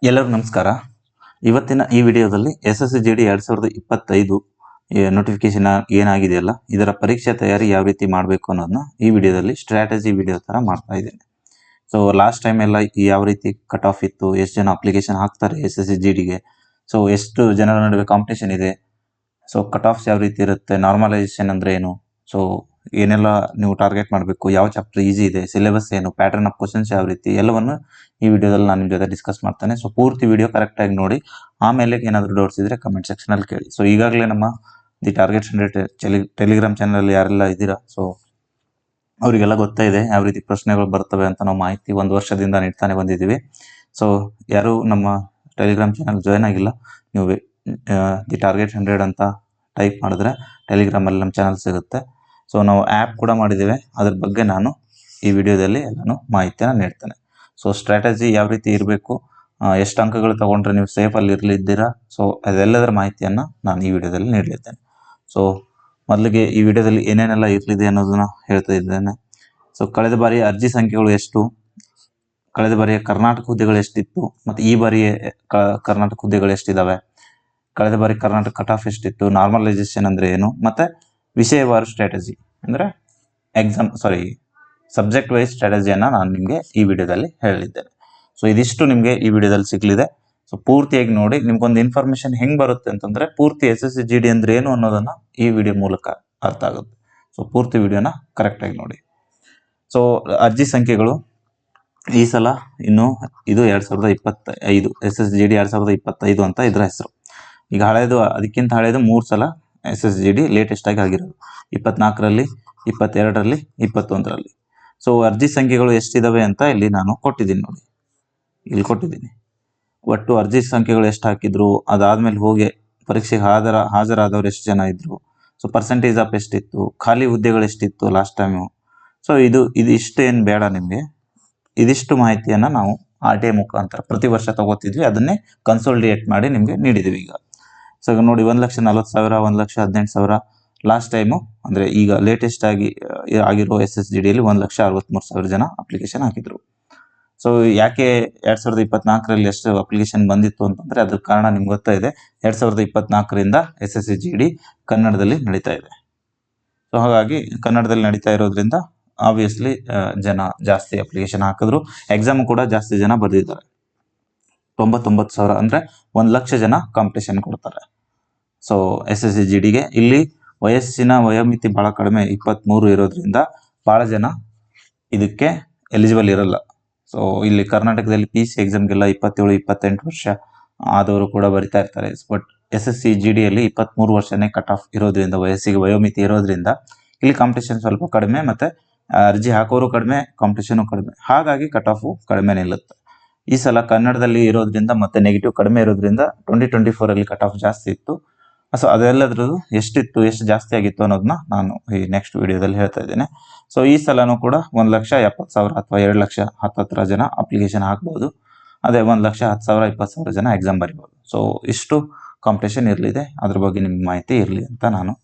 ಎಲ್ಲರಿಗೂ ನಮಸ್ಕಾರ. ಇವತ್ತಿನ ಈ ವಿಡಿಯೋದಲ್ಲಿ SSC GD 2025 ನೋಟಿಫಿಕೇಶನ್ ಏನಾಗಿದೆಯಲ್ಲ, ಇದರ ಪರೀಕ್ಷೆ ತಯಾರಿ ಯಾವ ರೀತಿ ಮಾಡಬೇಕು ಅನ್ನೋದನ್ನ ಈ ವಿಡಿಯೋದಲ್ಲಿ ಸ್ಟ್ರಾಟಜಿ ವಿಡಿಯೋ ತರ ಮಾಡ್ತಾ ಇದ್ದೇನೆ. ಸೊ ಲಾಸ್ಟ್ ಟೈಮ್ ಎಲ್ಲ ಯಾವ ರೀತಿ ಕಟ್ ಆಫ್ ಇತ್ತು, ಎಷ್ಟು ಜನ ಅಪ್ಲಿಕೇಶನ್ ಹಾಕ್ತಾರೆ SSC GDಗೆ, ಸೊ ಎಷ್ಟು ಜನರ ನಡುವೆ ಕಾಂಪಿಟೇಷನ್ ಇದೆ, ಸೊ ಕಟ್ ಆಫ್ಸ್ ಯಾವ ರೀತಿ ಇರುತ್ತೆ, ನಾರ್ಮಲೈಸೇಷನ್ ಅಂದ್ರೆ ಏನು, ಸೊ ಏನೆಲ್ಲ ನೀವು ಟಾರ್ಗೆಟ್ ಮಾಡಬೇಕು, ಯಾವ ಚಾಪ್ಟರ್ ಈಸಿ ಇದೆ, ಸಿಲೆಬಸ್ ಏನು, ಪ್ಯಾಟರ್ನ್ ಆಫ್ ಕ್ವಶನ್ಸ್ ಯಾವ ರೀತಿ, ಎಲ್ಲವನ್ನು ಈ ವಿಡಿಯೋದಲ್ಲಿ ನಾನು ನಿಮ್ಮ ಜೊತೆ ಡಿಸ್ಕಸ್ ಮಾಡ್ತಾನೆ. ಸೊ ಪೂರ್ತಿ ವಿಡಿಯೋ ಕರೆಕ್ಟ್ ಆಗಿ ನೋಡಿ, ಆಮೇಲೆ ಏನಾದರೂ ಡೌಟ್ಸ್ ಇದ್ರೆ ಕಮೆಂಟ್ ಸೆಕ್ಷನ್ ಅಲ್ಲಿ ಕೇಳಿ. ಸೊ ಈಗಾಗಲೇ ನಮ್ಮ ದಿ ಟಾರ್ಗೆಟ್ 100 ಟೆಲಿಗ್ರಾಮ್ ಚಾನಲ್ ಯಾರೆಲ್ಲ ಇದ್ದೀರಾ, ಸೊ ಅವರಿಗೆಲ್ಲ ಗೊತ್ತಾ ಇದೆ ಯಾವ ರೀತಿ ಪ್ರಶ್ನೆಗಳು ಬರ್ತವೆ ಅಂತ ನಾವು ಮಾಹಿತಿ 1 ವರ್ಷದಿಂದ ನೀಡ್ತಾನೆ ಬಂದಿದ್ದೀವಿ. ಸೊ ಯಾರು ನಮ್ಮ ಟೆಲಿಗ್ರಾಮ್ ಚಾನಲ್ ಜಾಯ್ನ್ ಆಗಿಲ್ಲ, ನೀವು ದಿ ಟಾರ್ಗೆಟ್ 100 ಅಂತ ಟೈಪ್ ಮಾಡಿದ್ರೆ ಟೆಲಿಗ್ರಾಮಲ್ಲಿ ನಮ್ಮ ಚಾನಲ್ ಸಿಗುತ್ತೆ. ಸೊ ನಾವು ಆ್ಯಪ್ ಕೂಡ ಮಾಡಿದ್ದೇವೆ, ಅದ್ರ ಬಗ್ಗೆ ನಾನು ಈ ವಿಡಿಯೋದಲ್ಲಿ ಎಲ್ಲಾನು ಮಾಹಿತಿಯನ್ನು ನೀಡ್ತೇನೆ. ಸೊ ಸ್ಟ್ರಾಟಜಿ ಯಾವ ರೀತಿ ಇರಬೇಕು, ಎಷ್ಟು ಅಂಕಗಳು ತಗೊಂಡ್ರೆ ನೀವು ಸೇಫಲ್ಲಿ ಇರಲಿದ್ದೀರಾ, ಸೊ ಅದೆಲ್ಲದರ ಮಾಹಿತಿಯನ್ನು ನಾನು ಈ ವಿಡಿಯೋದಲ್ಲಿ ನೀಡಲಿದ್ದೇನೆ. ಸೊ ಮೊದಲಿಗೆ ಈ ವಿಡಿಯೋದಲ್ಲಿ ಏನೇನೆಲ್ಲ ಇರಲಿದೆ ಅನ್ನೋದನ್ನ ಹೇಳ್ತಾ ಇದ್ದೇನೆ. ಸೊ ಕಳೆದ ಬಾರಿ ಅರ್ಜಿ ಸಂಖ್ಯೆಗಳು ಎಷ್ಟು, ಕಳೆದ ಬಾರಿಯ ಕರ್ನಾಟಕ ಹುದ್ದೆಗಳು ಎಷ್ಟಿತ್ತು, ಮತ್ತು ಈ ಬಾರಿಯ ಕರ್ನಾಟಕ ಹುದ್ದೆಗಳು ಎಷ್ಟಿದ್ದಾವೆ, ಕಳೆದ ಬಾರಿ ಕರ್ನಾಟಕ ಕಟ್ ಆಫ್ ಎಷ್ಟಿತ್ತು, ನಾರ್ಮಲೈಸೇಷನ್ ಅಂದ್ರೆ ಏನು, ಮತ್ತೆ ವಿಷಯವಾರು ಸ್ಟ್ರಾಟಜಿ ಅಂದ್ರೆ ಸಬ್ಜೆಕ್ಟ್ ವೈಸ್ ಸ್ಟ್ರಾಟಜಿಯನ್ನು ನಾನು ನಿಮಗೆ ಈ ವಿಡಿಯೋದಲ್ಲಿ ಹೇಳಿದ್ದೇನೆ. ಸೊ ಇದಿಷ್ಟು ನಿಮಗೆ ಈ ವಿಡಿಯೋದಲ್ಲಿ ಸಿಗಲಿದೆ. ಸೊ ಪೂರ್ತಿಯಾಗಿ ನೋಡಿ, ನಿಮ್ಗೊಂದು ಇನ್ಫಾರ್ಮೇಶನ್ ಹೆಂಗ್ ಬರುತ್ತೆ ಅಂತಂದ್ರೆ ಪೂರ್ತಿ SSC GD ಅಂದ್ರೆ ಏನು ಅನ್ನೋದನ್ನ ಈ ವಿಡಿಯೋ ಮೂಲಕ ಅರ್ಥ ಆಗುತ್ತೆ. ಸೊ ಪೂರ್ತಿ ವಿಡಿಯೋನ ಕರೆಕ್ಟಾಗಿ ನೋಡಿ. ಸೊ ಅರ್ಜಿ ಸಂಖ್ಯೆಗಳು ಈ ಸಲ ಇನ್ನು ಇದು 2025 SSC GD 2025 ಅಂತ ಇದರ ಹೆಸರು. ಈಗ ಹಳೆಯದು, ಅದಕ್ಕಿಂತ ಹಳೆಯದು 3 ಸಲ SSC GD ಲೇಟೆಸ್ಟ್ ಆಗಿ ಆಗಿರೋದು, 24ರಲ್ಲಿ, 22ರಲ್ಲಿ, 21ರಲ್ಲಿ. ಸೊ ಅರ್ಜಿ ಸಂಖ್ಯೆಗಳು ಎಷ್ಟಿದಾವೆ ಅಂತ ಇಲ್ಲಿ ನಾನು ಕೊಟ್ಟಿದ್ದೀನಿ ನೋಡಿ, ಇಲ್ಲಿ ಕೊಟ್ಟಿದ್ದೀನಿ. ಒಟ್ಟು ಅರ್ಜಿ ಸಂಖ್ಯೆಗಳು ಎಷ್ಟು ಹಾಕಿದ್ರು, ಅದಾದ್ಮೇಲೆ ಹೋಗಿ ಪರೀಕ್ಷೆಗೆ ಹಾಜರಾದವ್ರು ಎಷ್ಟು ಜನ ಇದ್ರು, ಸೊ ಪರ್ಸೆಂಟೇಜ್ ಆಫ್ ಎಷ್ಟಿತ್ತು, ಖಾಲಿ ಹುದ್ದೆಗಳು ಎಷ್ಟಿತ್ತು ಲಾಸ್ಟ್ ಟೈಮು. ಸೊ ಇದಿಷ್ಟು ಏನು ಬೇಡ ನಿಮಗೆ, ಇದಿಷ್ಟು ಮಾಹಿತಿಯನ್ನು ನಾವು RTI ಮುಖಾಂತರ ಪ್ರತಿ ವರ್ಷ ತಗೋತಿದ್ವಿ, ಅದನ್ನೇ ಕನ್ಸೋಲಿಡೇಟ್ ಮಾಡಿ ನಿಮಗೆ ನೀಡಿದ್ದೀವಿ ಈಗ. ಸೊ ನೋಡಿ, 1,40,000, 1,18,000 ಲಾಸ್ಟ್ ಟೈಮು, ಅಂದರೆ ಈಗ ಲೇಟೆಸ್ಟ್ ಆಗಿ ಆಗಿರೋ SSC GDಯಲ್ಲಿ 1,63,000 ಜನ ಅಪ್ಲಿಕೇಶನ್ ಹಾಕಿದ್ರು. ಸೊ ಯಾಕೆ 2024ರಲ್ಲಿ ಎಷ್ಟು ಅಪ್ಲಿಕೇಶನ್ ಬಂದಿತ್ತು ಅಂತಂದ್ರೆ ಅದ್ರ ಕಾರಣ ನಿಮ್ಗೆ ಗೊತ್ತಾ ಇದೆ. 2024ರಿಂದ SSC GD ಕನ್ನಡದಲ್ಲಿ ನಡೀತಾ ಇದೆ. ಸೊ ಹಾಗಾಗಿ ಕನ್ನಡದಲ್ಲಿ ನಡೀತಾ ಇರೋದ್ರಿಂದ ಆಬ್ವಿಯಸ್ಲಿ ಜನ ಜಾಸ್ತಿ ಅಪ್ಲಿಕೇಶನ್ ಹಾಕಿದ್ರು, ಎಕ್ಸಾಮ್ ಕೂಡ ಜಾಸ್ತಿ ಜನ ಬರೆದಿದ್ದಾರೆ. 99,000 ಅಂದ್ರೆ 1,00,000 ಜನ ಕಾಂಪಿಟೇಷನ್ ಕೊಡ್ತಾರೆ. ಸೊ SSC GDಗೆ ಇಲ್ಲಿ ವಯಸ್ಸಿನ ವಯೋಮಿತಿ ಬಹಳ ಕಡಿಮೆ, 23 ಇರೋದ್ರಿಂದ ಬಹಳ ಜನ ಇದಕ್ಕೆ ಎಲಿಜಿಬಲ್ ಇರಲ್ಲ. ಸೊ ಇಲ್ಲಿ ಕರ್ನಾಟಕದಲ್ಲಿ PC ಎಕ್ಸಾಮ್ಗೆಲ್ಲ 27-28 ವರ್ಷ ಆದವರು ಕೂಡ ಬರಿತಾ ಇರ್ತಾರೆ. ಬಟ್ SSC GDಯಲ್ಲಿ 23 ವರ್ಷನೇ ಕಟ್ ಆಫ್ ಇರೋದ್ರಿಂದ, ವಯೋಮಿತಿ ಇರೋದ್ರಿಂದ ಇಲ್ಲಿ ಕಾಂಪಿಟೇಷನ್ ಸ್ವಲ್ಪ ಕಡಿಮೆ, ಮತ್ತೆ ಅರ್ಜಿ ಹಾಕೋರು ಕಡಿಮೆ, ಕಾಂಪಿಟೇಷನ್ ಕಡಿಮೆ, ಹಾಗಾಗಿ ಕಟ್ ಆಫ್ ಕಡಿಮೆ ನಿಲ್ಲುತ್ತೆ. ಈ ಸಲ ಕನ್ನಡದಲ್ಲಿ ಇರೋದ್ರಿಂದ ಮತ್ತೆ ನೆಗೆಟಿವ್ ಕಡಿಮೆ ಇರೋದ್ರಿಂದ 2024ರಲ್ಲಿ ಕಟ್ ಆಫ್ ಜಾಸ್ತಿ ಇತ್ತು. ಸೊ ಅದೆಲ್ಲದ್ರದ್ದು ಎಷ್ಟಿತ್ತು, ಎಷ್ಟು ಜಾಸ್ತಿ ಆಗಿತ್ತು ಅನ್ನೋದನ್ನ ನಾನು ಈ ನೆಕ್ಸ್ಟ್ ವಿಡಿಯೋದಲ್ಲಿ ಹೇಳ್ತಾ ಇದ್ದೇನೆ. ಸೊ ಈ ಸಲನೂ ಕೂಡ 1,70,000 ಅಥವಾ 2,00,000 ಹತ್ತತ್ರ ಜನ ಅಪ್ಲಿಕೇಶನ್ ಹಾಕ್ಬೋದು. ಅದೇ 1,10,000, 20,000 ಜನ ಎಕ್ಸಾಮ್ ಬರಿಬೋದು. ಸೊ ಇಷ್ಟು ಕಾಂಪಿಟೇಷನ್ ಇರಲಿದೆ, ಅದ್ರ ಬಗ್ಗೆ ನಿಮ್ಗೆ ಮಾಹಿತಿ ಇರಲಿ ಅಂತ ನಾನು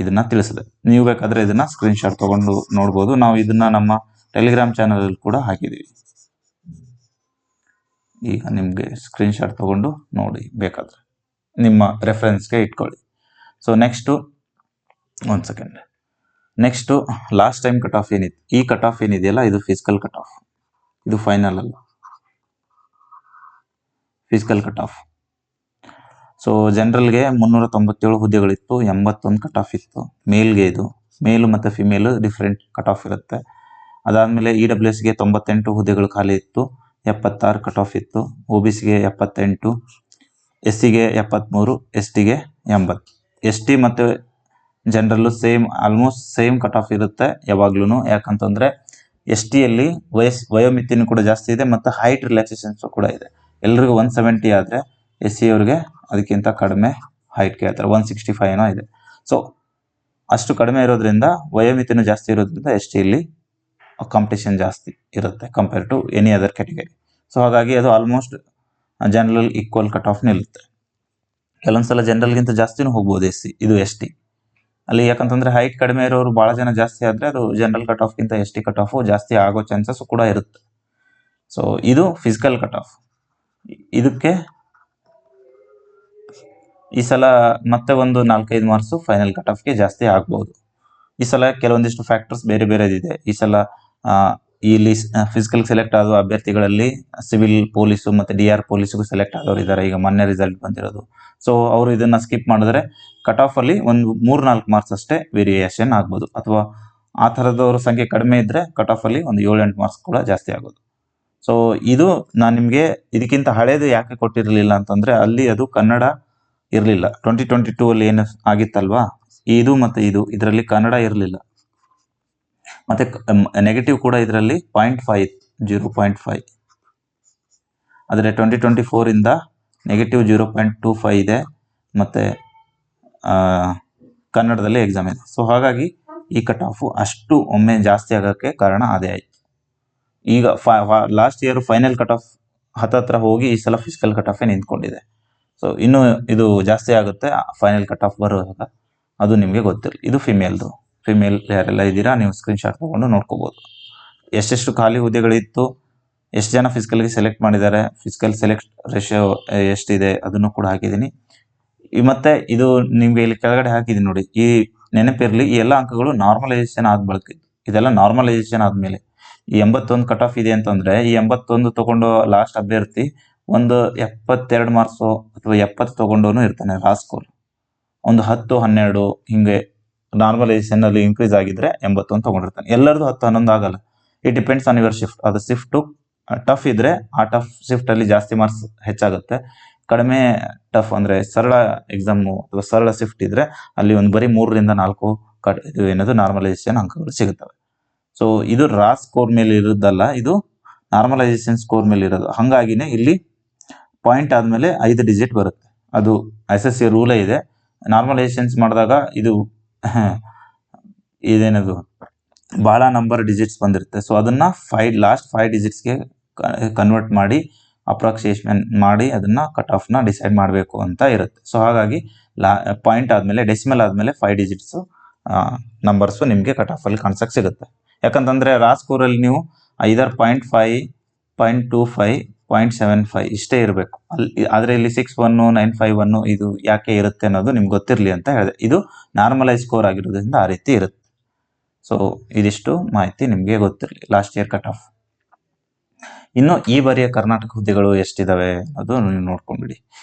ಇದನ್ನ ತಿಳಿಸಿದೆ. ನೀವು ಬೇಕಾದ್ರೆ ಇದನ್ನ ಸ್ಕ್ರೀನ್ಶಾಟ್ ತಗೊಂಡು ನೋಡ್ಬೋದು. ನಾವು ಇದನ್ನ ನಮ್ಮ ಟೆಲಿಗ್ರಾಮ್ ಚಾನಲ್ ಅಲ್ಲಿ ಕೂಡ ಹಾಕಿದೀವಿ. ಈಗ ನಿಮ್ಗೆ ಸ್ಕ್ರೀನ್ಶಾಟ್ ತಗೊಂಡು ನೋಡಿ, ಬೇಕಾದ್ರೆ ನಿಮ್ಮ ರೆಫರೆನ್ಸ್ಗೆ ಇಟ್ಕೊಳ್ಳಿ. So next last time cut off ಏನಿತ್ತು, ಈ ಕಟ್ ಆಫ್ ಏನಿದೆಯಲ್ಲ ಇದು ಫಿಸಿಕಲ್ ಕಟ್ ಆಫ್, ಇದು ಫೈನಲ್ ಅಲ್ಲ, ಫಿಸಿಕಲ್ ಕಟ್ ಆಫ್. ಸೊ ಜನರಲ್ಗೆ 397 ಹುದ್ದೆಗಳಿತ್ತು, 81 ಕಟ್ ಆಫ್ ಇತ್ತು. ಮೇಲ್ಗೆ ಇದು ಮೇಲು ಮತ್ತು ಫಿಮೇಲು ಡಿಫ್ರೆಂಟ್ ಕಟ್ ಆಫ್ ಇರುತ್ತೆ. ಅದಾದಮೇಲೆ EWSಗೆ 98 ಹುದ್ದೆಗಳು ಖಾಲಿ ಇತ್ತು, 76 ಕಟ್ ಆಫ್ ಇತ್ತು. OBCಗೆ 78, SCಗೆ 73, STಗೆ 80. ST ಮತ್ತು ಜನರಲ್ಲು ಆಲ್ಮೋಸ್ಟ್ ಸೇಮ್ ಕಟ್ ಆಫ್ ಇರುತ್ತೆ ಯಾವಾಗ್ಲೂ. ಯಾಕಂತಂದ್ರೆ STಯಲ್ಲಿ ವಯೋಮಿತಿನೂ ಕೂಡ ಜಾಸ್ತಿ ಇದೆ, ಮತ್ತು ಹೈಟ್ ರಿಲ್ಯಾಕ್ಸೇಷನ್ಸ್ ಕೂಡ ಇದೆ. ಎಲ್ರಿಗೂ 170 ಆದರೆ SC ಅವ್ರಿಗೆ ಅದಕ್ಕಿಂತ ಕಡಿಮೆ ಹೈಟ್ ಕೇಳ್ತಾರೆ, 165 ಏನೋ ಇದೆ. ಸೊ ಅಷ್ಟು ಕಡಿಮೆ ಇರೋದ್ರಿಂದ, ವಯೋಮಿತಿನೂ ಜಾಸ್ತಿ ಇರೋದ್ರಿಂದ STಯಲ್ಲಿ ಕಾಂಪಿಟೇಷನ್ ಜಾಸ್ತಿ ಇರುತ್ತೆ compare to any other category. So ಹಾಗಾಗಿ ಅದು almost general equal cut off ನಿಲ್ಲುತ್ತೆ. ಕೆಲವೊಂದ್ಸಲ ಜನರಲ್ಗಿಂತ ಜಾಸ್ತಿನೂ ಹೋಗ್ಬೋದು SC, ಇದು ST ಅಲ್ಲಿ. ಯಾಕಂತಂದ್ರೆ ಹೈಟ್ ಕಡಿಮೆ ಇರೋರು ಭಾಳ ಜನ ಜಾಸ್ತಿ ಆದರೆ ಅದು ಜನರಲ್ ಕಟ್ ಆಫ್ಗಿಂತ ST ಕಟ್ ಆಫ್ ಜಾಸ್ತಿ ಆಗೋ ಚಾನ್ಸಸ್ ಕೂಡ ಇರುತ್ತೆ. ಸೊ ಇದು ಫಿಸಿಕಲ್ ಕಟ್ ಆಫ್. ಇದಕ್ಕೆ ಈ ಸಲ ಮತ್ತೆ ಒಂದು 4-5 ಮಾರ್ಕ್ಸು ಫೈನಲ್ ಕಟ್ ಆಫ್ಗೆ ಜಾಸ್ತಿ ಆಗ್ಬೋದು. ಈ ಸಲ ಕೆಲವೊಂದಿಷ್ಟು ಫ್ಯಾಕ್ಟರ್ಸ್ ಬೇರೆ ಬೇರೆದಿದೆ. ಈ ಸಲ ಇಲ್ಲಿ ಫಿಸಿಕಲ್ ಸೆಲೆಕ್ಟ್ ಆದ ಅಭ್ಯರ್ಥಿಗಳಲ್ಲಿ ಸಿವಿಲ್ ಪೊಲೀಸು ಮತ್ತು DR ಪೊಲೀಸ್ಗೂ ಸೆಲೆಕ್ಟ್ ಆದವರು ಇದ್ದಾರೆ. ಈಗ ಮೊನ್ನೆ ರಿಸಲ್ಟ್ ಬಂದಿರೋದು. ಸೊ ಅವರು ಇದನ್ನ ಸ್ಕಿಪ್ ಮಾಡಿದ್ರೆ ಕಟ್ ಆಫ್ ಅಲ್ಲಿ ಒಂದು 3-4 ಮಾರ್ಕ್ಸ್ ಅಷ್ಟೇ ವೇರಿಯೇಷನ್ ಆಗ್ಬೋದು, ಅಥವಾ ಆ ಥರದವ್ರ ಸಂಖ್ಯೆ ಕಡಿಮೆ ಇದ್ರೆ ಕಟ್ ಆಫ್ ಅಲ್ಲಿ ಒಂದು 7-8 ಮಾರ್ಕ್ಸ್ ಕೂಡ ಜಾಸ್ತಿ ಆಗೋದು. ಸೊ ಇದು ನಾನು ನಿಮಗೆ ಇದಕ್ಕಿಂತ ಹಳೇದು ಯಾಕೆ ಕೊಟ್ಟಿರಲಿಲ್ಲ ಅಂತಂದ್ರೆ ಅಲ್ಲಿ ಅದು ಕನ್ನಡ ಇರಲಿಲ್ಲ. 2022 ಅಲ್ಲಿ ಏನು ಆಗಿತ್ತಲ್ವಾ, ಇದು ಮತ್ತೆ ಇದರಲ್ಲಿ ಕನ್ನಡ ಇರಲಿಲ್ಲ. ಮತ್ತೆ ನೆಗೆಟಿವ್ ಕೂಡ ಇದರಲ್ಲಿ 0.5 ಆದರೆ 2024 ಇಂದ ನೆಗೆಟಿವ್ 0.25 ಇದೆ. ಮತ್ತೆ ಕನ್ನಡದಲ್ಲಿ ಎಕ್ಸಾಮ್ ಇದೆ. ಸೊ ಹಾಗಾಗಿ ಈ ಕಟ್ ಆಫ್ ಅಷ್ಟು ಒಮ್ಮೆ ಜಾಸ್ತಿ ಆಗೋಕ್ಕೆ ಕಾರಣ ಅದೇ ಆಯ್ತು. ಈಗ last year final cut of ಹತ್ತತ್ರ ಹೋಗಿ ಈ ಸಲ ಫಿಸಿಕಲ್ ಕಟ್ ಆಫೇ ನಿಂತ್ಕೊಂಡಿದೆ. ಸೊ ಇನ್ನು ಇದು ಜಾಸ್ತಿ ಆಗುತ್ತೆ ಫೈನಲ್ ಕಟ್ ಆಫ್ ಬರುವಾಗ, ಅದು ನಿಮಗೆ ಗೊತ್ತಿರಲಿ. ಇದು ಫಿಮೇಲ್ ಯಾರೆಲ್ಲ ಇದ್ದೀರಾ ನೀವು ಸ್ಕ್ರೀನ್ಶಾಟ್ ತಗೊಂಡು ನೋಡ್ಕೋಬಹುದು. ಎಷ್ಟೆಷ್ಟು ಖಾಲಿ ಹುದ್ದೆಗಳಿತ್ತು, ಎಷ್ಟು ಜನ ಫಿಸಿಕಲ್ಗೆ ಸೆಲೆಕ್ಟ್ ಮಾಡಿದ್ದಾರೆ, ಫಿಸಿಕಲ್ ಸೆಲೆಕ್ಟ್ ರೇಷಿಯೋ ಎಷ್ಟಿದೆ ಅದನ್ನು ಕೂಡ ಹಾಕಿದ್ದೀನಿ. ಮತ್ತೆ ಇದು ನಿಮ್ಗೆ ಇಲ್ಲಿ ಕೆಳಗಡೆ ಹಾಕಿದ್ದೀನಿ ನೋಡಿ. ಈ ನೆನಪಿರಲಿ, ಈ ಎಲ್ಲ ಅಂಕಗಳು ನಾರ್ಮಲೈಸೇಷನ್ ಆದ ಬಳಕೆ. ಇದೆಲ್ಲ ನಾರ್ಮಲೈಸೇಷನ್ ಆದ್ಮೇಲೆ ಈ 81 ಕಟ್ ಆಫ್ ಇದೆ ಅಂತಂದ್ರೆ ಈ 81 ತಗೊಂಡು ಲಾಸ್ಟ್ ಅಭ್ಯರ್ಥಿ ಒಂದು 72 ಮಾರ್ಕ್ಸು ಅಥವಾ 70 ತಗೊಂಡವನು ಇರ್ತಾನೆ. ಲಾಸ್ಟ್ ಸ್ಕೋರ್ ಒಂದು 10-12 ಹಿಂಗೆ ನಾರ್ಮಲೈಸೇಷನ್ ಅಲ್ಲಿ ಇನ್ಕ್ರೀಸ್ ಆಗಿದ್ರೆ 81 ತಗೊಂಡಿರ್ತಾನೆ. ಎಲ್ಲರದು 10-11 ಆಗಲ್ಲ. It depends on your shift. ಅದು ಶಿಫ್ಟ್ ಟಫ್ ಇದ್ರೆ ಆ ಟಫ್ ಶಿಫ್ಟ್ ಅಲ್ಲಿ ಜಾಸ್ತಿ ಮಾರ್ಕ್ಸ್ ಹೆಚ್ಚಾಗುತ್ತೆ. ಕಡಿಮೆ ಟಫ್ ಅಂದ್ರೆ ಸರಳ ಎಕ್ಸಾಮು ಅಥವಾ ಸರಳ ಶಿಫ್ಟ್ ಇದ್ರೆ ಅಲ್ಲಿ ಒಂದು ಬರೀ 3-4 ಇದು ಏನದು ನಾರ್ಮಲೈಸೇಷನ್ ಅಂಕಗಳು ಸಿಗುತ್ತವೆ. ಸೊ ಇದು ರಾ ಸ್ಕೋರ್ ಮೇಲೆ ಇರೋದಲ್ಲ, ಇದು ನಾರ್ಮಲೈಸೇಷನ್ ಸ್ಕೋರ್ ಮೇಲೆ ಇರೋದು. ಹಂಗಾಗಿನೇ ಇಲ್ಲಿ ಪಾಯಿಂಟ್ ಆದ್ಮೇಲೆ 5 ಡಿಜಿಟ್ ಬರುತ್ತೆ. ಅದು SSC ರೂಲೇ ಇದೆ. ನಾರ್ಮಲೈಸೇಷನ್ಸ್ ಮಾಡಿದಾಗ ಇದು ಇದೇನದು ಬಹಳ ನಂಬರ್ ಡಿಜಿಟ್ಸ್ ಬಂದಿರುತ್ತೆ. ಸೊ ಅದನ್ನ ಲಾಸ್ಟ್ 5 ಡಿಜಿಟ್ಸ್ಗೆ ಕನ್ವರ್ಟ್ ಮಾಡಿ ಅಪ್ರಾಕ್ಸಿಮೇಷನ್ ಮಾಡಿ ಅದನ್ನ ಕಟ್ ಆಫ್ ನ ಡಿಸೈಡ್ ಮಾಡಬೇಕು ಅಂತ ಇರುತ್ತೆ. ಸೊ ಹಾಗಾಗಿ ಪಾಯಿಂಟ್ ಆದ್ಮೇಲೆ ಡೆಸಿಮಲ್ ಆದ್ಮೇಲೆ 5 ಡಿಜಿಟ್ಸ್ ನಂಬರ್ಸ್ ನಿಮಗೆ ಕಟ್ ಆಫ್ ಅಲ್ಲಿ ಕಾಣಿಸಕ್ ಸಿಗುತ್ತೆ. ಯಾಕಂತಂದ್ರೆ ರಾ ಸ್ಕೋರ್ ಅಲ್ಲಿ ನೀವು ಐದರ್ 0.5, 0.25, 0.75 ಇಷ್ಟೇ ಇರಬೇಕು. ಆದ್ರೆ ಇಲ್ಲಿ 6-1, 9-5-1 ಇದು ಯಾಕೆ ಇರುತ್ತೆ ಅನ್ನೋದು ನಿಮ್ಗೆ ಗೊತ್ತಿರಲಿ ಅಂತ ಹೇಳಿದೆ. ಇದು ನಾರ್ಮಲೈಸ್ ಸ್ಕೋರ್ ಆಗಿರೋದ್ರಿಂದ ಆ ರೀತಿ ಇರುತ್ತೆ. ಸೊ ಇದಿಷ್ಟು ಮಾಹಿತಿ ನಿಮ್ಗೆ ಗೊತ್ತಿರಲಿ ಲಾಸ್ಟ್ ಇಯರ್ ಕಟ್ ಆಫ್. ಇನ್ನು ಈ ಬಾರಿಯ ಕರ್ನಾಟಕ ಹುದ್ದೆಗಳು ಎಷ್ಟಿದಾವೆ ಅನ್ನೋದು ನೀವು ನೋಡ್ಕೊಂಡ್ಬಿಡಿ.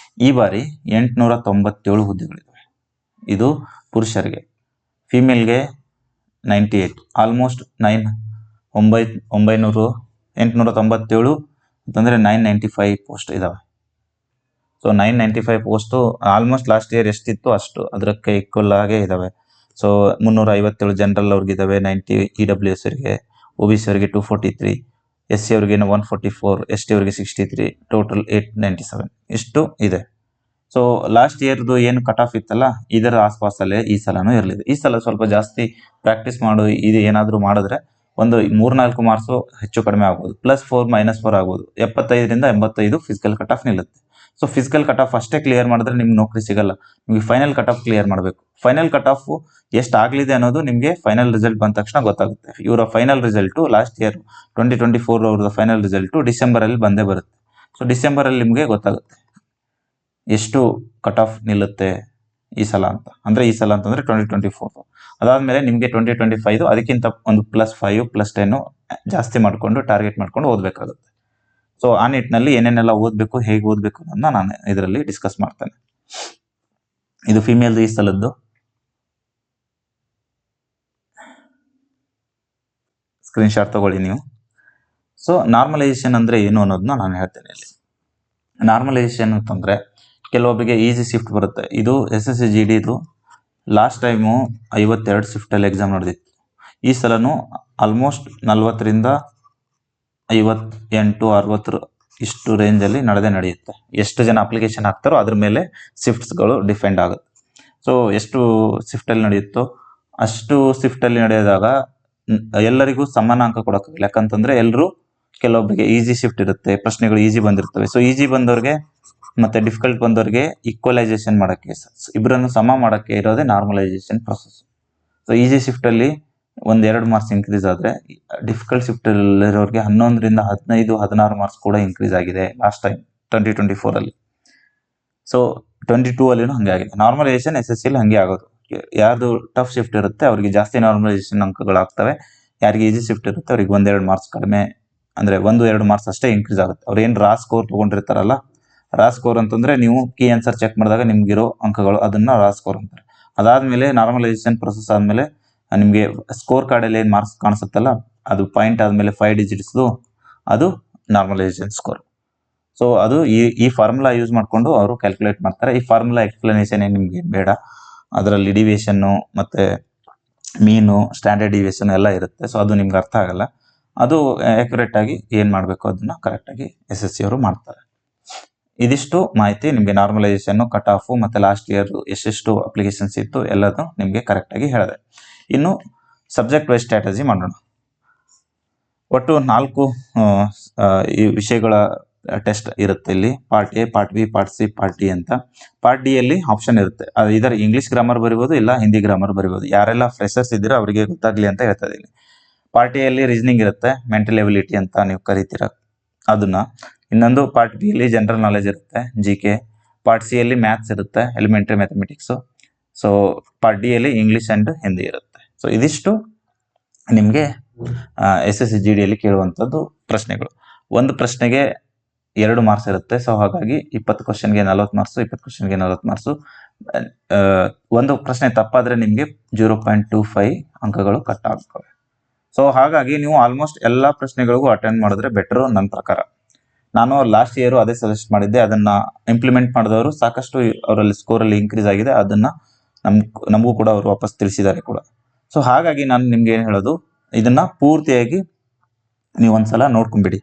ಈ ಬಾರಿ 897 ಹುದ್ದೆಗಳಿದಾವೆ. ಇದು ಪುರುಷರಿಗೆ. ಫಿಮೇಲ್ಗೆ 98, ಆಲ್ಮೋಸ್ಟ್ 897 ಅಂತಂದ್ರೆ 995 ಪೋಸ್ಟ್ ಇದಾವೆ. So 995 post almost last year ಎಷ್ಟಿತ್ತು ಅಷ್ಟು ಅದಕ್ಕೆ ಈಕ್ವಲ್ ಆಗೇ ಇದಾವೆ. ಸೊ 357 ಜನರಲ್ ಅವ್ರಿಗೆ ಇದಾವೆ, 90 EWS ಅವರಿಗೆ, OBC ಅವರಿಗೆ 243, SC ಅವರಿಗೆ 144, ST ಅವರಿಗೆ 63, ಟೋಟಲ್ 897 ಇಷ್ಟು ಇದೆ. ಸೊ ಲಾಸ್ಟ್ ಇಯರ್ದು ಏನು ಕಟ್ ಆಫ್ ಇತ್ತಲ್ಲ ಇದರ ಆಸ್ಪಾಸಲ್ಲೇ ಈ ಸಲನೂ ಇರಲಿದೆ. ಈ ಸಲ ಸ್ವಲ್ಪ ಜಾಸ್ತಿ ಪ್ರಾಕ್ಟೀಸ್ ಮಾಡು, ಇದು ಏನಾದರೂ ಮಾಡಿದ್ರೆ ಒಂದು 3-4 ಮಾರ್ಕ್ಸು ಹೆಚ್ಚು ಕಡಿಮೆ ಆಗ್ಬೋದು. +4 -4 ಆಗ್ಬೋದು. 75ರಿಂದ 85 ಫಿಸಿಕಲ್ ಕಟ್ ಆಫ್ ನಿಲ್ಲುತ್ತೆ. ಸೊ ಫಿಸಿಕಲ್ ಕಟ್ ಆಫ್ ಅಷ್ಟೇ ಕ್ಲಿಯರ್ ಮಾಡಿದ್ರೆ ನಿಮ್ಗೆ ನೌಕರಿ ಸಿಗಲ್ಲ. ನಿಮಗೆ ಫೈನಲ್ ಕಟ್ ಆಫ್ ಕ್ಲಿಯರ್ ಮಾಡಬೇಕು. ಫೈನಲ್ ಕಟ್ ಆಫ್ ಎಷ್ಟು ಆಗಲಿದೆ ಅನ್ನೋದು ನಿಮಗೆ ಫೈನಲ್ ರಿಸಲ್ಟ್ ಬಂದ ತಕ್ಷಣ ಗೊತ್ತಾಗುತ್ತೆ. ಇವರ ಫೈನಲ್ ರಿಸಲ್ಟು ಲಾಸ್ಟ್ ಇಯರ್ 2024 ಅವ್ರದ್ದು ಫೈನಲ್ ರಿಸಲ್ಟು ಡಿಸೆಂಬರಲ್ಲಿ ಬಂದೇ ಬರುತ್ತೆ. ಸೊ ಡಿಸೆಂಬರಲ್ಲಿ ನಿಮಗೆ ಗೊತ್ತಾಗುತ್ತೆ ಎಷ್ಟು ಕಟ್ ಆಫ್ ನಿಲ್ಲುತ್ತೆ ಈ ಸಲ ಅಂತ. ಅಂದ್ರೆ ಈ ಸಲ ಅಂತಂದ್ರೆ 2024. ಅದಾದ್ಮೇಲೆ ನಿಮಗೆ 2025 ಅದಕ್ಕಿಂತ ಒಂದು +5, +10 ಜಾಸ್ತಿ ಮಾಡ್ಕೊಂಡು ಟಾರ್ಗೆಟ್ ಮಾಡ್ಕೊಂಡು ಓದ್ಬೇಕಾಗುತ್ತೆ. ಸೊ ಆ ನಿಟ್ಟಿನಲ್ಲಿ ಏನೇನೆಲ್ಲ ಓದ್ಬೇಕು, ಹೇಗೆ ಓದ್ಬೇಕು ಅನ್ನೋದನ್ನ ನಾನು ಇದರಲ್ಲಿ ಡಿಸ್ಕಸ್ ಮಾಡ್ತೇನೆ. ಇದು ಫಿಮೇಲ್ ಈ ಸಲದ್ದು. ಸ್ಕ್ರೀನ್ಶಾಟ್ ತಗೊಳ್ಳಿ ನೀವು. ಸೊ ನಾರ್ಮಲೈಸೇಷನ್ ಅಂದ್ರೆ ಏನು ಅನ್ನೋದನ್ನ ನಾನು ಹೇಳ್ತೇನೆ ಇಲ್ಲಿ. ನಾರ್ಮಲೈಸೇಷನ್ ಅಂತಂದ್ರೆ ಕೆಲವೊಬ್ಬರಿಗೆ ಈಸಿ ಶಿಫ್ಟ್ ಬರುತ್ತೆ. ಇದು SSC GDದು ಲಾಸ್ಟ್ ಟೈಮು 52 ಶಿಫ್ಟಲ್ಲಿ ಎಕ್ಸಾಮ್ ನಡೆದಿತ್ತು. ಈ ಸಲನೂ ಆಲ್ಮೋಸ್ಟ್ 40ರಿಂದ 58, 60 ಇಷ್ಟು ರೇಂಜಲ್ಲಿ ನಡೆಯುತ್ತೆ. ಎಷ್ಟು ಜನ ಅಪ್ಲಿಕೇಶನ್ ಹಾಕ್ತಾರೋ ಅದ್ರ ಮೇಲೆ ಶಿಫ್ಟ್ಸ್ಗಳು ಡಿಪೆಂಡ್ ಆಗುತ್ತೆ. ಸೊ ಎಷ್ಟು ಶಿಫ್ಟಲ್ಲಿ ನಡೆಯುತ್ತೋ ಅಷ್ಟು ಶಿಫ್ಟಲ್ಲಿ ನಡೆಯೋದಾಗ ಎಲ್ಲರಿಗೂ ಸಮಾನ ಅಂಕ ಕೊಡೋಕ್ಕಾಗಲ್ಲ. ಯಾಕಂತಂದ್ರೆ ಎಲ್ಲರೂ ಕೆಲವೊಬ್ಬರಿಗೆ ಈಸಿ ಶಿಫ್ಟ್ ಇರುತ್ತೆ, ಪ್ರಶ್ನೆಗಳು ಈಸಿ ಬಂದಿರ್ತವೆ. ಸೊ ಈಸಿ ಬಂದವ್ರಿಗೆ ಮತ್ತೆ ಡಿಫಿಕಲ್ಟ್ ಬಂದವ್ರಿಗೆ ಈಕ್ವಲೈಸೇಷನ್ ಮಾಡೋಕ್ಕೆ, ಇಬ್ಬರನ್ನು ಸಮ ಮಾಡೋಕ್ಕೆ ಇರೋದೇ ನಾರ್ಮಲೈಸೇಷನ್ ಪ್ರೊಸೆಸ್. ಸೊ ಈಸಿ ಶಿಫ್ಟಲ್ಲಿ 1-2 ಮಾರ್ಕ್ಸ್ ಇನ್ಕ್ರೀಸ್ ಆದರೆ ಡಿಫಿಕಲ್ಟ್ ಶಿಫ್ಟಲ್ಲಿರೋರಿಗೆ 11ರಿಂದ 15, 16 ಮಾರ್ಕ್ಸ್ ಕೂಡ ಇನ್ಕ್ರೀಸ್ ಆಗಿದೆ ಲಾಸ್ಟ್ ಟೈಮ್. 2024 ಸೊ 22 ಅಲ್ಲಿನೂ ಹಂಗೆ ಆಗಿದೆ. ನಾರ್ಮಲೈಸೇಷನ್ SSC ಹಂಗೆ ಆಗೋದು. ಯಾರ್ದು ಟಫ್ ಶಿಫ್ಟ್ ಇರುತ್ತೆ ಅವ್ರಿಗೆ ಜಾಸ್ತಿ ನಾರ್ಮಲೈಸೇಷನ್ ಅಂಕಗಳಾಗ್ತವೆ, ಯಾರಿಗೆ ಈಸಿ ಶಿಫ್ಟ್ ಇರುತ್ತೆ ಅವ್ರಿಗೆ 1-2 ಮಾರ್ಕ್ಸ್ ಕಡಿಮೆ, ಅಂದರೆ 1-2 ಮಾರ್ಕ್ಸ್ ಅಷ್ಟೇ ಇನ್ಕ್ರೀಸ್ ಆಗುತ್ತೆ. ಅವ್ರು ಏನು ರಾ ಸ್ಕೋರ್ ತೊಗೊಂಡಿರ್ತಾರಲ್ಲ, ರಾ ಸ್ಕೋರ್ ಅಂತಂದರೆ ನೀವು ಕೀ ಆನ್ಸರ್ ಚೆಕ್ ಮಾಡಿದಾಗ ನಿಮ್ಗಿರೋ ಅಂಕಗಳು, ಅದನ್ನು ರಾ ಸ್ಕೋರ್ ಅಂತಾರೆ. ಅದಾದಮೇಲೆ ನಾರ್ಮಲೈಸೇಷನ್ ಪ್ರೊಸೆಸ್ ಆದಮೇಲೆ ನಿಮಗೆ ಸ್ಕೋರ್ ಕಾರ್ಡಲ್ಲಿ ಏನು ಮಾರ್ಕ್ಸ್ ಕಾಣಿಸುತ್ತಲ್ಲ, ಅದು ಪಾಯಿಂಟ್ ಆದಮೇಲೆ 5 ಡಿಜಿಟ್ಸ್ದು ಅದು ನಾರ್ಮಲೈಸೇಷನ್ ಸ್ಕೋರ್. ಸೊ ಅದು ಈ ಫಾರ್ಮುಲಾ ಯೂಸ್ ಮಾಡಿಕೊಂಡು ಅವರು ಕ್ಯಾಲ್ಕುಲೇಟ್ ಮಾಡ್ತಾರೆ. ಈ ಫಾರ್ಮುಲಾ ಎಕ್ಸ್ಪ್ಲನೇಷನ್ ಏನು ನಿಮಗೆ ಬೇಡ, ಅದರಲ್ಲಿ ಡಿವಿಯೇಷನ್ನು ಮತ್ತು ಮೀನು, ಸ್ಟ್ಯಾಂಡರ್ಡ್ ಡಿವಿಯೇಷನ್ ಎಲ್ಲ ಇರುತ್ತೆ. ಸೊ ಅದು ನಿಮ್ಗೆ ಅರ್ಥ ಆಗಲ್ಲ. ಅದು ಆ್ಯಕ್ಯುರೇಟಾಗಿ ಏನು ಮಾಡಬೇಕು ಅದನ್ನು ಕರೆಕ್ಟಾಗಿ SSC ಅವರು ಮಾಡ್ತಾರೆ. ಇದಿಷ್ಟು ಮಾಹಿತಿ ನಿಮಗೆ ನಾರ್ಮಲೈಸೇಷನ್ನು, ಕಟ್ ಆಫು ಮತ್ತು ಲಾಸ್ಟ್ ಇಯರ್ ಎಷ್ಟೆಷ್ಟು ಅಪ್ಲಿಕೇಶನ್ಸ್ ಇತ್ತು ಎಲ್ಲದು ನಿಮಗೆ ಕರೆಕ್ಟಾಗಿ ಹೇಳಿದೆ. ಇನ್ನು ಸಬ್ಜೆಕ್ಟ್ ವೈಸ್ ಸ್ಟ್ರಾಟಜಿ ಮಾಡೋಣ. ಒಟ್ಟು 4 ಈ ವಿಷಯಗಳ ಟೆಸ್ಟ್ ಇರುತ್ತೆ ಇಲ್ಲಿ. Part A, part B, part C, part D ಅಂತ. ಪಾರ್ಟ್ ಡಿ ಅಲ್ಲಿ ಆಪ್ಷನ್ ಇರುತ್ತೆ, ಅದು ಇದರ ಇಂಗ್ಲೀಷ್ ಗ್ರಾಮರ್ ಬರಿಬೋದು, ಇಲ್ಲ ಹಿಂದಿ ಗ್ರಾಮರ್ ಬರಿಬೋದು. ಯಾರೆಲ್ಲ ಫ್ರೆಶರ್ಸ್ ಇದ್ದೀರೋ ಅವರಿಗೆ ಗೊತ್ತಾಗಲಿ ಅಂತ ಹೇಳ್ತಾ ಇದ್ದೀನಿ. ಪಾರ್ಟ್ ಎ ಅಲ್ಲಿ ರೀಸನಿಂಗ್ ಇರುತ್ತೆ, ಮೆಂಟಲ್ ಎಬಿಲಿಟಿ ಅಂತ ನೀವು ಕರಿತೀರ ಅದನ್ನ. ಇನ್ನೊಂದು ಪಾರ್ಟ್ ಬಿ ಅಲ್ಲಿ ಜನರಲ್ ನಾಲೆಜ್ ಇರುತ್ತೆ, GK. ಪಾರ್ಟ್ ಸಿ ಅಲ್ಲಿ ಮ್ಯಾಥ್ಸ್ ಇರುತ್ತೆ, elementary mathematics. So part D ಅಲ್ಲಿ ಇಂಗ್ಲೀಷ್ ಆ್ಯಂಡ್ ಹಿಂದಿ ಇರುತ್ತೆ. ಸೊ ಇದಿಷ್ಟು ನಿಮಗೆ SSC GD ಅಲ್ಲಿ ಕೇಳುವಂಥದ್ದು ಪ್ರಶ್ನೆಗಳು. ಒಂದು ಪ್ರಶ್ನೆಗೆ 2 ಮಾರ್ಕ್ಸ್ ಇರುತ್ತೆ. ಸೊ ಹಾಗಾಗಿ 20 ಕ್ವಶನ್ಗೆ 40 ಮಾರ್ಕ್ಸು, 20 ಕ್ವಶನ್ಗೆ 40 ಮಾರ್ಕ್ಸು. ಒಂದು ಪ್ರಶ್ನೆ ತಪ್ಪಾದರೆ ನಿಮಗೆ 0.25 ಅಂಕಗಳು ಕಟ್ ಆಗ್ತವೆ. ಸೊ ಹಾಗಾಗಿ ನೀವು ಆಲ್ಮೋಸ್ಟ್ ಎಲ್ಲ ಪ್ರಶ್ನೆಗಳಿಗೂ ಅಟೆಂಡ್ ಮಾಡಿದ್ರೆ ಬೆಟರು ನನ್ನ ಪ್ರಕಾರ. ನಾನು ಲಾಸ್ಟ್ ಇಯರು ಅದೇ ಸಜೆಸ್ಟ್ ಮಾಡಿದ್ದೆ, ಅದನ್ನು ಇಂಪ್ಲಿಮೆಂಟ್ ಮಾಡಿದವರು ಸಾಕಷ್ಟು ಅವರಲ್ಲಿ ಸ್ಕೋರಲ್ಲಿ ಇನ್ಕ್ರೀಸ್ ಆಗಿದೆ. ಅದನ್ನು ನಮಗೂ ಕೂಡ ಅವರು ವಾಪಸ್ ತಿಳಿಸಿದ್ದಾರೆ ಕೂಡ. ಸೊ ಹಾಗಾಗಿ ನಾನು ನಿಮ್ಗೆ ಏನು ಹೇಳೋದು, ಇದನ್ನು ಪೂರ್ತಿಯಾಗಿ ನೀವು ಒಂದ್ಸಲ ನೋಡ್ಕೊಂಬಿಡಿ.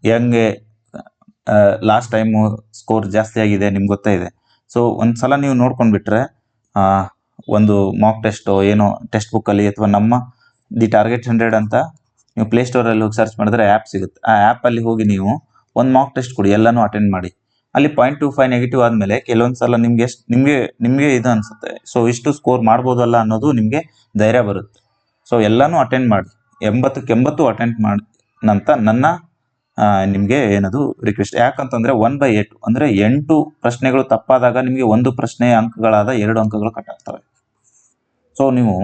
ಹೆಂಗೆ ಲಾಸ್ಟ್ ಟೈಮು ಸ್ಕೋರ್ ಜಾಸ್ತಿ ಆಗಿದೆ ನಿಮ್ಗೆ ಗೊತ್ತೇ ಇದೆ. ಸೊ ಒಂದ್ಸಲ ನೀವು ನೋಡ್ಕೊಂಡ್ಬಿಟ್ರೆ ಒಂದು ಮಾಕ್ ಟೆಸ್ಟೋ ಏನೋ ಟೆಕ್ಸ್ಟ್ ಬುಕ್ಕಲ್ಲಿ ಅಥವಾ ನಮ್ಮ ದಿ ಟಾರ್ಗೆಟ್ 100 ಅಂತ ನೀವು ಪ್ಲೇಸ್ಟೋರಲ್ಲಿ ಹೋಗಿ ಸರ್ಚ್ ಮಾಡಿದ್ರೆ ಆ್ಯಪ್ ಸಿಗುತ್ತೆ. ಆ ಆ್ಯಪಲ್ಲಿ ಹೋಗಿ ನೀವು ಒಂದು ಮಾಕ್ ಟೆಸ್ಟ್ ಕೊಡಿ, ಎಲ್ಲನೂ ಅಟೆಂಡ್ ಮಾಡಿ. ಅಲ್ಲಿ 0.25 ನೆಗೆಟಿವ್ ಆದಮೇಲೆ ಕೆಲವೊಂದು ಸಲ ನಿಮಗೆ ಇದು ಅನಿಸುತ್ತೆ, ಸೊ ಇಷ್ಟು ಸ್ಕೋರ್ ಮಾಡ್ಬೋದಲ್ಲ ಅನ್ನೋದು ನಿಮಗೆ ಧೈರ್ಯ ಬರುತ್ತೆ. ಸೊ ಎಲ್ಲನೂ ಅಟೆಂಡ್ ಮಾಡಿ, 80ಕ್ಕೆ 80 ಅಟೆಂಡ್ ಮಾಡಿ ಅಂತ ನನ್ನ ನಿಮಗೆ ಏನದು ರಿಕ್ವೆಸ್ಟ್. ಯಾಕಂತಂದರೆ 1/8 ಅಂದರೆ 8 ಪ್ರಶ್ನೆಗಳು ತಪ್ಪಾದಾಗ ನಿಮಗೆ ಒಂದು ಪ್ರಶ್ನೆ ಅಂಕಗಳಾದ 2 ಅಂಕಗಳು ಕಟ್ ಆಗ್ತವೆ. ಸೊ ನೀವು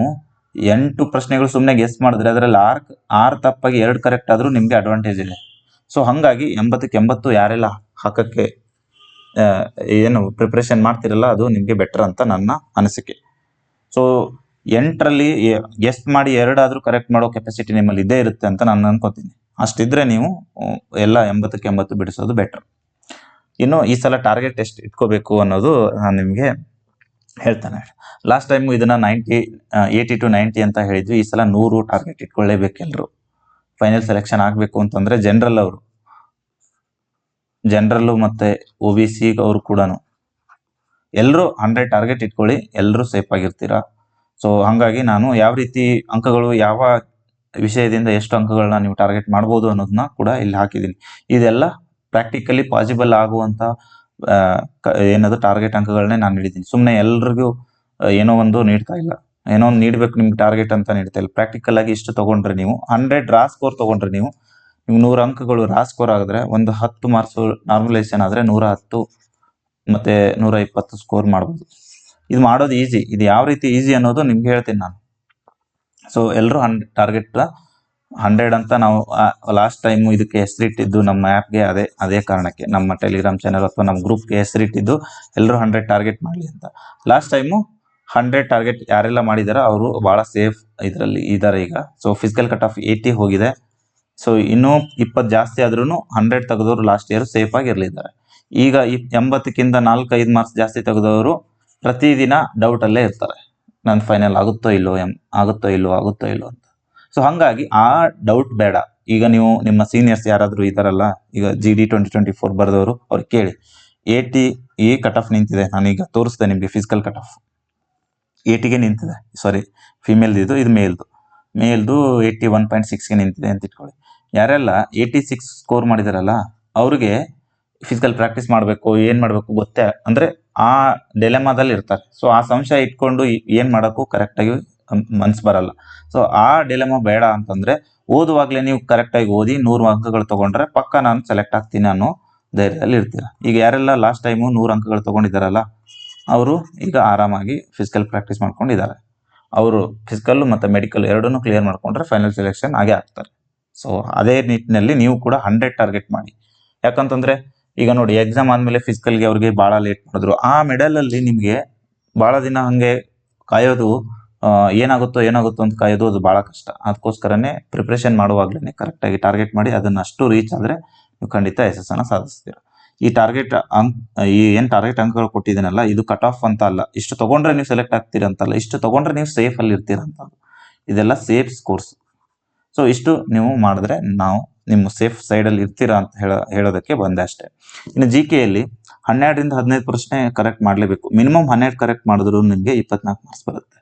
8 ಪ್ರಶ್ನೆಗಳು ಸುಮ್ಮನೆ ಗೆಸ್ ಮಾಡಿದ್ರೆ ಅದರಲ್ಲಿ 6 ತಪ್ಪಾಗಿ 2 ಕರೆಕ್ಟ್ ಆದರೂ ನಿಮಗೆ ಅಡ್ವಾಂಟೇಜ್ ಇದೆ. ಸೊ ಹಾಗಾಗಿ 80ಕ್ಕೆ 80 ಯಾರೆಲ್ಲ ಹಾಕೋಕ್ಕೆ ಏನು ಪ್ರಿಪ್ರೇಷನ್ ಮಾಡ್ತಿರಲ್ಲ ಅದು ನಿಮಗೆ ಬೆಟರ್ ಅಂತ ನನ್ನ ಅನಿಸಿಕೆ. ಸೊ 8ರಲ್ಲಿ ಗೆಸ್ ಮಾಡಿ 2 ಆದರೂ ಕರೆಕ್ಟ್ ಮಾಡೋ ಕೆಪಾಸಿಟಿ ನಿಮ್ಮಲ್ಲಿ ಇದ್ದೇ ಇರುತ್ತೆ ಅಂತ ನಾನು ಅನ್ಕೋತೀನಿ. ಅಷ್ಟಿದ್ರೆ ನೀವು ಎಲ್ಲ 80ಕ್ಕೆ 80 ಬಿಡಿಸೋದು ಬೆಟರ್. ಇನ್ನು ಈ ಸಲ ಟಾರ್ಗೆಟ್ ಎಷ್ಟು ಇಟ್ಕೋಬೇಕು ಅನ್ನೋದು ನಾನು ನಿಮಗೆ ಹೇಳ್ತಾನೆ. ಲಾಸ್ಟ್ ಟೈಮು ಇದನ್ನು 80 to 90 ಅಂತ ಹೇಳಿದ್ವಿ. ಈ ಸಲ 100 ಟಾರ್ಗೆಟ್ ಇಟ್ಕೊಳ್ಳೇಬೇಕು ಎಲ್ಲರೂ. ಫೈನಲ್ ಸೆಲೆಕ್ಷನ್ ಆಗಬೇಕು ಅಂತಂದರೆ ಜನರಲ್ಲು ಮತ್ತು OBC ಅವರು ಕೂಡ ಎಲ್ಲರೂ 100 ಟಾರ್ಗೆಟ್ ಇಟ್ಕೊಳ್ಳಿ, ಎಲ್ಲರೂ ಸೇಫ್ ಆಗಿರ್ತೀರಾ. ಸೊ ಹಾಗಾಗಿ ನಾನು ಯಾವ ರೀತಿ ಅಂಕಗಳು, ಯಾವ ವಿಷಯದಿಂದ ಎಷ್ಟು ಅಂಕಗಳನ್ನ ನೀವು ಟಾರ್ಗೆಟ್ ಮಾಡ್ಬೋದು ಅನ್ನೋದನ್ನ ಕೂಡ ಇಲ್ಲಿ ಹಾಕಿದ್ದೀನಿ. ಇದೆಲ್ಲ ಪ್ರಾಕ್ಟಿಕಲಿ ಪಾಸಿಬಲ್ ಆಗುವಂಥ ಏನದು ಟಾರ್ಗೆಟ್ ಅಂಕಗಳನ್ನೇ ನಾನು ನೀಡಿದ್ದೀನಿ. ಸುಮ್ಮನೆ ಎಲ್ರಿಗೂ ಏನೋ ಒಂದು ನೀಡ್ತಾ ಇಲ್ಲ, ಏನೋ ಒಂದು ನೀಡಬೇಕು ನಿಮ್ಗೆ ಟಾರ್ಗೆಟ್ ಅಂತ ನೀಡ್ತಾ ಇಲ್ಲ. ಪ್ರಾಕ್ಟಿಕಲ್ ಆಗಿ ಇಷ್ಟು ತೊಗೊಂಡ್ರೆ ನೀವು 100 ರಾ ಸ್ಕೋರ್ ತೊಗೊಂಡ್ರೆ ನೀವು 100 ಅಂಕಗಳು ರಾ ಸ್ಕೋರ್ ಆಗಿದ್ರೆ ಒಂದು 10 ಮಾರ್ಕ್ಸು ನಾರ್ಮಲೈಸೇಷನ್ ಆದರೆ 110 ಮತ್ತು 120 ಸ್ಕೋರ್ ಮಾಡ್ಬೋದು. ಇದು ಮಾಡೋದು ಈಸಿ. ಇದು ಯಾವ ರೀತಿ ಈಸಿ ಅನ್ನೋದು ನಿಮ್ಗೆ ಹೇಳ್ತೀನಿ ನಾನು. ಸೊ ಎಲ್ಲರೂ ಟಾರ್ಗೆಟ್ 100 ಅಂತ ನಾವು ಲಾಸ್ಟ್ ಟೈಮು ಇದಕ್ಕೆ ಹೆಸರಿಟ್ಟಿದ್ದು ನಮ್ಮ ಆ್ಯಪ್ಗೆ ಅದೇ ಕಾರಣಕ್ಕೆ, ನಮ್ಮ ಟೆಲಿಗ್ರಾಮ್ ಚಾನಲ್ ಅಥವಾ ನಮ್ಮ ಗ್ರೂಪ್ಗೆ ಹೆಸರಿಟ್ಟಿದ್ದು ಎಲ್ಲರೂ 100 ಟಾರ್ಗೆಟ್ ಮಾಡಲಿ ಅಂತ. ಲಾಸ್ಟ್ ಟೈಮು 100 ಟಾರ್ಗೆಟ್ ಯಾರೆಲ್ಲ ಮಾಡಿದಾರೋ ಅವರು ಭಾಳ ಸೇಫ್ ಇದರಲ್ಲಿ ಇದ್ದಾರೆ ಈಗ. ಸೊ ಫಿಸಿಕಲ್ ಕಟ್ ಆಫ್ 80 ಹೋಗಿದೆ. ಸೊ ಇನ್ನೂ 20 ಜಾಸ್ತಿ ಆದ್ರೂ 100 ತೆಗೆದವರು ಲಾಸ್ಟ್ ಇಯರ್ ಸೇಫ್ ಆಗಿರಲಿದ್ದಾರೆ. ಈಗ 80ಕ್ಕಿಂತ 4-5 ಮಾರ್ಕ್ಸ್ ಜಾಸ್ತಿ ತೆಗೆದವರು ಪ್ರತಿದಿನ ಡೌಟಲ್ಲೇ ಇರ್ತಾರೆ, ನನ್ನ ಫೈನಲ್ ಆಗುತ್ತೋ ಇಲ್ಲೋ ಅಂತ. ಸೊ ಹಾಗಾಗಿ ಆ ಡೌಟ್ ಬೇಡ. ಈಗ ನೀವು ನಿಮ್ಮ ಸೀನಿಯರ್ಸ್ ಯಾರಾದರೂ ಇದ್ದಾರಲ್ಲ, ಈಗ GD 2024 ಬರೆದವರು ಅವ್ರಿಗೆ ಕೇಳಿ, 80 ಕಟ್ ಆಫ್ ನಿಂತಿದೆ. ನಾನೀಗ ತೋರಿಸ್ದೆ ನಿಮಗೆ ಫಿಸಿಕಲ್ ಕಟ್ ಆಫ್ 80ಗೆ ನಿಂತಿದೆ. ಸಾರಿ, ಫಿಮೇಲ್ದು ಇದು ಮೇಲ್ದು 81.6ಗೆ ನಿಂತಿದೆ ಅಂತ ಇಟ್ಕೊಳ್ಳಿ. ಯಾರೆಲ್ಲ 86 ಸ್ಕೋರ್ ಮಾಡಿದಾರಲ್ಲ ಅವ್ರಿಗೆ ಫಿಸಿಕಲ್ ಪ್ರಾಕ್ಟೀಸ್ ಮಾಡಬೇಕು, ಏನು ಮಾಡಬೇಕು ಗೊತ್ತೇ, ಅಂದರೆ ಆ ಡಿಲೆಮಾದಲ್ಲಿ ಇರ್ತಾರೆ. ಸೊ ಆ ಸಂಶಯ ಇಟ್ಕೊಂಡು ಏನು ಮಾಡೋಕ್ಕೂ ಕರೆಕ್ಟಾಗಿ ಮನ್ಸು ಬರಲ್ಲ. ಸೊ ಆ ಡಿಲೆಮಾ ಬೇಡ ಅಂತಂದರೆ ಓದುವಾಗಲೇ ನೀವು ಕರೆಕ್ಟಾಗಿ ಓದಿ 100 ಅಂಕಗಳು ತೊಗೊಂಡ್ರೆ ಪಕ್ಕ ನಾನು ಸೆಲೆಕ್ಟ್ ಆಗ್ತೀನಿ ಅನ್ನೋ ಧೈರ್ಯದಲ್ಲಿ ಇರ್ತೀರ. ಈಗ ಯಾರೆಲ್ಲ ಲಾಸ್ಟ್ ಟೈಮು 100 ಅಂಕಗಳು ತೊಗೊಂಡಿದ್ದಾರಲ್ಲ ಅವರು ಈಗ ಆರಾಮಾಗಿ ಫಿಸಿಕಲ್ ಪ್ರಾಕ್ಟೀಸ್ ಮಾಡ್ಕೊಂಡಿದ್ದಾರೆ. ಅವರು ಫಿಸಿಕಲ್ ಮತ್ತು ಮೆಡಿಕಲ್ ಎರಡನ್ನೂ ಕ್ಲಿಯರ್ ಮಾಡ್ಕೊಂಡ್ರೆ ಫೈನಲ್ ಸೆಲೆಕ್ಷನ್ ಆಗೇ ಆಗ್ತಾರೆ. ಸೊ ಅದೇ ನಿಟ್ಟಿನಲ್ಲಿ ನೀವು ಕೂಡ 100 ಟಾರ್ಗೆಟ್ ಮಾಡಿ. ಯಾಕಂತಂದರೆ ಈಗ ನೋಡಿ ಎಕ್ಸಾಮ್ ಆದಮೇಲೆ ಫಿಸಿಕಲ್ಗೆ ಅವ್ರಿಗೆ ಭಾಳ ಲೇಟ್ ಮಾಡಿದ್ರು. ಆ ಮೆಡಲಲ್ಲಿ ನಿಮಗೆ ಭಾಳ ದಿನ ಹಾಗೆ ಕಾಯೋದು ಏನಾಗುತ್ತೋ ಅಂತ ಕಾಯೋದು ಅದು ಭಾಳ ಕಷ್ಟ. ಅದಕ್ಕೋಸ್ಕರನೇ ಪ್ರಿಪ್ರೇಷನ್ ಮಾಡುವಾಗಲೇ ಕರೆಕ್ಟಾಗಿ ಟಾರ್ಗೆಟ್ ಮಾಡಿ ಅದನ್ನು ಅಷ್ಟು ರೀಚ್ ಆದರೆ ನೀವು ಖಂಡಿತ ಯಶಸ್ಸನ್ನು ಸಾಧಿಸ್ತೀರ. ಈ ಟಾರ್ಗೆಟ್ ಏನು ಟಾರ್ಗೆಟ್ ಅಂಕಗಳು ಕೊಟ್ಟಿದ್ದೀನಲ್ಲ ಇದು ಕಟ್ ಆಫ್ ಅಂತ ಅಲ್ಲ. ಇಷ್ಟು ತೊಗೊಂಡ್ರೆ ನೀವು ಸೆಲೆಕ್ಟ್ ಆಗ್ತೀರ ಅಂತಲ್ಲ, ಇಷ್ಟು ತೊಗೊಂಡ್ರೆ ನೀವು ಸೇಫಲ್ಲಿ ಇರ್ತೀರ ಅಂತ. ಇದೆಲ್ಲ ಸೇಫ್ ಸ್ಕೋರ್ಸ್. ಸೊ ಇಷ್ಟು ನೀವು ಮಾಡಿದ್ರೆ ನಾವು ನಿಮ್ಮ ಸೇಫ್ ಸೈಡಲ್ಲಿ ಇರ್ತೀರಾ ಅಂತ ಹೇಳೋದಕ್ಕೆ ಬಂದೆ ಅಷ್ಟೇ. ಇನ್ನು GKಯಲ್ಲಿ 12ರಿಂದ 15 ಪ್ರಶ್ನೆ ಕರೆಕ್ಟ್ ಮಾಡಲೇಬೇಕು. ಮಿನಿಮಮ್ 12 ಕರೆಕ್ಟ್ ಮಾಡಿದ್ರು ನಿಮಗೆ 24 ಮಾರ್ಕ್ಸ್ ಬರುತ್ತೆ.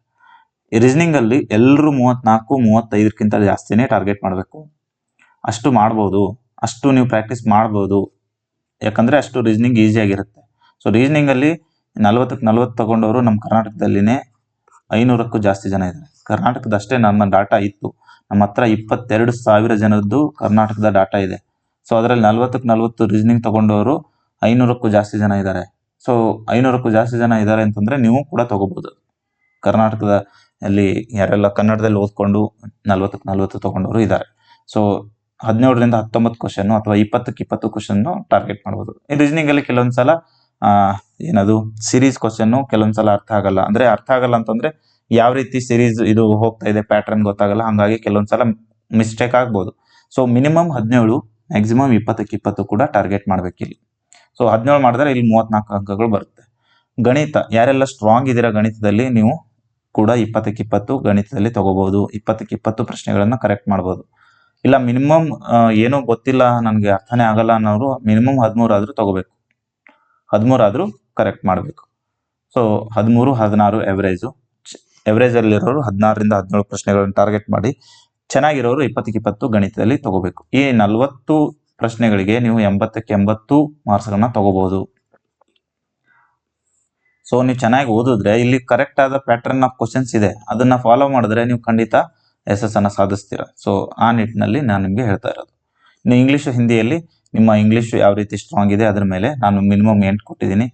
ರೀಸನಿಂಗಲ್ಲಿ ಎಲ್ಲರೂ 34, 35ಕ್ಕಿಂತ ಜಾಸ್ತಿನೇ ಟಾರ್ಗೆಟ್ ಮಾಡಬೇಕು. ಅಷ್ಟು ಮಾಡ್ಬೋದು, ಅಷ್ಟು ನೀವು ಪ್ರಾಕ್ಟೀಸ್ ಮಾಡ್ಬೋದು. ಯಾಕಂದರೆ ಅಷ್ಟು ರೀಸನಿಂಗ್ ಈಸಿಯಾಗಿರುತ್ತೆ. ಸೊ ರೀಸನಿಂಗಲ್ಲಿ 40ಕ್ಕೆ 40 ತಗೊಂಡವರು ನಮ್ಮ ಕರ್ನಾಟಕದಲ್ಲಿನೇ 500ಕ್ಕೂ ಜಾಸ್ತಿ ಜನ ಇದ್ದಾರೆ. ಕರ್ನಾಟಕದಷ್ಟೇ ನಮ್ಮ ಡಾಟಾ ಇತ್ತು. ನಮ್ಮ ಹತ್ರ 22,000 ಜನದ್ದು ಕರ್ನಾಟಕದ ಡಾಟಾ ಇದೆ. ಸೊ ಅದರಲ್ಲಿ 40ಕ್ಕೆ 40 ರೀಸನಿಂಗ್ ತಗೊಂಡವರು 500ಕ್ಕೂ ಜಾಸ್ತಿ ಜನ ಇದ್ದಾರೆ. ಸೊ 500ಕ್ಕೂ ಜಾಸ್ತಿ ಜನ ಇದ್ದಾರೆ ಅಂತಂದರೆ ನೀವು ಕೂಡ ತಗೋಬೋದು. ಕರ್ನಾಟಕದಲ್ಲಿ ಯಾರೆಲ್ಲ ಕನ್ನಡದಲ್ಲಿ ಓದ್ಕೊಂಡು 40ಕ್ಕೆ 40 ತಗೊಂಡವರು ಇದ್ದಾರೆ. ಸೊ 17ರಿಂದ 19 ಕ್ವಶನ್ನು ಅಥವಾ 20ಕ್ಕೆ 20 ಕ್ವಶನ್ನು ಟಾರ್ಗೆಟ್ ಮಾಡ್ಬೋದು. ಈ ರೀಸನಿಂಗಲ್ಲಿ ಕೆಲವೊಂದು ಸಲ ಏನದು ಸಿರೀಸ್ ಕ್ವಶನ್ನು ಕೆಲವೊಂದು ಸಲ ಅರ್ಥ ಆಗಲ್ಲ. ಅಂದರೆ ಅರ್ಥ ಆಗಲ್ಲ ಅಂತಂದರೆ ಯಾವ ರೀತಿ ಸಿರೀಸ್ ಇದು ಹೋಗ್ತಾ ಇದೆ ಪ್ಯಾಟ್ರನ್ ಗೊತ್ತಾಗಲ್ಲ. ಹಾಗಾಗಿ ಕೆಲವೊಂದು ಸಲ ಮಿಸ್ಟೇಕ್ ಆಗ್ಬೋದು. ಸೊ ಮಿನಿಮಮ್ 17, ಮ್ಯಾಕ್ಸಿಮಮ್ 20ಕ್ಕೆ 20 ಕೂಡ ಟಾರ್ಗೆಟ್ ಮಾಡಬೇಕಿಲ್ಲಿ. ಸೊ 17 ಮಾಡಿದ್ರೆ ಇಲ್ಲಿ 34 ಅಂಕಗಳು ಬರುತ್ತೆ. ಗಣಿತ ಯಾರೆಲ್ಲ ಸ್ಟ್ರಾಂಗ್ ಇದ್ದೀರಾ ಗಣಿತದಲ್ಲಿ ನೀವು ಕೂಡ 20ಕ್ಕೆ 20 ಗಣಿತದಲ್ಲಿ ತಗೋಬಹುದು. 20ಕ್ಕೆ 20 ಪ್ರಶ್ನೆಗಳನ್ನು ಕರೆಕ್ಟ್ ಮಾಡ್ಬೋದು. ಇಲ್ಲ ಮಿನಿಮಮ್ ಏನೋ ಗೊತ್ತಿಲ್ಲ ನನಗೆ ಅರ್ಥನೇ ಆಗಲ್ಲ ಅನ್ನೋರು ಮಿನಿಮಮ್ 13 ಆದರೂ ತಗೋಬೇಕು. 13 ಆದರೂ ಕರೆಕ್ಟ್ ಮಾಡಬೇಕು. ಸೊ 13, 16 ಎವರೇಜಲ್ಲಿರೋರು 16ರಿಂದ 17 ಪ್ರಶ್ನೆಗಳನ್ನು ಟಾರ್ಗೆಟ್ ಮಾಡಿ, ಚೆನ್ನಾಗಿರೋರು 20ಕ್ಕೆ 20 ಗಣಿತದಲ್ಲಿ ತಗೋಬೇಕು. ಈ 40 ಪ್ರಶ್ನೆಗಳಿಗೆ ನೀವು 80ಕ್ಕೆ 80 ಮಾರ್ಕ್ಸ್ಗಳನ್ನ ತಗೋಬಹುದು. ಸೊ ನೀವು ಚೆನ್ನಾಗಿ ಓದಿದ್ರೆ ಇಲ್ಲಿ ಕರೆಕ್ಟ್ ಆದ ಪ್ಯಾಟರ್ನ್ ಆಫ್ ಕ್ವಶನ್ಸ್ ಇದೆ, ಅದನ್ನ ಫಾಲೋ ಮಾಡಿದ್ರೆ ನೀವು ಖಂಡಿತ ಯಶಸ್ಸನ್ನು ಸಾಧಿಸ್ತೀರ. ಸೊ ಆ ನಿಟ್ಟಿನಲ್ಲಿ ನಾನು ನಿಮಗೆ ಹೇಳ್ತಾ ಇರೋದು. ಇನ್ನು ಇಂಗ್ಲೀಷು ಹಿಂದಿಯಲ್ಲಿ ನಿಮ್ಮ ಇಂಗ್ಲೀಷ್ ಯಾವ ರೀತಿ ಸ್ಟ್ರಾಂಗ್ ಇದೆ ಅದ್ರ ಮೇಲೆ ನಾನು ಮಿನಿಮಮ್ 8 ಕೊಟ್ಟಿದ್ದೀನಿ,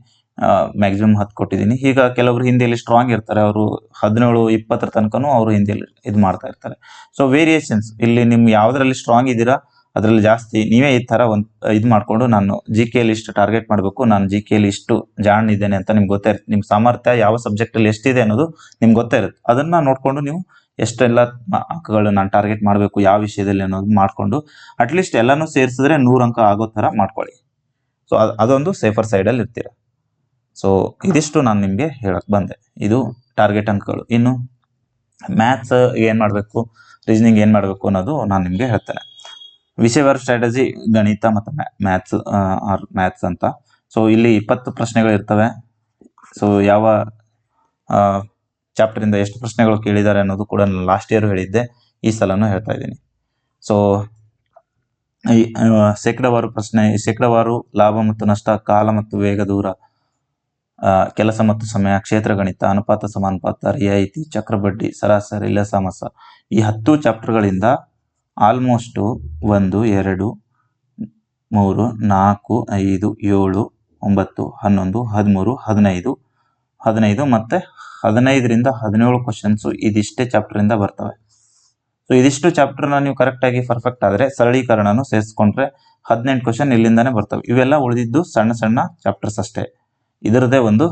ಮ್ಯಾಕ್ಸಿಮಮ್ 10 ಕೊಟ್ಟಿದ್ದೀನಿ. ಈಗ ಕೆಲವರು ಹಿಂದಿಯಲ್ಲಿ ಸ್ಟ್ರಾಂಗ್ ಇರ್ತಾರೆ, ಅವರು 17, 20 ತನಕನೂ ಅವರು ಹಿಂದಿಯಲ್ಲಿ ಇದು ಮಾಡ್ತಾ ಇರ್ತಾರೆ. ಸೊ ವೇರಿಯೇಷನ್ಸ್ ಇಲ್ಲಿ ನಿಮ್ಗೆ ಯಾವುದರಲ್ಲಿ ಸ್ಟ್ರಾಂಗ್ ಇದ್ದೀರಾ ಅದರಲ್ಲಿ ಜಾಸ್ತಿ ನೀವೇ ಈ ಥರ ಇದು ಮಾಡಿಕೊಂಡು ನಾನು GKಯಲ್ಲಿ ಇಷ್ಟು ಟಾರ್ಗೆಟ್ ಮಾಡಬೇಕು, ನಾನು GKಯಲ್ಲಿ ಇಷ್ಟು ಜಾಣ್ ಇದ್ದೇನೆ ಅಂತ ನಿಮ್ಗೆ ಗೊತ್ತೇ ಇರುತ್ತೆ. ನಿಮ್ಮ ಸಾಮರ್ಥ್ಯ ಯಾವ ಸಬ್ಜೆಕ್ಟಲ್ಲಿ ಎಷ್ಟಿದೆ ಅನ್ನೋದು ನಿಮ್ಗೆ ಗೊತ್ತೇ ಇರುತ್ತೆ. ಅದನ್ನು ನೋಡಿಕೊಂಡು ನೀವು ಎಷ್ಟೆಲ್ಲ ಅಂಕಗಳು ನಾನು ಟಾರ್ಗೆಟ್ ಮಾಡಬೇಕು ಯಾವ ವಿಷಯದಲ್ಲಿ ಅನ್ನೋದು ಮಾಡಿಕೊಂಡು ಅಟ್ಲೀಸ್ಟ್ ಎಲ್ಲನೂ ಸೇರಿಸಿದ್ರೆ 100 ಅಂಕ ಆಗೋ ಥರ ಮಾಡ್ಕೊಳ್ಳಿ. ಸೊ ಅದೊಂದು ಸೇಫರ್ ಸೈಡಲ್ಲಿ ಇರ್ತೀರ. ಸೊ ಇದಿಷ್ಟು ನಾನು ನಿಮಗೆ ಹೇಳಕ್ಕೆ ಬಂದೆ. ಇದು ಟಾರ್ಗೆಟ್ ಅಂಕಗಳು. ಇನ್ನು ಮ್ಯಾಥ್ಸ್ ಏನು ಮಾಡಬೇಕು, ರೀಸನಿಂಗ್ ಏನು ಮಾಡಬೇಕು ಅನ್ನೋದು ನಾನು ನಿಮಗೆ ಹೇಳ್ತೇನೆ. ವಿಷಯವಾರು ಸ್ಟ್ರಾಟಜಿ ಗಣಿತ ಮತ್ತು ಮ್ಯಾಥ್ಸ್ ಅಂತ. ಸೊ ಇಲ್ಲಿ 20 ಪ್ರಶ್ನೆಗಳು ಇರ್ತವೆ. ಸೊ ಯಾವ ಚಾಪ್ಟರಿಂದ ಎಷ್ಟು ಪ್ರಶ್ನೆಗಳು ಕೇಳಿದ್ದಾರೆ ಅನ್ನೋದು ಕೂಡ ನಾನು ಲಾಸ್ಟ್ ಇಯರ್ ಹೇಳಿದ್ದೆ, ಈ ಸಲನೂ ಹೇಳ್ತಾ ಇದ್ದೀನಿ. ಸೊ ಶೇಕಡಾವಾರು ಪ್ರಶ್ನೆ, ಶೇಕಡಾವಾರು ಲಾಭ ಮತ್ತು ನಷ್ಟ, ಕಾಲ ಮತ್ತು ವೇಗ, ದೂರ, ಕೆಲಸ ಮತ್ತು ಸಮಯ, ಕ್ಷೇತ್ರ ಗಣಿತ, ಅನುಪಾತ ಸಮಾನುಪಾತ, ರಿಯಾಯಿತಿ, ಚಕ್ರಬಡ್ಡಿ, ಸರಾಸರಿ, ಲಸಾಮಸ, ಈ 10 ಚಾಪ್ಟರ್ಗಳಿಂದ ಆಲ್ಮೋಸ್ಟು 1, 2, 3, 4, 5, 7, 9, 11, 13, 15 ಮತ್ತು 15ರಿಂದ 17 ಕ್ವಶನ್ಸು ಇದಿಷ್ಟೇ ಚಾಪ್ಟರಿಂದ ಬರ್ತವೆ. ಸೊ ಇದಿಷ್ಟು ಚಾಪ್ಟರ್ನ ನೀವು ಕರೆಕ್ಟಾಗಿ ಪರ್ಫೆಕ್ಟ್ ಆದರೆ ಸರಳೀಕರಣನೂ ಸೇರಿಸ್ಕೊಂಡ್ರೆ 18 ಕ್ವಶನ್ ಇಲ್ಲಿಂದಾನೇ ಬರ್ತವೆ. ಇವೆಲ್ಲ ಉಳಿದಿದ್ದು ಸಣ್ಣ ಸಣ್ಣ ಚಾಪ್ಟರ್ಸ್ ಅಷ್ಟೇ. ಇದರದೇ ಒಂದು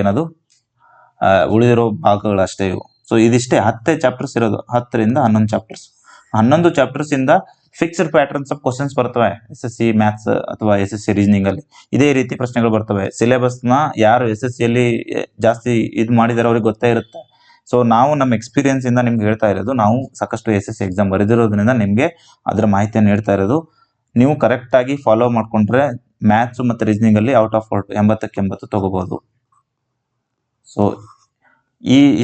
ಏನದು ಉಳಿದಿರೋ ಭಾಗಗಳಷ್ಟೇ ಇವು. ಸೊ ಇದಿಷ್ಟೇ 10 ಚಾಪ್ಟರ್ಸ್ ಇರೋದು, 10ರಿಂದ 11 ಚಾಪ್ಟರ್ಸ್. 11 ಚಾಪ್ಟರ್ಸಿಂದ ಫಿಕ್ಸ್ಡ್ ಪ್ಯಾಟರ್ನ್ಸ್ ಆಫ್ ಕ್ವಶನ್ಸ್ ಬರ್ತವೆ. SSC ಮ್ಯಾಥ್ಸ್ ಅಥವಾ SSC ರೀಸನಿಂಗಲ್ಲಿ ಇದೇ ರೀತಿ ಪ್ರಶ್ನೆಗಳು ಬರ್ತವೆ. ಸಿಲೆಬಸ್ನ ಯಾರು SSCಯಲ್ಲಿ ಜಾಸ್ತಿ ಇದು ಮಾಡಿದಾರೆ ಅವ್ರಿಗೆ ಗೊತ್ತೇ ಇರುತ್ತೆ. ಸೊ ನಾವು ನಮ್ಮ ಎಕ್ಸ್ಪೀರಿಯನ್ಸಿಂದ ನಿಮ್ಗೆ ಹೇಳ್ತಾ ಇರೋದು, ನಾವು ಸಾಕಷ್ಟು SSC ಎಕ್ಸಾಮ್ ಬರೆದಿರೋದ್ರಿಂದ ನಿಮಗೆ ಅದರ ಮಾಹಿತಿಯನ್ನು ಹೇಳ್ತಾ ಇರೋದು. ನೀವು ಕರೆಕ್ಟಾಗಿ ಫಾಲೋ ಮಾಡಿಕೊಂಡ್ರೆ ಮ್ಯಾಥ್ಸು ಮತ್ತು ರೀಸನಿಂಗಲ್ಲಿ ಔಟ್ ಆಫ್ 80ಕ್ಕೆ 80 ತಗೋಬೋದು. ಸೊ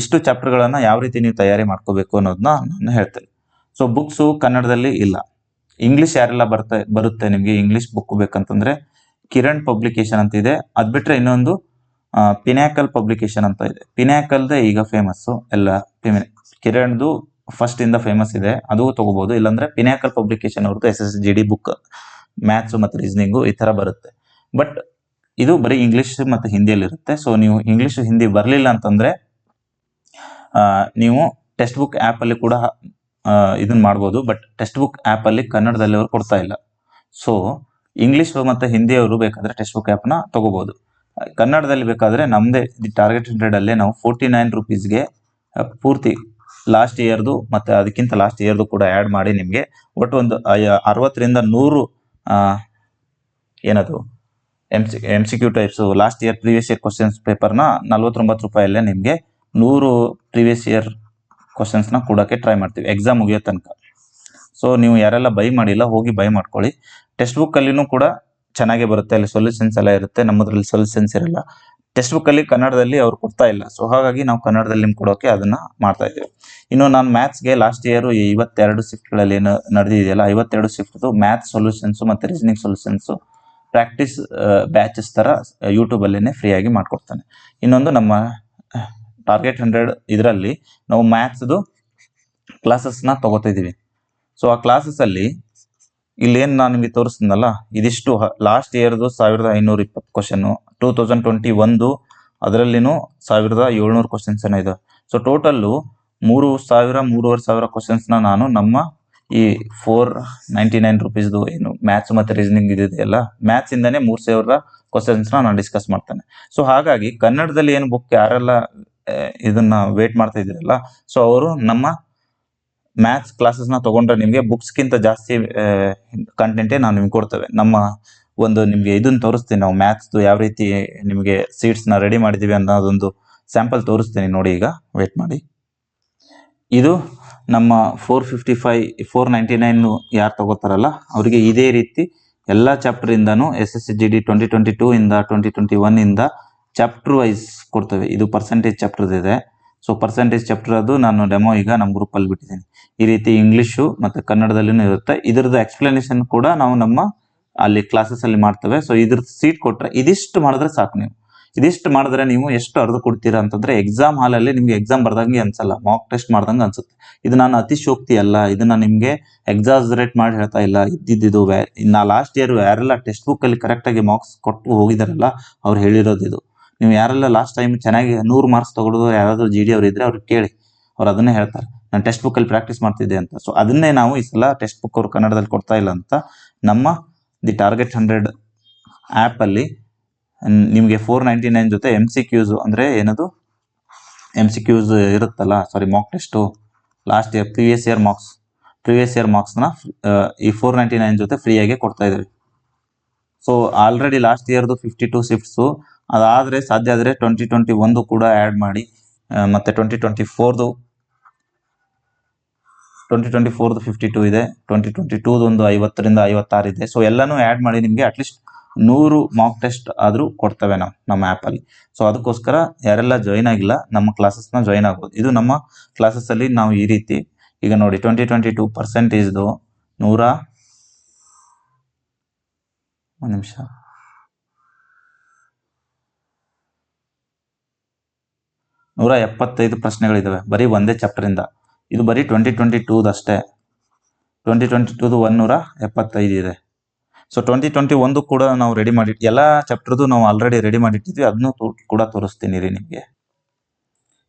ಇಷ್ಟು ಚಾಪ್ಟರ್ಗಳನ್ನು ಯಾವ ರೀತಿ ನೀವು ತಯಾರಿ ಮಾಡ್ಕೋಬೇಕು ಅನ್ನೋದನ್ನ ನಾನು ಹೇಳ್ತೇನೆ. ಸೊ ಬುಕ್ಸು ಕನ್ನಡದಲ್ಲಿ ಇಲ್ಲ. ಇಂಗ್ಲೀಷ್ ಯಾರೆಲ್ಲ ಬರುತ್ತೆ ನಿಮಗೆ ಇಂಗ್ಲೀಷ್ ಬುಕ್ ಬೇಕಂತಂದರೆ ಕಿರಣ್ ಪಬ್ಲಿಕೇಶನ್ ಅಂತ ಇದೆ. ಅದು ಬಿಟ್ಟರೆ ಇನ್ನೊಂದು ಪಿನಾಕಲ್ ಪಬ್ಲಿಕೇಶನ್ ಅಂತ ಇದೆ. ಪಿನಾಕಲ್ದೇ ಈಗ ಫೇಮಸ್ಸು ಎಲ್ಲ. ಕಿರಣ್ದು ಫಸ್ಟ್ ಇಂದ ಫೇಮಸ್ ಇದೆ, ಅದು ತಗೋಬಹುದು. ಇಲ್ಲಾಂದ್ರೆ ಪಿನಾಕಲ್ ಪಬ್ಲಿಕೇಶನ್ ಅವ್ರದ್ದು SSGD ಬುಕ್ ಮ್ಯಾಥ್ಸ್ ಮತ್ತು ರೀಸನಿಂಗು ಈ ತರ ಬರುತ್ತೆ. ಬಟ್ ಇದು ಬರೀ ಇಂಗ್ಲಿಷ್ ಮತ್ತು ಹಿಂದಿಯಲ್ಲಿ ಇರುತ್ತೆ. ಸೊ ನೀವು ಇಂಗ್ಲಿಷ್ ಹಿಂದಿ ಬರಲಿಲ್ಲ ಅಂತಂದ್ರೆ ನೀವು ಟೆಕ್ಸ್ಟ್ ಬುಕ್ ಆ್ಯಪ್ ಅಲ್ಲಿ ಕೂಡ ಇದನ್ನ ಮಾಡ್ಬೋದು. ಬಟ್ ಟೆಕ್ಸ್ಟ್ ಬುಕ್ ಆ್ಯಪ್ ಅಲ್ಲಿ ಕನ್ನಡದಲ್ಲಿ ಅವರು ಕೊಡ್ತಾ ಇಲ್ಲ. ಸೊ ಇಂಗ್ಲಿಷ್ ಮತ್ತು ಹಿಂದಿಯವರು ಬೇಕಾದ್ರೆ ಟೆಕ್ಸ್ಟ್ ಬುಕ್ ಆ್ಯಪ್ನ ತಗೋಬಹುದು. ಕನ್ನಡದಲ್ಲಿ ಬೇಕಾದ್ರೆ ನಮ್ಮದೇ ಟಾರ್ಗೆಟ್ 100 ಅಲ್ಲೇ ನಾವು 49 ರೂಪೀಸ್ಗೆ ಪೂರ್ತಿ ಲಾಸ್ಟ್ ಇಯರ್ದು ಮತ್ತು ಅದಕ್ಕಿಂತ ಲಾಸ್ಟ್ ಇಯರ್ದು ಕೂಡ ಆ್ಯಡ್ ಮಾಡಿ ನಿಮಗೆ ಒಟ್ಟು ಒಂದು 60 ರಿಂದ 100 ಏನದು MCQ types last year previous year questions ಪೇಪರ್ನ 49 ರೂಪಾಯಲ್ಲೇ ನಿಮಗೆ 100 ಪ್ರೀವಿಯಸ್ ಇಯರ್ ಕ್ವಶನ್ಸ್ನ ಕೊಡೋಕ್ಕೆ ಟ್ರೈ ಮಾಡ್ತೀವಿ ಎಕ್ಸಾಮ್ ಮುಗಿಯೋ ತನಕ. ಸೊ ನೀವು ಯಾರೆಲ್ಲ ಬೈ ಮಾಡಿಲ್ಲ ಹೋಗಿ ಬೈ ಮಾಡ್ಕೊಳ್ಳಿ. ಟೆಕ್ಸ್ಟ್ ಬುಕ್ಕಲ್ಲಿನೂ ಕೂಡ ಚೆನ್ನಾಗೇ ಬರುತ್ತೆ, ಅಲ್ಲಿ ಸೊಲ್ಯೂಷನ್ಸ್ ಎಲ್ಲ ಇರುತ್ತೆ. ನಮ್ಮದ್ರಲ್ಲಿ ಸೊಲ್ಯೂಷನ್ಸ್ ಇರಲ್ಲ. ಟೆಕ್ಸ್ಟ್ ಬುಕ್ಕಲ್ಲಿ ಕನ್ನಡದಲ್ಲಿ ಅವ್ರು ಕೊಡ್ತಾ ಇಲ್ಲ. ಸೊ ಹಾಗಾಗಿ ನಾವು ಕನ್ನಡದಲ್ಲಿ ನಿಮ್ಗೆ ಕೊಡೋಕೆ ಅದನ್ನ ಮಾಡ್ತಾ ಇದ್ದೀವಿ. ಇನ್ನು ನಾನು ಮ್ಯಾಥ್ಸ್ಗೆ ಲಾಸ್ಟ್ ಇಯರ್ 52 ಶಿಫ್ಟ್ಗಳಲ್ಲಿ ಏನು ನಡೆದಿದೆಯಲ್ಲ 52 ಶಿಫ್ಟ್ದು ಮ್ಯಾಥ್ಸ್ ಸೊಲ್ಯೂಷನ್ಸು ಮತ್ತು ರೀಸನಿಂಗ್ ಸೊಲ್ಯೂಷನ್ಸು ಪ್ರಾಕ್ಟೀಸ್ ಬ್ಯಾಚಸ್ ಥರ ಯೂಟ್ಯೂಬಲ್ಲೇ ಫ್ರೀಯಾಗಿ ಮಾಡ್ಕೊಡ್ತಾನೆ. ಇನ್ನೊಂದು ನಮ್ಮ ಟಾರ್ಗೆಟ್ 100 ಇದರಲ್ಲಿ ನಾವು ಮ್ಯಾಥ್ಸ್ದು ಕ್ಲಾಸಸ್ನ ತಗೋತಾ ಇದ್ದೀವಿ. ಸೊ ಆ ಕ್ಲಾಸಸ್ಸಲ್ಲಿ ಇಲ್ಲೇನು ನಾನು ನಿಮಗೆ ತೋರಿಸ್ತೀನಲ್ಲ ಇದಿಷ್ಟು ಲಾಸ್ಟ್ ಇಯರ್ದು 1520 ಕ್ವಶನ್ನು, 2021 ಅದರಲ್ಲಿನೂ 1700 ಕ್ವಶನ್ಸ್ ಏನೋ ಇದೆ. ಸೊ ಟೋಟಲ್ಲು 3,000-3,500 ಕ್ವಶನ್ಸ್ನ ನಾನು ನಮ್ಮ ಈ 499 ರೂಪೀಸ್ದು ಏನು ಮ್ಯಾಥ್ಸ್ ಮತ್ತು ರೀಸನಿಂಗ್ ಇದೆಯಲ್ಲ ಮ್ಯಾಥ್ಸ್ ಇಂದಾನೆ 3,000 ಕ್ವಶನ್ಸ್ನ ನಾನು ಡಿಸ್ಕಸ್ ಮಾಡ್ತೇನೆ. ಸೊ ಹಾಗಾಗಿ ಕನ್ನಡದಲ್ಲಿ ಏನು ಬುಕ್ ಯಾರೆಲ್ಲ ಇದನ್ನ ವೇಟ್ ಮಾಡ್ತಾ ಇದ್ದೀರಲ್ಲ ಸೊ ಅವರು ನಮ್ಮ ಮ್ಯಾಥ್ಸ್ ಕ್ಲಾಸಸ್ನ ತಗೊಂಡ್ರೆ ನಿಮಗೆ ಬುಕ್ಸ್ಗಿಂತ ಜಾಸ್ತಿ ಕಂಟೆಂಟೇ ನಾವು ನಿಮ್ಗೆ ಕೊಡ್ತೇವೆ. ನಮ್ಮ ಒಂದು ನಿಮಗೆ ಇದನ್ನು ತೋರಿಸ್ತೀನಿ, ನಾವು ಮ್ಯಾಥ್ಸ್ದು ಯಾವ ರೀತಿ ನಿಮಗೆ ಸೀಟ್ಸ್ನ ರೆಡಿ ಮಾಡಿದ್ದೀವಿ ಅನ್ನೋದೊಂದು ಸ್ಯಾಂಪಲ್ ತೋರಿಸ್ತೀನಿ ನೋಡಿ. ಈಗ ವೇಟ್ ಮಾಡಿ. ಇದು ನಮ್ಮ 499 ಯಾರು ತಗೋತಾರಲ್ಲ ಅವರಿಗೆ ಇದೇ ರೀತಿ ಎಲ್ಲ ಚಾಪ್ಟರಿಂದನೂ SSGD 2022 ಇಂದ 2021 ಇಂದ ಚಾಪ್ಟರ್ ವೈಸ್ ಕೊಡ್ತೇವೆ. ಇದು ಪರ್ಸೆಂಟೇಜ್ ಚಾಪ್ಟರ್ ಇದೆ. ಸೊ ಪರ್ಸೆಂಟೇಜ್ ಚಾಪ್ಟರ್ ಅದು ನಾನು ಡೆಮೋ ಈಗ ನಮ್ಮ ಗ್ರೂಪಲ್ಲಿ ಬಿಟ್ಟಿದ್ದೀನಿ. ಈ ರೀತಿ ಇಂಗ್ಲೀಷು ಮತ್ತು ಕನ್ನಡದಲ್ಲಿನೂ ಇರುತ್ತೆ. ಇದ್ರದ್ದು ಎಕ್ಸ್ಪ್ಲನೇಷನ್ ಕೂಡ ನಾವು ನಮ್ಮ ಅಲ್ಲಿ ಕ್ಲಾಸಸ್ಸಲ್ಲಿ ಮಾಡ್ತೇವೆ. ಸೊ ಇದ್ರದ್ದು ಸೀಟ್ ಕೊಟ್ಟರೆ ಇದಿಷ್ಟು ಮಾಡಿದ್ರೆ ಸಾಕು. ನೀವು ಇದಿಷ್ಟು ಮಾಡಿದ್ರೆ ನೀವು ಎಷ್ಟು ಅರ್ಧ ಕೊಡ್ತೀರಾ ಅಂತಂದ್ರೆ ಎಕ್ಸಾಮ್ ಹಾಲಲ್ಲಿ ನಿಮ್ಗೆ ಎಕ್ಸಾಮ್ ಬರ್ದಂಗೆ ಅನ್ಸಲ್ಲ, ಮಾಕ್ ಟೆಸ್ಟ್ ಮಾಡ್ದಂಗೆ ಅನ್ಸುತ್ತೆ. ಇದು ನಾನು ಅತಿಶೋಕ್ತಿ ಅಲ್ಲ, ಇದನ್ನ ನಿಮಗೆ ಎಕ್ಸಾಸರೇಟ್ ಮಾಡಿ ಹೇಳ್ತಾ ಇಲ್ಲ. ಇದ್ದಿದ್ದು ನಾ ಲಾಸ್ಟ್ ಇಯರ್ ಯಾರೆಲ್ಲ ಟೆಕ್ಸ್ಟ್ ಬುಕ್ಕಲ್ಲಿ ಕರೆಕ್ಟಾಗಿ ಮಾರ್ಕ್ಸ್ ಕೊಟ್ಟು ಹೋಗಿದಾರಲ್ಲ ಅವ್ರು ಹೇಳಿರೋದು ಇದು. ನೀವು ಯಾರೆಲ್ಲ ಲಾಸ್ಟ್ ಟೈಮ್ ಚೆನ್ನಾಗಿ 100 ಮಾರ್ಕ್ಸ್ ತಗೊಳ್ಳೋದು ಯಾರಾದರೂ GD ಅವ್ರು ಇದ್ರೆ ಅವ್ರಿಗೆ ಕೇಳಿ, ಅವ್ರು ಅದನ್ನೇ ಹೇಳ್ತಾರೆ, ನಾನು ಟೆಕ್ಸ್ಟ್ ಬುಕ್ಕಲ್ಲಿ ಪ್ರಾಕ್ಟೀಸ್ ಮಾಡ್ತಿದ್ದೆ ಅಂತ. ಸೊ ಅದನ್ನೇ ನಾವು ಈ ಸಲ ಟೆಕ್ಸ್ಟ್ ಬುಕ್ ಅವರು ಕನ್ನಡದಲ್ಲಿ ಕೊಡ್ತಾ ಇಲ್ಲ ಅಂತ ನಮ್ಮ ದಿ ಟಾರ್ಗೆಟ್ 100 ಆ್ಯಪಲ್ಲಿ ನಿಮಗೆ 499 ಜೊತೆ MCQs ಅಂದರೆ ಏನದು MCQs ಇರುತ್ತಲ್ಲ, sorry mock test last year previous year ಮಾರ್ಕ್ಸ್ನ ಈ 499 ಜೊತೆ ಫ್ರೀಯಾಗಿ ಕೊಡ್ತಾ ಇದ್ದೀವಿ. ಸೊ ಆಲ್ರೆಡಿ ಲಾಸ್ಟ್ ಇಯರ್ದು 52 ಶಿಫ್ಟ್ಸು ಅದಾದರೆ ಸಾಧ್ಯ ಆದರೆ 2021 ಕೂಡ ಆ್ಯಡ್ ಮಾಡಿ, ಮತ್ತು 2024ದು 52 ಇದೆ, 2022 ಒಂದು 50 ರಿಂದ 56 ಇದೆ. ಸೊ ಎಲ್ಲನೂ ಆ್ಯಡ್ ಮಾಡಿ ನಿಮಗೆ ಅಟ್ಲೀಸ್ಟ್ 100 ಮಾಕ್ ಟೆಸ್ಟ್ ಆದರೂ ಕೊಡ್ತೇವೆ ನಾವು ನಮ್ಮ ಆ್ಯಪಲ್ಲಿ. ಸೊ ಅದಕ್ಕೋಸ್ಕರ ಯಾರೆಲ್ಲ ಜಾಯ್ನ್ ಆಗಿಲ್ಲ ನಮ್ಮ ಕ್ಲಾಸಸ್ನ ಜಾಯ್ನ್ ಆಗ್ಬೋದು. ಇದು ನಮ್ಮ ಕ್ಲಾಸಸ್ಸಲ್ಲಿ ನಾವು ಈ ರೀತಿ ಈಗ ನೋಡಿ 2022 ಪರ್ಸೆಂಟೇಜ್ದು 175 ಪ್ರಶ್ನೆಗಳಿದ್ದಾವೆ ಬರೀ ಒಂದೇ ಚಾಪ್ಟರಿಂದ. ಇದು ಬರೀ 2022 ಅಷ್ಟೇ. 2022 175 ಇದೆ. ಸೊ 2021 ಕೂಡ ನಾವು ರೆಡಿ ಮಾಡಿ ಎಲ್ಲ ಚಾಪ್ಟರ್ದು ನಾವು ಆಲ್ರೆಡಿ ರೆಡಿ ಮಾಡಿಟ್ಟಿದ್ವಿ, ಅದನ್ನು ಕೂಡ ತೋರಿಸ್ತೀನಿ ರೀ ನಿಮಗೆ.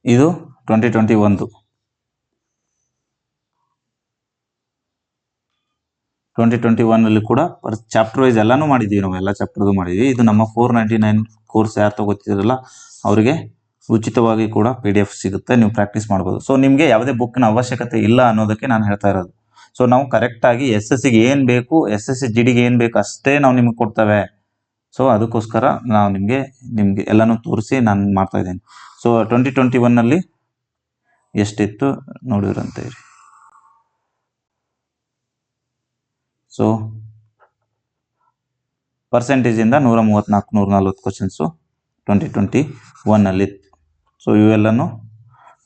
ಇದು 2021 ಕೂಡ ಚಾಪ್ಟರ್ ವೈಸ್ ಎಲ್ಲಾನು ಮಾಡಿದ್ದೀವಿ, ನಾವು ಎಲ್ಲ ಚಾಪ್ಟರ್ದು ಮಾಡಿದ್ವಿ. ಇದು ನಮ್ಮ 499 ಕೋರ್ಸ್ ಯಾರು ತಗೋತಿದ್ರಲ್ಲ ಅವರಿಗೆ ಉಚಿತವಾಗಿ ಕೂಡ PDF ಸಿಗುತ್ತೆ, ನೀವು ಪ್ರಾಕ್ಟೀಸ್ ಮಾಡ್ಬೋದು. ಸೊ ನಿಮಗೆ ಯಾವುದೇ ಬುಕ್ನ ಅವಶ್ಯಕತೆ ಇಲ್ಲ ಅನ್ನೋದಕ್ಕೆ ನಾನು ಹೇಳ್ತಾ ಇರೋದು. ಸೊ ನಾವು ಕರೆಕ್ಟಾಗಿ SSCಗೆ ಏನು ಬೇಕು, SSCGDಗೆ ಏನು ಬೇಕು ಅಷ್ಟೇ ನಾವು ನಿಮಗೆ ಕೊಡ್ತೇವೆ. ಸೊ ಅದಕ್ಕೋಸ್ಕರ ನಾವು ನಿಮಗೆ ಎಲ್ಲನೂ ತೋರಿಸಿ ನಾನು ಮಾಡ್ತಾ ಇದ್ದೀನಿ. ಸೊ 2021 ಎಷ್ಟಿತ್ತು ನೋಡಿದ್ರಂತ ಇರಿ. ಸೊ ಪರ್ಸೆಂಟೇಜಿಂದ 134 140 ಕ್ವಶನ್ಸು 2021 ಸೊ ಇವೆಲ್ಲನೂ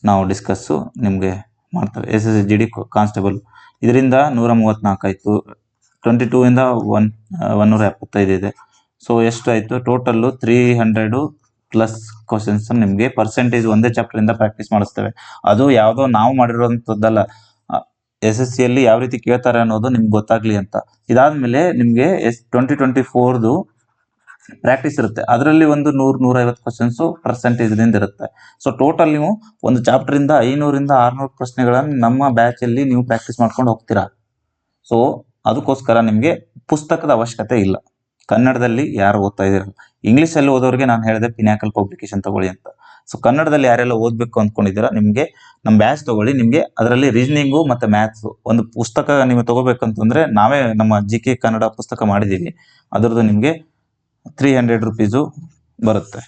ನಾವು ಡಿಸ್ಕಸ್ಸು ನಿಮಗೆ ಮಾಡ್ತೇವೆ. SSCGD ಕಾನ್ಸ್ಟೇಬಲ್ ಇದರಿಂದ 134 ಆಯಿತು, 22 ಇಂದ 175 ಇದೆ. ಸೊ ಎಷ್ಟಾಯಿತು ಟೋಟಲ್ಲು 300 ಪ್ಲಸ್ ಕ್ವಶನ್ಸ್ ನಿಮಗೆ ಪರ್ಸೆಂಟೇಜ್ ಒಂದೇ ಚಾಪ್ಟರ್ ಇಂದ ಪ್ರಾಕ್ಟೀಸ್ ಮಾಡಿಸ್ತೇವೆ. ಅದು ಯಾವುದೋ ನಾವು ಮಾಡಿರೋಂಥದ್ದಲ್ಲ, SSC ಅಲ್ಲಿ ಯಾವ ರೀತಿ ಕೇಳ್ತಾರೆ ಅನ್ನೋದು ನಿಮ್ಗೆ ಗೊತ್ತಾಗ್ಲಿ ಅಂತ. ಇದಾದ್ಮೇಲೆ ನಿಮ್ಗೆ 2024 ಪ್ರಾಕ್ಟೀಸ್ ಇರುತ್ತೆ. ಅದರಲ್ಲಿ ಒಂದು 100-150 ಕ್ವಶನ್ಸ್ ಪರ್ಸೆಂಟೇಜ್ ದಿಂದ ಇರುತ್ತೆ. ಸೊ ಟೋಟಲ್ ನೀವು ಒಂದು ಚಾಪ್ಟರ್ ಇಂದ 500-600 ಪ್ರಶ್ನೆಗಳನ್ನು ನಮ್ಮ ಬ್ಯಾಚ್ ಅಲ್ಲಿ ನೀವು ಪ್ರಾಕ್ಟೀಸ್ ಮಾಡ್ಕೊಂಡು ಹೋಗ್ತೀರಾ. ಸೊ ಅದಕ್ಕೋಸ್ಕರ ನಿಮ್ಗೆ ಪುಸ್ತಕದ ಅವಶ್ಯಕತೆ ಇಲ್ಲ. ಕನ್ನಡದಲ್ಲಿ ಯಾರು ಓದ್ತಾ ಇದ್ದೀರಲ್ಲ, ಇಂಗ್ಲಿಷ್ ಅಲ್ಲಿ ಓದೋರಿಗೆ ನಾನು ಹೇಳಿದೆ ಪಿನಾಕಲ್ ಪಬ್ಲಿಕೇಶನ್ ತಗೊಳ್ಳಿ ಅಂತ. ಸೊ ಕನ್ನಡದಲ್ಲಿ ಯಾರೆಲ್ಲ ಓದ್ಬೇಕು ಅಂದ್ಕೊಂಡಿದ್ದೀರಾ ನಿಮ್ಗೆ ನಮ್ಮ ಬ್ಯಾಚ್ ತಗೊಳ್ಳಿ. ನಿಮ್ಗೆ ಅದರಲ್ಲಿ ರೀಸನಿಂಗು ಮತ್ತೆ ಮ್ಯಾಥ್ಸ್ ಒಂದು ಪುಸ್ತಕ ನೀವು ತಗೋಬೇಕಂತಂದ್ರೆ ನಾವೇ ನಮ್ಮ GK ಕನ್ನಡ ಪುಸ್ತಕ ಮಾಡಿದೀವಿ. ಅದರದ್ದು ನಿಮ್ಗೆ 300 ರುಪೀಸು ಬರುತ್ತೆ.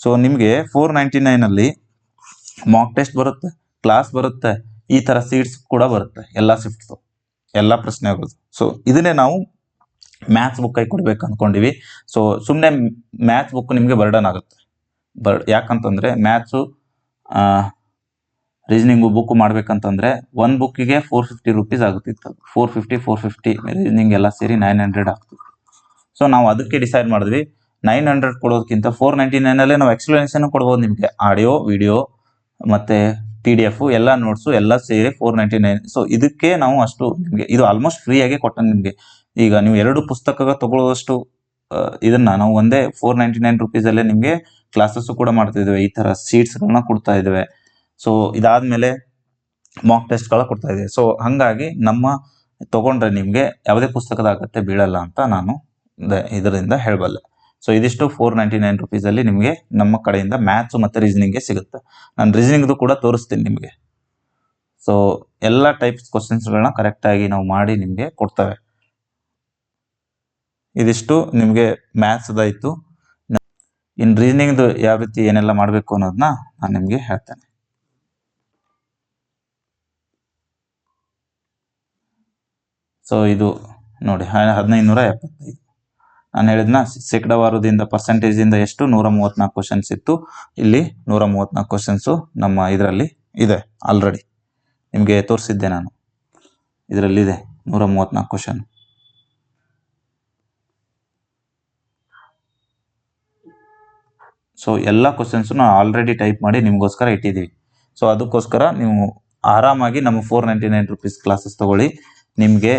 ಸೊ ನಿಮ್ಗೆ 499 ಅಲ್ಲಿ ಮಾಕ್ ಟೆಸ್ಟ್ ಬರುತ್ತೆ, ಕ್ಲಾಸ್ ಬರುತ್ತೆ, ಈ ತರ ಸೀಟ್ಸ್ ಕೂಡ ಬರುತ್ತೆ, ಎಲ್ಲ ಶಿಫ್ಟ್ಸ್, ಎಲ್ಲ ಪ್ರಶ್ನೆಗಳು. ಸೊ ಇದನ್ನೇ ನಾವು ಮ್ಯಾಥ್ಸ್ ಬುಕ್ ಆಗಿ ಕೊಡ್ಬೇಕು ಅನ್ಕೊಂಡಿವಿ. ಸೊ ಸುಮ್ಮನೆ ಮ್ಯಾಥ್ಸ್ ಬುಕ್ ನಿಮ್ಗೆ ಬರ್ಡನ್ ಆಗುತ್ತೆ. ಯಾಕಂತಂದ್ರೆ ಮ್ಯಾಥ್ಸು ರೀಸನಿಂಗು ಬುಕ್ ಮಾಡ್ಬೇಕಂತಂದ್ರೆ ಒಂದು ಬುಕ್ಕಿಗೆ 450 ರುಪೀಸ್ ಆಗುತ್ತಿತ್ತು. 450 ರೀಸನಿಂಗ್ ಎಲ್ಲ ಸೇರಿ 900 ಆಗ್ತಿತ್ತು. ಸೊ ನಾವು ಅದಕ್ಕೆ ಡಿಸೈಡ್ ಮಾಡಿದ್ವಿ 900 ಕೊಡೋದಕ್ಕಿಂತ 499 ಅಲ್ಲೇ ನಾವು ಎಕ್ಸ್ಪ್ಲನೇಷನ್ ಕೊಡ್ಬೋದು ನಿಮಗೆ, ಆಡಿಯೋ, ವಿಡಿಯೋ ಮತ್ತೆ PDF ಎಲ್ಲ ನೋಟ್ಸು ಎಲ್ಲ ಸೇರಿ 499. ಸೊ ಇದಕ್ಕೆ ನಾವು ಅಷ್ಟು ನಿಮಗೆ ಇದು ಆಲ್ಮೋಸ್ಟ್ ಫ್ರೀ ಆಗಿ ಕೊಟ್ಟ ನಿಮಗೆ. ಈಗ ನೀವು 2 ಪುಸ್ತಕ ತಗೊಳ್ಳೋದಷ್ಟು ಇದನ್ನ ನಾವು ಒಂದೇ 499 ರುಪೀಸ್ ಅಲ್ಲೇ ನಿಮಗೆ ಕ್ಲಾಸಸ್ ಕೂಡ ಮಾಡ್ತಿದ್ದೇವೆ. ಈ ತರ ಸೀಟ್ಸ್ ಗಳನ್ನ ಕೊಡ್ತಾ ಇದ್ದೇವೆ. ಸೊ ಇದಾದ್ಮೇಲೆ ಮಾಕ್ ಟೆಸ್ಟ್ ಗಳ ಕೊಡ್ತಾ ಇದ್ದೇವೆ. ಸೊ ಹಂಗಾಗಿ ನಮ್ಮ ತಗೊಂಡ್ರೆ ನಿಮ್ಗೆ ಯಾವುದೇ ಪುಸ್ತಕದ ಅಗತ್ಯ ಬೀಳಲ್ಲ ಅಂತ ನಾನು ಇದರಿಂದ ಹೇಳಬಲ್ಲೆ. ಸೊ ಇದಿಷ್ಟು 499 ರುಪೀಸ್ ಅಲ್ಲಿ ನಿಮಗೆ ನಮ್ಮ ಕಡೆಯಿಂದ ಮ್ಯಾಥ್ಸ್ ಮತ್ತೆ ರೀಸನಿಂಗ್ ಸಿಗುತ್ತೆ. ನಾನು ರೀಸನಿಂಗ್ದು ಕೂಡ ತೋರಿಸ್ತೀನಿ ನಿಮಗೆ. ಸೊ ಎಲ್ಲ ಟೈಪ್ಸ್ ಕ್ವಶನ್ಸ್ ಗಳನ್ನ ಕರೆಕ್ಟ್ ಆಗಿ ನಾವು ಮಾಡಿ ನಿಮ್ಗೆ ಕೊಡ್ತೇವೆ. ಇದಿಷ್ಟು ನಿಮ್ಗೆ ಮ್ಯಾಥ್ಸ್ ಆಯ್ತು. ಇನ್ ರೀಸನಿಂಗ್ ಯಾವ ರೀತಿ ಏನೆಲ್ಲ ಮಾಡಬೇಕು ಅನ್ನೋದನ್ನ ನಾನು ನಿಮ್ಗೆ ಹೇಳ್ತೇನೆ. ಸೊ ಇದು ನೋಡಿ 1575 ನಾನು ಹೇಳಿದ್ನ ಶೇಕಡಾವಾರದಿಂದ ಪರ್ಸೆಂಟೇಜ್ ಇಂದ ಎಷ್ಟು 134 ಕ್ವಶನ್ಸ್ ಇತ್ತು. ಇಲ್ಲಿ 134 ಕ್ವಶನ್ಸ್ ನಮ್ಮ ಇದರಲ್ಲಿ ಇದೆ. ಆಲ್ರೆಡಿ ನಿಮ್ಗೆ ತೋರಿಸಿದ್ದೆ ನಾನು, ಇದರಲ್ಲಿ ಇದೆ 134 ಕ್ವಶನ್. ಸೊ ಎಲ್ಲ ಕ್ವಶನ್ಸ್ ನಾವು ಆಲ್ರೆಡಿ ಟೈಪ್ ಮಾಡಿ ನಿಮ್ಗೋಸ್ಕರ ಇಟ್ಟಿದ್ದೀವಿ. ಸೊ ಅದಕ್ಕೋಸ್ಕರ ನೀವು ಆರಾಮಾಗಿ ನಮ್ಮ 499 ರುಪೀಸ್ ಕ್ಲಾಸಸ್ ತಗೊಳ್ಳಿ. ನಿಮ್ಗೆ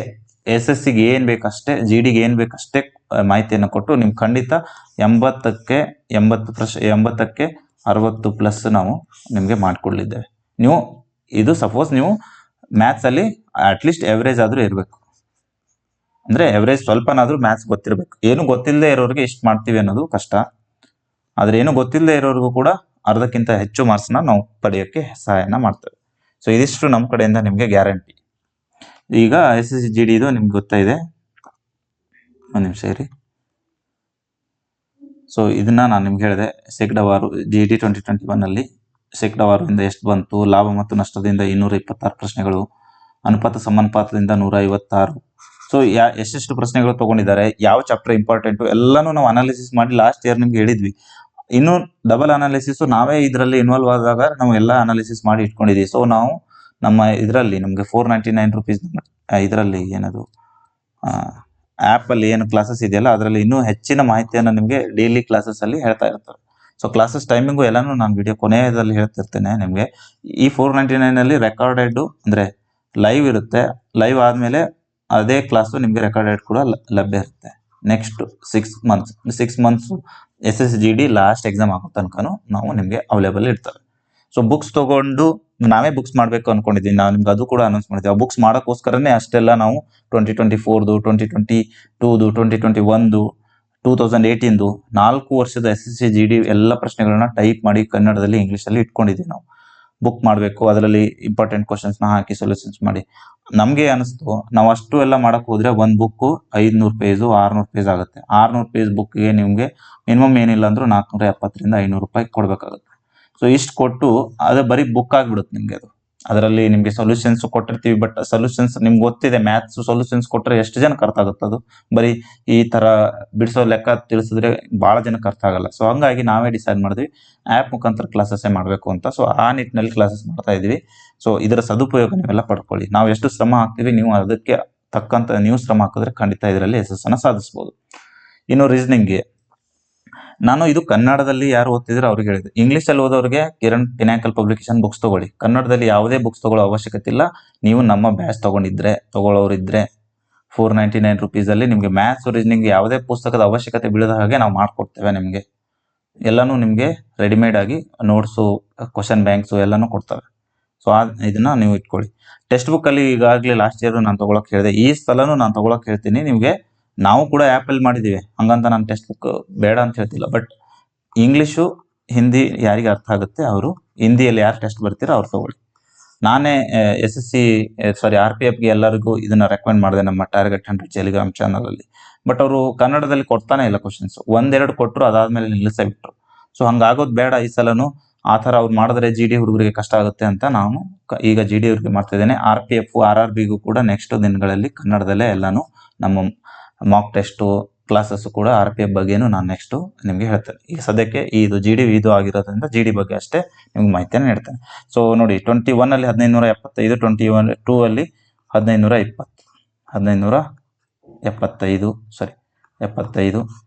SSCಗೆ ಏನ್ ಬೇಕಷ್ಟೇ, GDಗೆ ಏನ್ ಬೇಕಷ್ಟೇ ಮಾಹಿತಿಯನ್ನು ಕೊಟ್ಟು ನಿಮ್ ಖಂಡಿತ 80ಕ್ಕೆ 60 ಪ್ಲಸ್ ನಾವು ನಿಮ್ಗೆ ಮಾಡ್ಕೊಡ್ಲಿದ್ದೇವೆ. ನೀವು ಇದು ಸಪೋಸ್ ನೀವು ಮ್ಯಾಥ್ಸ್ ಅಲ್ಲಿ ಅಟ್ಲೀಸ್ಟ್ ಎವರೇಜ್ ಆದ್ರೂ ಇರಬೇಕು, ಅಂದ್ರೆ ಎವರೇಜ್ ಸ್ವಲ್ಪನಾದ್ರೂ ಮ್ಯಾಥ್ಸ್ ಗೊತ್ತಿರಬೇಕು. ಏನು ಗೊತ್ತಿಲ್ಲದೆ ಇರೋರಿಗೆ ಇಷ್ಟು ಮಾಡ್ತೀವಿ ಅನ್ನೋದು ಕಷ್ಟ. ಆದ್ರೆ ಏನು ಗೊತ್ತಿಲ್ಲದೆ ಇರೋರಿಗೂ ಕೂಡ ಅರ್ಧಕ್ಕಿಂತ ಹೆಚ್ಚು ಮಾರ್ಕ್ಸ್ ನಾವು ಪಡೆಯೋಕ್ಕೆ ಸಹಾಯನ ಮಾಡ್ತೇವೆ. ಸೊ ಇದಿಷ್ಟು ನಮ್ಮ ಕಡೆಯಿಂದ ನಿಮ್ಗೆ ಗ್ಯಾರಂಟಿ. ಈಗ SSC GD ಇದು ನಿಮ್ಗೆ ಗೊತ್ತಾಯಿದೆ. ಒಂದು ನಿಮಿಷ ಇರಿ. ಸೊ ಇದನ್ನ ನಾನು ನಿಮ್ಗೆ ಹೇಳಿದೆ, ಶೇಕಡಾವಾರು GD 2021 ಅಲ್ಲಿ ಶೇಕಡಾವಾರದಿಂದ ಎಷ್ಟು ಬಂತು, ಲಾಭ ಮತ್ತು ನಷ್ಟದಿಂದ 226 ಪ್ರಶ್ನೆಗಳು, ಅನುಪಾತ ಸಮಾನುಪಾತದಿಂದ 156. ಸೊ ಎಷ್ಟೆಷ್ಟು ಪ್ರಶ್ನೆಗಳು ತಗೊಂಡಿದ್ದಾರೆ, ಯಾವ ಚಾಪ್ಟರ್ ಇಂಪಾರ್ಟೆಂಟ್ ಎಲ್ಲಾನು ನಾವು ಅನಾಲಿಸಿಸ್ ಮಾಡಿ ಲಾಸ್ಟ್ ಇಯರ್ ನಿಮ್ಗೆ ಹೇಳಿದ್ವಿ. ಇನ್ನು ಡಬಲ್ ಅನಾಲಿಸಿಸ್ ನಾವೇ ಇದರಲ್ಲಿ ಇನ್ವಾಲ್ವ್ ಆದಾಗ ನಾವು ಎಲ್ಲ ಅನಾಲಿಸಿಸ್ ಮಾಡಿ ಇಟ್ಕೊಂಡಿದ್ದೀವಿ. ಸೊ ನಾವು ನಮ್ಮ ಇದರಲ್ಲಿ ನಮ್ಗೆ 499 ರುಪೀಸ್ ಇದರಲ್ಲಿ ಏನದು ಆಪ್ ಅಲ್ಲಿ ಏನು ಕ್ಲಾಸಸ್ ಇದೆಯಲ್ಲ ಅದರಲ್ಲಿ ಇನ್ನೂ ಹೆಚ್ಚಿನ ಮಾಹಿತಿಯನ್ನು ನಿಮ್ಗೆ ಡೈಲಿ ಕ್ಲಾಸಸ್ ಅಲ್ಲಿ ಹೇಳ್ತಾ ಇರ್ತಾರೆ. ಸೊ ಕ್ಲಾಸಸ್ ಟೈಮಿಂಗು ಎಲ್ಲಾನು ನಾನು ವಿಡಿಯೋ ಕೊನೆಯದಲ್ಲಿ ಹೇಳ್ತಿರ್ತೇನೆ ನಿಮ್ಗೆ. ಈ 499 ಅಲ್ಲಿ ರೆಕಾರ್ಡೆಡ್ ಅಂದ್ರೆ ಲೈವ್ ಇರುತ್ತೆ. ಲೈವ್ ಆದ್ಮೇಲೆ ಅದೇ ಕ್ಲಾಸು ನಿಮ್ಗೆ ರೆಕಾರ್ಡೆಡ್ ಕೂಡ ಲಭ್ಯ ಇರುತ್ತೆ. Next 6 months SSC GD last exam ಆಗೋ ತನಕನು ನಾವು ನಿಮ್ಗೆ ಅವೈಲೇಬಲ್ ಇರ್ತವೆ. ಸೊ ಬುಕ್ಸ್ ತಗೊಂಡು ನಾವೇ ಬುಕ್ಸ್ ಮಾಡ್ಬೇಕು ಅನ್ಕೊಂಡಿದ್ದೀನಿ. ನಾವು ನಿಮ್ಗೆ ಅದು ಕೂಡ ಅನೌನ್ಸ್ ಮಾಡಿದ್ವಿ. ಆ ಬುಕ್ಸ್ ಮಾಡೋಕ್ಕೋಸ್ಕರನೇ ಅಷ್ಟೆಲ್ಲ ನಾವು 2024, 2022, 2021, 2018 4 ವರ್ಷದ SSC GD ಎಲ್ಲ ಪ್ರಶ್ನೆಗಳನ್ನ ಟೈಪ್ ಮಾಡಿ ಕನ್ನಡದಲ್ಲಿ ಇಂಗ್ಲಿಷಲ್ಲಿ ಇಟ್ಕೊಂಡಿದ್ದೀವಿ. ನಾವು ಬುಕ್ ಮಾಡಬೇಕು, ಅದರಲ್ಲಿ ಇಂಪಾರ್ಟೆಂಟ್ ಕ್ವಶನ್ಸ್ ನ ಹಾಕಿ ಸೊಲ್ಯೂಷನ್ಸ್ ಮಾಡಿ. ನಮ್ಗೆ ಅನಿಸ್ತು ನಾವು ಅಷ್ಟು ಎಲ್ಲ ಮಾಡಕ್ ಹೋದ್ರೆ ಒಂದ್ ಬುಕ್ 500 ಪೇಜ್ 600 ಪೇಜ್ ಆಗುತ್ತೆ. 600 ಪೇಜ್ ಬುಕ್ಗೆ ನಿಮ್ಗೆ ಮಿನಿಮಮ್ ಏನಿಲ್ಲ ಅಂದ್ರೂ 470 500 ರೂಪಾಯಿ ಕೊಡ್ಬೇಕಾಗುತ್ತೆ. ಸೊ ಇಷ್ಟು ಕೊಟ್ಟು ಅದು ಬರೀ ಬುಕ್ ಆಗ್ಬಿಡುತ್ತೆ ನಿಮ್ಗೆ. ಅದು ಅದರಲ್ಲಿ ನಿಮ್ಗೆ ಸೊಲ್ಯೂಷನ್ಸ್ ಕೊಟ್ಟಿರ್ತೀವಿ, ಬಟ್ ಸೊಲ್ಯೂಷನ್ಸ್ ನಿಮ್ಗೆ ಗೊತ್ತಿದೆ, ಮ್ಯಾಥ್ಸ್ ಸೊಲ್ಯೂಷನ್ಸ್ ಕೊಟ್ಟರೆ ಎಷ್ಟು ಜನಕ್ಕೆ ಅರ್ಥ ಆಗುತ್ತೆ? ಅದು ಬರೀ ಈ ತರ ಬಿಡಿಸೋ ಲೆಕ್ಕ ತಿಳಿಸಿದ್ರೆ ಬಹಳ ಜನಕ್ಕೆ ಅರ್ಥ ಆಗಲ್ಲ. ಸೊ ಹಂಗಾಗಿ ನಾವೇ ಡಿಸೈಡ್ ಮಾಡಿದ್ವಿ ಆ್ಯಪ್ ಮುಖಾಂತರ ಕ್ಲಾಸಸ್ಸೇ ಮಾಡಬೇಕು ಅಂತ. ಸೊ ಆ ನಿಟ್ಟಿನಲ್ಲಿ ಕ್ಲಾಸಸ್ ಮಾಡ್ತಾ ಇದೀವಿ. ಸೊ ಇದರ ಸದುಪಯೋಗ ನೀವೆಲ್ಲ ಪಡ್ಕೊಳ್ಳಿ. ನಾವು ಎಷ್ಟು ಶ್ರಮ ಹಾಕ್ತೀವಿ ನೀವು ಅದಕ್ಕೆ ತಕ್ಕಂತ ನೀವು ಶ್ರಮ ಹಾಕಿದ್ರೆ ಖಂಡಿತ ಇದರಲ್ಲಿ ಯಶಸ್ಸನ್ನು ಸಾಧಿಸಬಹುದು. ಇನ್ನು ನಾನು ಇದು ಕನ್ನಡದಲ್ಲಿ ಯಾರು ಓದ್ತಿದ್ರೆ ಅವ್ರಿಗೆ ಹೇಳಿದೆ. ಇಂಗ್ಲೀಷಲ್ಲಿ ಓದೋರಿಗೆ ಕಿರಣ್ ಪಿನಾಕಲ್ ಪಬ್ಲಿಕೇಶನ್ ಬುಕ್ಸ್ ತಗೊಳ್ಳಿ. ಕನ್ನಡದಲ್ಲಿ ಯಾವುದೇ ಬುಕ್ಸ್ ತಗೊಳ್ಳೋ ಅವಶ್ಯಕತೆ ಇಲ್ಲ. ನೀವು ನಮ್ಮ ಬ್ಯಾಚ್ ತಗೊಳ್ಳೋರಿದ್ರೆ 499 ರುಪೀಸಲ್ಲಿ ನಿಮಗೆ ಮ್ಯಾಥ್ಸ್ ರೀಸನಿಂಗ್ ಯಾವುದೇ ಪುಸ್ತಕದ ಅವಶ್ಯಕತೆ ಬೀಳದ ಹಾಗೆ ನಾವು ಮಾಡ್ಕೊಡ್ತೇವೆ. ನಿಮಗೆ ಎಲ್ಲನೂ ನಿಮಗೆ ರೆಡಿಮೇಡ್ ಆಗಿ ನೋಟ್ಸು, ಕ್ವಶನ್ ಬ್ಯಾಂಕ್ಸು ಎಲ್ಲನೂ ಕೊಡ್ತವೆ. ಸೊ ಇದನ್ನ ನೀವು ಇಟ್ಕೊಳ್ಳಿ. ಟೆಕ್ಸ್ಟ್ ಬುಕ್ಕಲ್ಲಿ ಈಗಾಗಲೇ ಲಾಸ್ಟ್ ಇಯರ್ ನಾನು ತೊಗೊಳಕ್ಕೆ ಹೇಳಿದೆ, ಈ ಸಲನೂ ನಾನು ತೊಗೊಳಕ್ಕೆ ಹೇಳ್ತೀನಿ ನಿಮಗೆ. ನಾವು ಕೂಡ ಆ್ಯಪಲ್ಲಿ ಮಾಡಿದ್ದೀವಿ, ಹಂಗಂತ ನಾನು ಟೆಕ್ಸ್ಟ್ ಬುಕ್ ಬೇಡ ಅಂತ ಹೇಳ್ತಿಲ್ಲ. ಬಟ್ ಇಂಗ್ಲೀಷು, ಹಿಂದಿ ಯಾರಿಗೆ ಅರ್ಥ ಆಗುತ್ತೆ ಅವರು, ಹಿಂದಿಯಲ್ಲಿ ಯಾರು ಟೆಸ್ಟ್ ಬರ್ತೀರೋ ಅವ್ರು ತೊಗೊಳ್ಳಿ. ನಾನೇ RPFಗೆ ಎಲ್ಲರಿಗೂ ಇದನ್ನ ರೆಕಮೆಂಡ್ ಮಾಡಿದೆ ನಮ್ಮ ಟಾರ್ಗೆಟ್ 100 ಟೆಲಿಗ್ರಾಮ್ ಚಾನಲಲ್ಲಿ. ಬಟ್ ಅವರು ಕನ್ನಡದಲ್ಲಿ ಕೊಡ್ತಾನೆ ಇಲ್ಲ ಕ್ವಶನ್ಸ್. ಒಂದೆರಡು ಕೊಟ್ಟರು, ಅದಾದ್ಮೇಲೆ ನಿಲ್ಲಿಸೇ ಬಿಟ್ರು. ಸೊ ಹಂಗಾಗೋದು ಬೇಡ. ಈ ಸಲನು ಆ ಥರ ಅವ್ರು ಮಾಡಿದ್ರೆ GD ಹುಡುಗರಿಗೆ ಕಷ್ಟ ಆಗುತ್ತೆ ಅಂತ ನಾನು ಈಗ GD ಹುಡುಗರಿಗೆ ಮಾಡ್ತಾ ಇದ್ದೇನೆ. RPF, RRBಗೂ ಕೂಡ ನೆಕ್ಸ್ಟ್ ದಿನಗಳಲ್ಲಿ ಕನ್ನಡದಲ್ಲೇ ಎಲ್ಲಾನು ನಮ್ಮ ಮಾಕ್ ಟೆಸ್ಟು ಕ್ಲಾಸಸ್ ಕೂಡ RPF ಬಗ್ಗೆನೂ ನಾನು ನೆಕ್ಸ್ಟು ನಿಮಗೆ ಹೇಳ್ತೇನೆ. ಈಗ ಸದ್ಯಕ್ಕೆ ಇದು GD ಇದು ಆಗಿರೋದ್ರಿಂದ GD ಬಗ್ಗೆ ಅಷ್ಟೇ ನಿಮ್ಗೆ ಮಾಹಿತಿಯನ್ನು ನೀಡ್ತೇನೆ. ಸೊ ನೋಡಿ, 21ಅಲ್ಲಿ 1575, 22 ಅಲ್ಲಿ 1575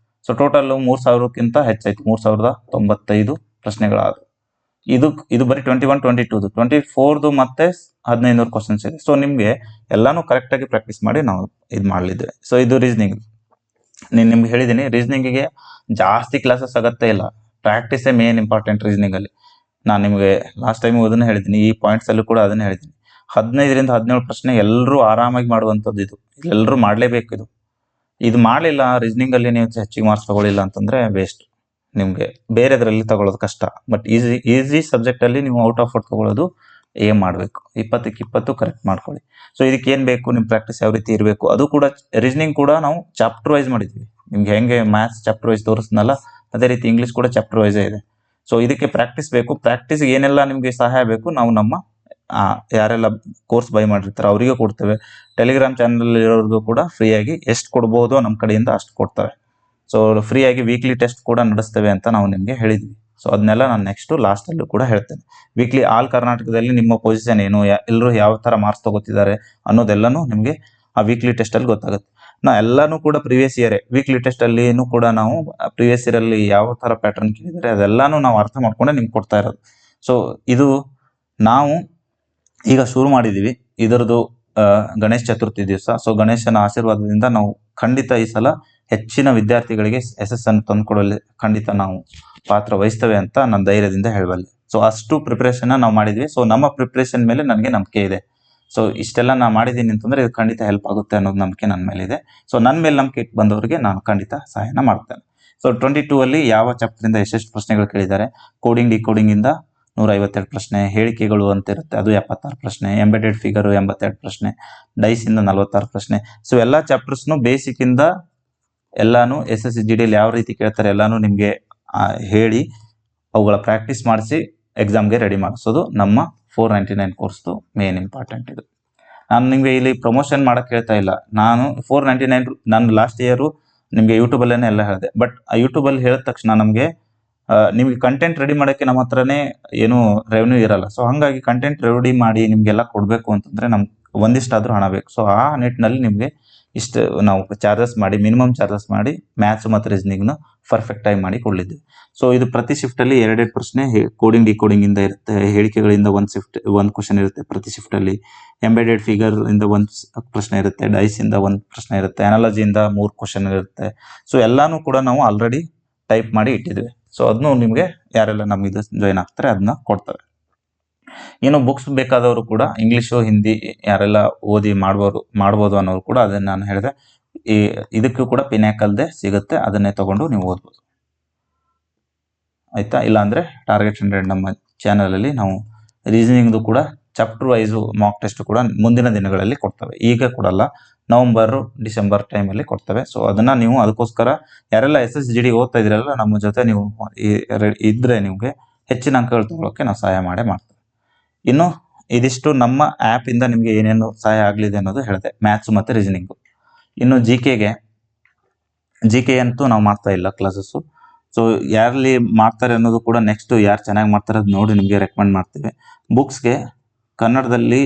ಸೊ ಟೋಟಲ್ 3000ಕ್ಕಿಂತ ಹೆಚ್ಚಾಯ್ತು. 3095 ಪ್ರಶ್ನೆಗಳಾದವು. ಇದು ಬರೀ 21, 22, 24 ಮತ್ತೆ 1500 ಕ್ವಶನ್ಸ್ ಇದೆ. ಸೊ ನಿಮಗೆ ಎಲ್ಲಾನು ಕರೆಕ್ಟಾಗಿ ಪ್ರಾಕ್ಟೀಸ್ ಮಾಡಿ ನಾವು ಇದು ಮಾಡಲಿದ್ದೇವೆ. ಸೊ ಇದು ರೀಸನಿಂಗ್. ನಿಮ್ಗೆ ಹೇಳಿದ್ದೀನಿ, ರೀಸನಿಂಗಿಗೆ ಜಾಸ್ತಿ ಕ್ಲಾಸಸ್ ಅಗತ್ಯ ಇಲ್ಲ. ಪ್ರಾಕ್ಟೀಸೇ ಮೇನ್ ಇಂಪಾರ್ಟೆಂಟ್ ರೀಸನಿಂಗಲ್ಲಿ. ನಾನು ನಿಮಗೆ ಲಾಸ್ಟ್ ಟೈಮು ಅದನ್ನು ಹೇಳಿದ್ದೀನಿ, ಈ ಪಾಯಿಂಟ್ಸಲ್ಲೂ ಕೂಡ ಅದನ್ನು ಹೇಳಿದ್ದೀನಿ. 15ರಿಂದ 17 ಪ್ರಶ್ನೆ ಎಲ್ಲರೂ ಆರಾಮಾಗಿ ಮಾಡುವಂಥದ್ದು. ಎಲ್ಲರೂ ಮಾಡಲೇಬೇಕು. ಇದು ಮಾಡಲಿಲ್ಲ ರೀಸನಿಂಗಲ್ಲಿ, ನೀವು ಹೆಚ್ಚಿಗೆ ಮಾರ್ಕ್ಸ್ ತಗೊಳ್ಳಿಲ್ಲ ಅಂತಂದರೆ ವೇಸ್ಟ್. ನಿಮಗೆ ಬೇರೆದರಲ್ಲಿ ತಗೊಳ್ಳೋದು ಕಷ್ಟ. ಬಟ್ ಈಸಿ ಸಬ್ಜೆಕ್ಟಲ್ಲಿ ನೀವು ಔಟ್ ಆಫ್ ಔಟ್ ತಗೊಳ್ಳೋದು ಏನ್ ಮಾಡಬೇಕು, 20ಕ್ಕೆ 20 ಕರೆಕ್ಟ್ ಮಾಡ್ಕೊಳ್ಳಿ. ಸೊ ಇದಕ್ಕೆ ಏನು ಬೇಕು, ನಿಮ್ಮ ಪ್ರಾಕ್ಟೀಸ್ ಯಾವ ರೀತಿ ಇರಬೇಕು, ಅದು ಕೂಡ ರೀಸನಿಂಗ್ ಕೂಡ ನಾವು ಚಾಪ್ಟರ್ ವೈಸ್ ಮಾಡಿದ್ವಿ. ನಿಮ್ಗೆ ಹೆಂಗೆ ಮ್ಯಾಥ್ಸ್ ಚಾಪ್ಟರ್ ವೈಸ್ ತೋರಿಸ್ನಲ್ಲ, ಅದೇ ರೀತಿ ಇಂಗ್ಲೀಷ್ ಕೂಡ ಚಾಪ್ಟರ್ ವೈಸೇ ಇದೆ. ಸೊ ಇದಕ್ಕೆ ಪ್ರಾಕ್ಟೀಸ್ ಬೇಕು. ಪ್ರಾಕ್ಟೀಸ್ಗೆ ಏನೆಲ್ಲ ನಿಮಗೆ ಸಹಾಯ ಬೇಕು, ನಾವು ನಮ್ಮ ಯಾರೆಲ್ಲ ಕೋರ್ಸ್ ಬೈ ಮಾಡಿರ್ತಾರೆ ಅವರಿಗೆ ಕೊಡ್ತೇವೆ. ಟೆಲಿಗ್ರಾಮ್ ಚಾನಲ್ ಇರೋರಿಗೂ ಕೂಡ ಫ್ರೀಯಾಗಿ ಎಷ್ಟು ಕೊಡ್ಬೋದು ನಮ್ಮ ಕಡೆಯಿಂದ ಅಷ್ಟು ಕೊಡ್ತೇವೆ. ಸೊ ಫ್ರೀಯಾಗಿ ವೀಕ್ಲಿ ಟೆಸ್ಟ್ ಕೂಡ ನಡೆಸ್ತೇವೆ ಅಂತ ನಾವು ನಿಮಗೆ ಹೇಳಿದ್ವಿ. ಸೊ ಅದನ್ನೆಲ್ಲ ನಾನು ನೆಕ್ಸ್ಟ್ ಲಾಸ್ಟಲ್ಲೂ ಕೂಡ ಹೇಳ್ತೇನೆ. ವೀಕ್ಲಿ ಆಲ್ ಕರ್ನಾಟಕದಲ್ಲಿ ನಿಮ್ಮ ಪೊಸಿಷನ್ ಏನು, ಎಲ್ಲರೂ ಯಾವ ಥರ ಮಾರ್ಕ್ಸ್ ತಗೋತಿದ್ದಾರೆ ಅನ್ನೋದೆಲ್ಲನೂ ನಿಮಗೆ ಆ ವೀಕ್ಲಿ ಟೆಸ್ಟಲ್ಲಿ ಗೊತ್ತಾಗುತ್ತೆ. ಎಲ್ಲನೂ ಕೂಡ ಪ್ರಿವಿಯಸ್ ಇಯರ್ ವೀಕ್ಲಿ ಟೆಸ್ಟಲ್ಲಿನೂ ಕೂಡ ನಾವು ಪ್ರಿವಿಯಸ್ ಇಯರಲ್ಲಿ ಯಾವ ಥರ ಪ್ಯಾಟರ್ನ್ ಕೇಳಿದರೆ ಅದೆಲ್ಲಾನು ನಾವು ಅರ್ಥ ಮಾಡ್ಕೊಂಡೆ ನಿಮ್ಗೆ ಕೊಡ್ತಾ ಇರೋದು. ಸೊ ಇದು ನಾವು ಈಗ ಶುರು ಮಾಡಿದ್ದೀವಿ. ಇದರದ್ದು ಗಣೇಶ ಚತುರ್ಥಿ ದಿವಸ. ಸೊ ಗಣೇಶನ ಆಶೀರ್ವಾದದಿಂದ ನಾವು ಖಂಡಿತ ಈ ಸಲ ಹೆಚ್ಚಿನ ವಿದ್ಯಾರ್ಥಿಗಳಿಗೆ ಯಶಸ್ಸನ್ನು ತಂದುಕೊಡಲು ಖಂಡಿತ ನಾವು ಪಾತ್ರ ವಹಿಸ್ತೇವೆ ಅಂತ ನಾನು ಧೈರ್ಯದಿಂದ ಹೇಳಬಲ್ಲೆ. ಸೊ ಅಷ್ಟು ಪ್ರಿಪ್ರೇಷನ್ ನಾವು ಮಾಡಿದ್ವಿ. ಸೊ ನಮ್ಮ ಪ್ರಿಪ್ರೇಷನ್ ಮೇಲೆ ನನಗೆ ನಂಬಿಕೆ ಇದೆ. ಸೊ ಇಷ್ಟೆಲ್ಲ ನಾನು ಮಾಡಿದ್ದೀನಿ ಅಂತಂದರೆ ಇದು ಖಂಡಿತ ಹೆಲ್ಪ್ ಆಗುತ್ತೆ ಅನ್ನೋದು ನಂಬಿಕೆ ನನ್ನ ಮೇಲೆ ಇದೆ. ಸೊ ನನ್ನ ಮೇಲೆ ನಂಬಿಕೆ ಇಟ್ಟು ಬಂದವರಿಗೆ ನಾನು ಖಂಡಿತ ಸಹಾಯನ ಮಾಡ್ತೇನೆ. ಸೊ 22 ಅಲ್ಲಿ ಯಾವ ಚಾಪ್ಟರಿಂದ ಎಷ್ಟೆಷ್ಟು ಪ್ರಶ್ನೆಗಳು ಕೇಳಿದ್ದಾರೆ, ಕೋಡಿಂಗ್ ಡಿಕೋಡಿಂಗ್ ಇಂದ 152 ಪ್ರಶ್ನೆ, ಹೇಳಿಕೆಗಳು ಅಂತ ಇರುತ್ತೆ ಅದು 76 ಪ್ರಶ್ನೆ, ಎಂಬೆಡೆಡ್ ಫಿಗರು 82 ಪ್ರಶ್ನೆ, ಡೈಸ್ ಇಂದ 46 ಪ್ರಶ್ನೆ. ಸೊ ಎಲ್ಲ ಚಾಪ್ಟರ್ಸ್ನು ಬೇಸಿಕ್ ಇಂದ ಎಲ್ಲಾನು SSGD ಯಾವ ರೀತಿ ಕೇಳ್ತಾರೆ ಎಲ್ಲಾನು ನಿಮಗೆ ಹೇಳಿ ಅವುಗಳ ಪ್ರಾಕ್ಟೀಸ್ ಮಾಡಿಸಿ ಎಕ್ಸಾಮ್ಗೆ ರೆಡಿ ಮಾಡಿಸೋದು ನಮ್ಮ 499 ಕೋರ್ಸ್ದು ಮೇನ್ ಇಂಪಾರ್ಟೆಂಟ್. ಇದು ನಾನು ನಿಮಗೆ ಇಲ್ಲಿ ಪ್ರಮೋಷನ್ ಮಾಡೋಕ್ಕೆ ಹೇಳ್ತಾ ಇಲ್ಲ. ನಾನು 499 ನಾನು ಲಾಸ್ಟ್ ಇಯರು ನಿಮಗೆ ಯೂಟ್ಯೂಬಲ್ಲೇ ಎಲ್ಲ ಹೇಳಿದೆ. ಬಟ್ ಆ ಯೂಟ್ಯೂಬಲ್ಲಿ ಹೇಳಿದ ತಕ್ಷಣ ನಿಮಗೆ ಕಂಟೆಂಟ್ ರೆಡಿ ಮಾಡೋಕ್ಕೆ ನಮ್ಮ ಹತ್ರನೇ ಏನು ರೆವೆನ್ಯೂ ಇರಲ್ಲ. ಸೊ ಹಾಗಾಗಿ ಕಂಟೆಂಟ್ ರೆಡಿ ಮಾಡಿ ನಿಮಗೆಲ್ಲ ಕೊಡಬೇಕು ಅಂತಂದರೆ ನಮ್ಗೆ ಒಂದಿಷ್ಟಾದರೂ ಹಣ ಬೇಕು. ಸೊ ಆ ನಿಟ್ಟಿನಲ್ಲಿ ನಿಮಗೆ ಇಷ್ಟು ನಾವು ಚಾರ್ಜಸ್ ಮಾಡಿ, ಮಿನಿಮಮ್ ಚಾರ್ಜಸ್ ಮಾಡಿ ಮ್ಯಾಥ್ಸ್ ಮತ್ತು ರೀಸನಿಂಗ್ನ ಪರ್ಫೆಕ್ಟಾಗಿ ಮಾಡಿ ಕೊಡಲಿದ್ದೀವಿ. ಸೊ ಇದು ಪ್ರತಿ ಶಿಫ್ಟಲ್ಲಿ 2 ಪ್ರಶ್ನೆ ಕೋಡಿಂಗ್ ಡಿಕೋಡಿಂಗಿಂದ ಇರುತ್ತೆ, ಹೇಳಿಕೆಗಳಿಂದ ಒಂದು ಕ್ವಶನ್ ಇರುತ್ತೆ ಪ್ರತಿ ಶಿಫ್ಟಲ್ಲಿ, ಎಂಬೆಡೆಡ್ ಫಿಗರ್ ಇಂದ 1 ಪ್ರಶ್ನೆ ಇರುತ್ತೆ, ಡೈಸಿಂದ 1 ಪ್ರಶ್ನೆ ಇರುತ್ತೆ, ಅನಾಲಜಿಯಿಂದ 3 ಕ್ವಶನ್ ಇರುತ್ತೆ. ಸೊ ಎಲ್ಲಾನು ಕೂಡ ನಾವು ಆಲ್ರೆಡಿ ಟೈಪ್ ಮಾಡಿ ಇಟ್ಟಿದ್ವಿ. ಸೊ ಅದನ್ನು ನಿಮಗೆ ಯಾರೆಲ್ಲ ನಮಗೆ ಜಾಯ್ನ್ ಆಗ್ತಾರೆ ಅದನ್ನ ಕೊಡ್ತಾರೆ. ಇನ್ನು ಬುಕ್ಸ್ ಬೇಕಾದವರು ಕೂಡ ಇಂಗ್ಲೀಷು ಹಿಂದಿ ಯಾರೆಲ್ಲ ಓದಿ ಮಾಡ್ಬೋದು ಅನ್ನೋರು ಕೂಡ ಅದನ್ನು ನಾನು ಹೇಳಿದೆ. ಇದಕ್ಕೂ ಕೂಡ ಪಿನಾಕಲ್ದೇ ಸಿಗುತ್ತೆ, ಅದನ್ನೇ ತಗೊಂಡು ನೀವು ಓದ್ಬೋದು. ಆಯ್ತಾ? ಇಲ್ಲಾಂದರೆ ಟಾರ್ಗೆಟ್ 100 ನಮ್ಮ ಚಾನಲಲ್ಲಿ ನಾವು ರೀಸನಿಂಗ್ದು ಕೂಡ ಚಾಪ್ಟರ್ ವೈಸು ಮಾಕ್ ಟೆಸ್ಟ್ ಕೂಡ ಮುಂದಿನ ದಿನಗಳಲ್ಲಿ ಕೊಡ್ತವೆ. ಈಗ ಕೊಡಲ್ಲ, ನವಂಬರು ಡಿಸೆಂಬರ್ ಟೈಮಲ್ಲಿ ಕೊಡ್ತವೆ. ಸೊ ಅದನ್ನು ನೀವು ಅದಕ್ಕೋಸ್ಕರ ಯಾರೆಲ್ಲ SSGD ಓದ್ತಾ ಇದ್ದೀರಲ್ಲ ನಮ್ಮ ಜೊತೆ ನೀವು ಇದ್ದರೆ ನಿಮಗೆ ಹೆಚ್ಚಿನ ಅಂಕಗಳು ತಗೊಳ್ಳೋಕ್ಕೆ ನಾವು ಸಹಾಯ ಮಾಡ್ತೇವೆ. ಇನ್ನು ಇದಿಷ್ಟು ನಮ್ಮ ಆ್ಯಪಿಂದ ನಿಮಗೆ ಏನೇನು ಸಹಾಯ ಆಗಲಿದೆ ಅನ್ನೋದು ಹೇಳಿದೆ, ಮ್ಯಾಥ್ಸ್ ಮತ್ತು ರೀಸನಿಂಗು. ಇನ್ನು ಜಿ ಕೆ ಅಂತೂ ನಾವು ಮಾಡ್ತಾ ಇಲ್ಲ ಕ್ಲಾಸಸ್ಸು. ಸೊ ಯಾರಲ್ಲಿ ಮಾಡ್ತಾರೆ ಅನ್ನೋದು ಕೂಡ ನೆಕ್ಸ್ಟ್ ಯಾರು ಚೆನ್ನಾಗಿ ಮಾಡ್ತಾರೆ ಅದು ನೋಡಿ ನಿಮಗೆ ರೆಕಮೆಂಡ್ ಮಾಡ್ತೀವಿ. ಬುಕ್ಸ್ಗೆ ಕನ್ನಡದಲ್ಲಿ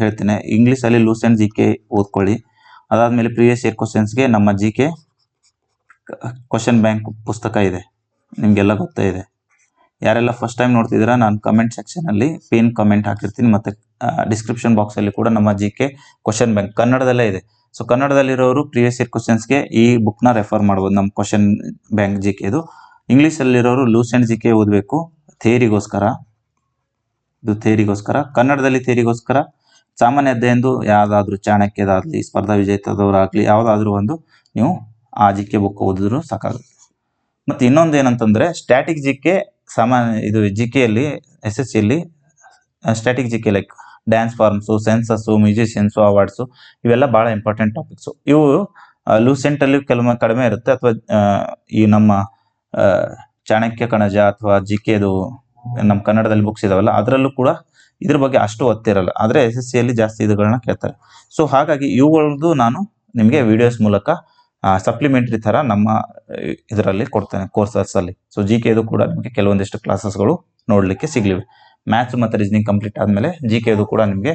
ಹೇಳ್ತೀನಿ, ಇಂಗ್ಲೀಷಲ್ಲಿ ಲೂಸೆಂಟ್ GK ಓದ್ಕೊಳ್ಳಿ. ಅದಾದಮೇಲೆ ಪ್ರೀವಿಯಸ್ ಇಯರ್ ಕ್ವಶನ್ಸ್ಗೆ ನಮ್ಮ GK ಕ್ವಶನ್ ಬ್ಯಾಂಕ್ ಪುಸ್ತಕ ಇದೆ, ನಿಮಗೆಲ್ಲ ಗೊತ್ತೇ ಇದೆ. ಯಾರೆಲ್ಲ ಫಸ್ಟ್ ಟೈಮ್ ನೋಡ್ತಿದ್ದೀರಾ, ನಾನು ಕಮೆಂಟ್ ಸೆಕ್ಷನಲ್ಲಿ ಪಿನ್ ಕಮೆಂಟ್ ಹಾಕಿರ್ತೀನಿ, ಮತ್ತು ಡಿಸ್ಕ್ರಿಪ್ಷನ್ ಬಾಕ್ಸಲ್ಲಿ ಕೂಡ ನಮ್ಮ GK ಕ್ವಶನ್ ಬ್ಯಾಂಕ್ ಕನ್ನಡದಲ್ಲೇ ಇದೆ. ಸೊ ಕನ್ನಡದಲ್ಲಿರೋರು ಪ್ರೀವಿಯಸ್ ಇಯರ್ ಕ್ವಶನ್ಸ್ಗೆ ಈ ಬುಕ್ನ ರೆಫರ್ ಮಾಡ್ಬೋದು, ನಮ್ಮ ಕ್ವಶನ್ ಬ್ಯಾಂಕ್ GK ಇದು. ಇಂಗ್ಲೀಷಲ್ಲಿರೋರು ಲೂಸೆಂಟ್ GK ಓದಬೇಕು ಥಿಯರಿಗೋಸ್ಕರ, ಇದು ಥಿಯರಿಗೋಸ್ಕರ. ಕನ್ನಡದಲ್ಲಿ ಥಿಯರಿಗೋಸ್ಕರ ಸಾಮಾನ್ಯ ಅಧ್ಯಯನದ್ದು ಯಾವುದಾದ್ರೂ ಚಾಣಕ್ಯದಾಗಲಿ, ಸ್ಪರ್ಧಾ ವಿಜೇತದವರಾಗಲಿ ಯಾವುದಾದ್ರೂ ಒಂದು ನೀವು ಆ GK ಬುಕ್ ಓದಿದ್ರು ಸಾಕಾಗುತ್ತೆ. ಮತ್ತು ಇನ್ನೊಂದು ಏನಂತಂದರೆ ಸ್ಟ್ಯಾಟಿಕ್ GK ಇದು GKಯಲ್ಲಿ SSCಯಲ್ಲಿ static GK like dance forms, census, musicians, awards, ಇವೆಲ್ಲ ಭಾಳ ಇಂಪಾರ್ಟೆಂಟ್ ಟಾಪಿಕ್ಸು. ಇವು ಲೂಸೆಂಟಲ್ಲಿ ಕೆಲವೊಮ್ಮೆ ಕಡಿಮೆ ಇರುತ್ತೆ, ಅಥವಾ ಈ ನಮ್ಮ ಚಾಣಕ್ಯ ಕಣಜ ಅಥವಾ GKದು ನಮ್ಮ ಕನ್ನಡದಲ್ಲಿ ಬುಕ್ಸ್ ಇದಾವಲ್ಲ ಅದರಲ್ಲೂ ಕೂಡ ಇದ್ರ ಬಗ್ಗೆ ಅಷ್ಟು ಒತ್ತಿರಲ್ಲ, ಆದರೆ SSCಯಲ್ಲಿ ಜಾಸ್ತಿ ಇದುಗಳನ್ನ ಕೇಳ್ತಾರೆ. ಸೊ ಹಾಗಾಗಿ ಇವುಗಳದ್ದು ನಾನು ನಿಮಗೆ ವಿಡಿಯೋಸ್ ಮೂಲಕ ಸಪ್ಲಿಮೆಂಟ್ರಿ ಥರ ನಮ್ಮ ಇದರಲ್ಲಿ ಕೊಡ್ತೇನೆ ಕೋರ್ಸಸ್ಸಲ್ಲಿ. ಸೊ GKದು ಕೂಡ ನಿಮಗೆ ಕೆಲವೊಂದಿಷ್ಟು ಕ್ಲಾಸಸ್ಗಳು ನೋಡಲಿಕ್ಕೆ ಸಿಗಲಿವೆ. ಮ್ಯಾಥ್ಸ್ ಮತ್ತು ರೀಸನಿಂಗ್ ಕಂಪ್ಲೀಟ್ ಆದಮೇಲೆ GKದು ಕೂಡ ನಿಮಗೆ